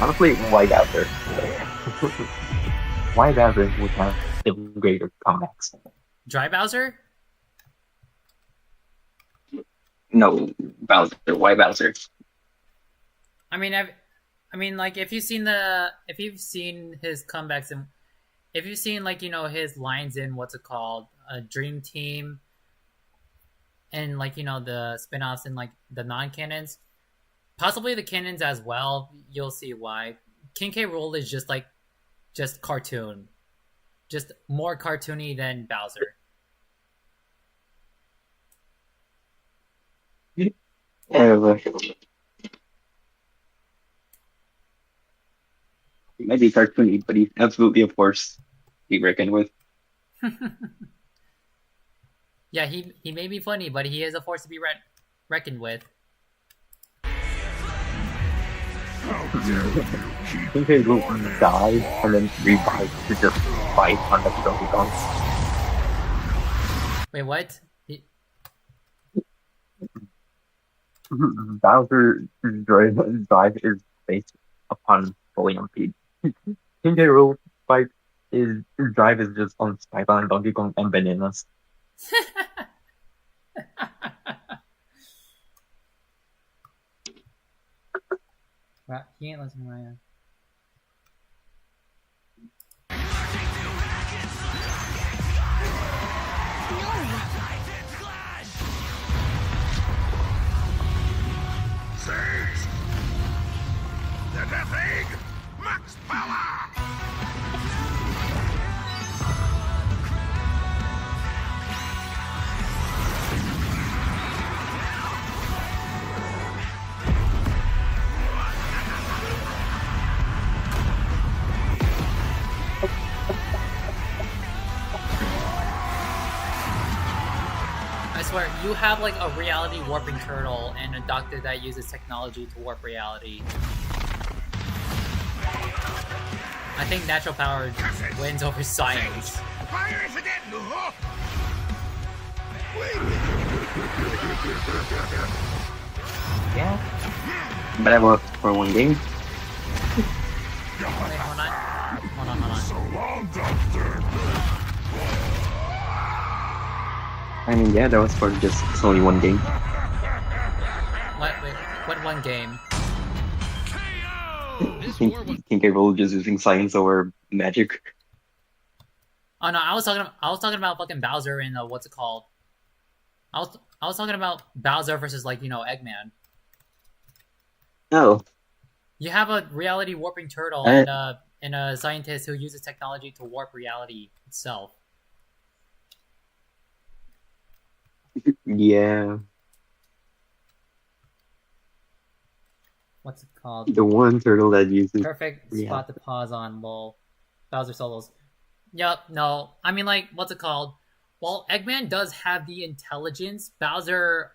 Honestly, why Bowser? Why Bowser would have even greater comebacks? Dry Bowser? No, Bowser. Why Bowser? I mean, like if you've seen his comebacks and if you've seen like his lines in what's it called, Dream Team, and like the spin-offs and like the non-canons, possibly the canons as well, you'll see why. King K. Rool is just cartoon, just more cartoony than Bowser. Yeah, but he might be cartoony, but he's absolutely a force to be reckoned with. Yeah, he may be funny, but he is a force to be reckoned with. King K. Rool dies and then revives to just fight on the Donkey Kong. Wait, what? Bowser's drive is based upon fully on speed. King K. Rool's fight his drive is just on Spyro and Donkey Kong and bananas. Well, he ain't listening right now. Sage! The Death Egg! Max power! I swear, you have like a reality warping turtle and a doctor that uses technology to warp reality. I think natural power wins over science. Fire is dead! Yeah. But I worked for one game. Wait, hold on. So long, Doctor! I mean, yeah, that was for just it's only one game. What one game? I think King K. Rool just using science over magic. Oh no, I was talking about fucking Bowser and what's it called? I was talking about Bowser versus like Eggman. Oh. You have a reality warping turtle and a scientist who uses technology to warp reality itself. Yeah, What's it called? the one turtle that uses. Perfect Yeah. spot to pause on, lol. Bowser solos. Yup, no. I mean, like, what's it called? Well, Eggman does have the intelligence. Bowser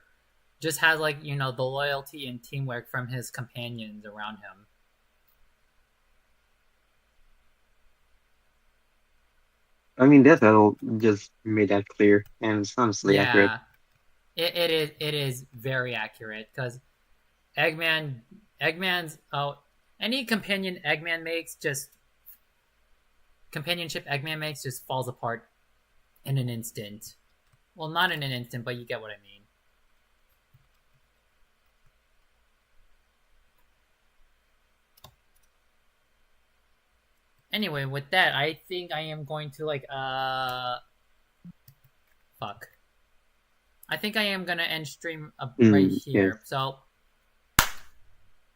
just has, like, you know, the loyalty and teamwork from his companions around him. I mean, that battle just made that clear, and it's honestly accurate. It is very accurate because Eggman's any companionship Eggman makes just falls apart in an instant. Well, not in an instant, but you get what I mean. Anyway, with that, I think I am going to fuck. I think I am gonna end stream right here. Yes. So,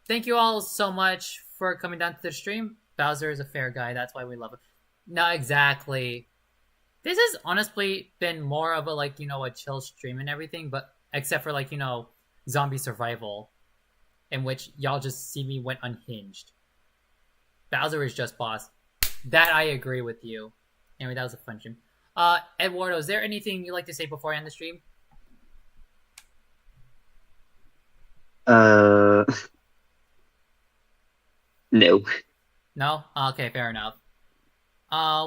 thank you all so much for coming down to the stream. Bowser is a fair guy. That's why we love him. No, exactly. This has honestly been more of a a chill stream and everything, but except for zombie survival, in which y'all just see me went unhinged. Bowser is just boss. That I agree with you. Anyway, that was a fun stream. Eduardo, is there anything you'd like to say before I end the stream? No. No? Okay, fair enough.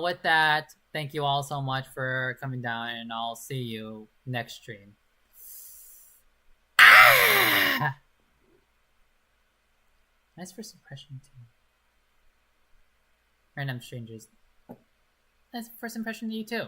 With that, thank you all so much for coming down, and I'll see you next stream. Ah! Nice for suppression too. Random strangers. Nice first impression to you too.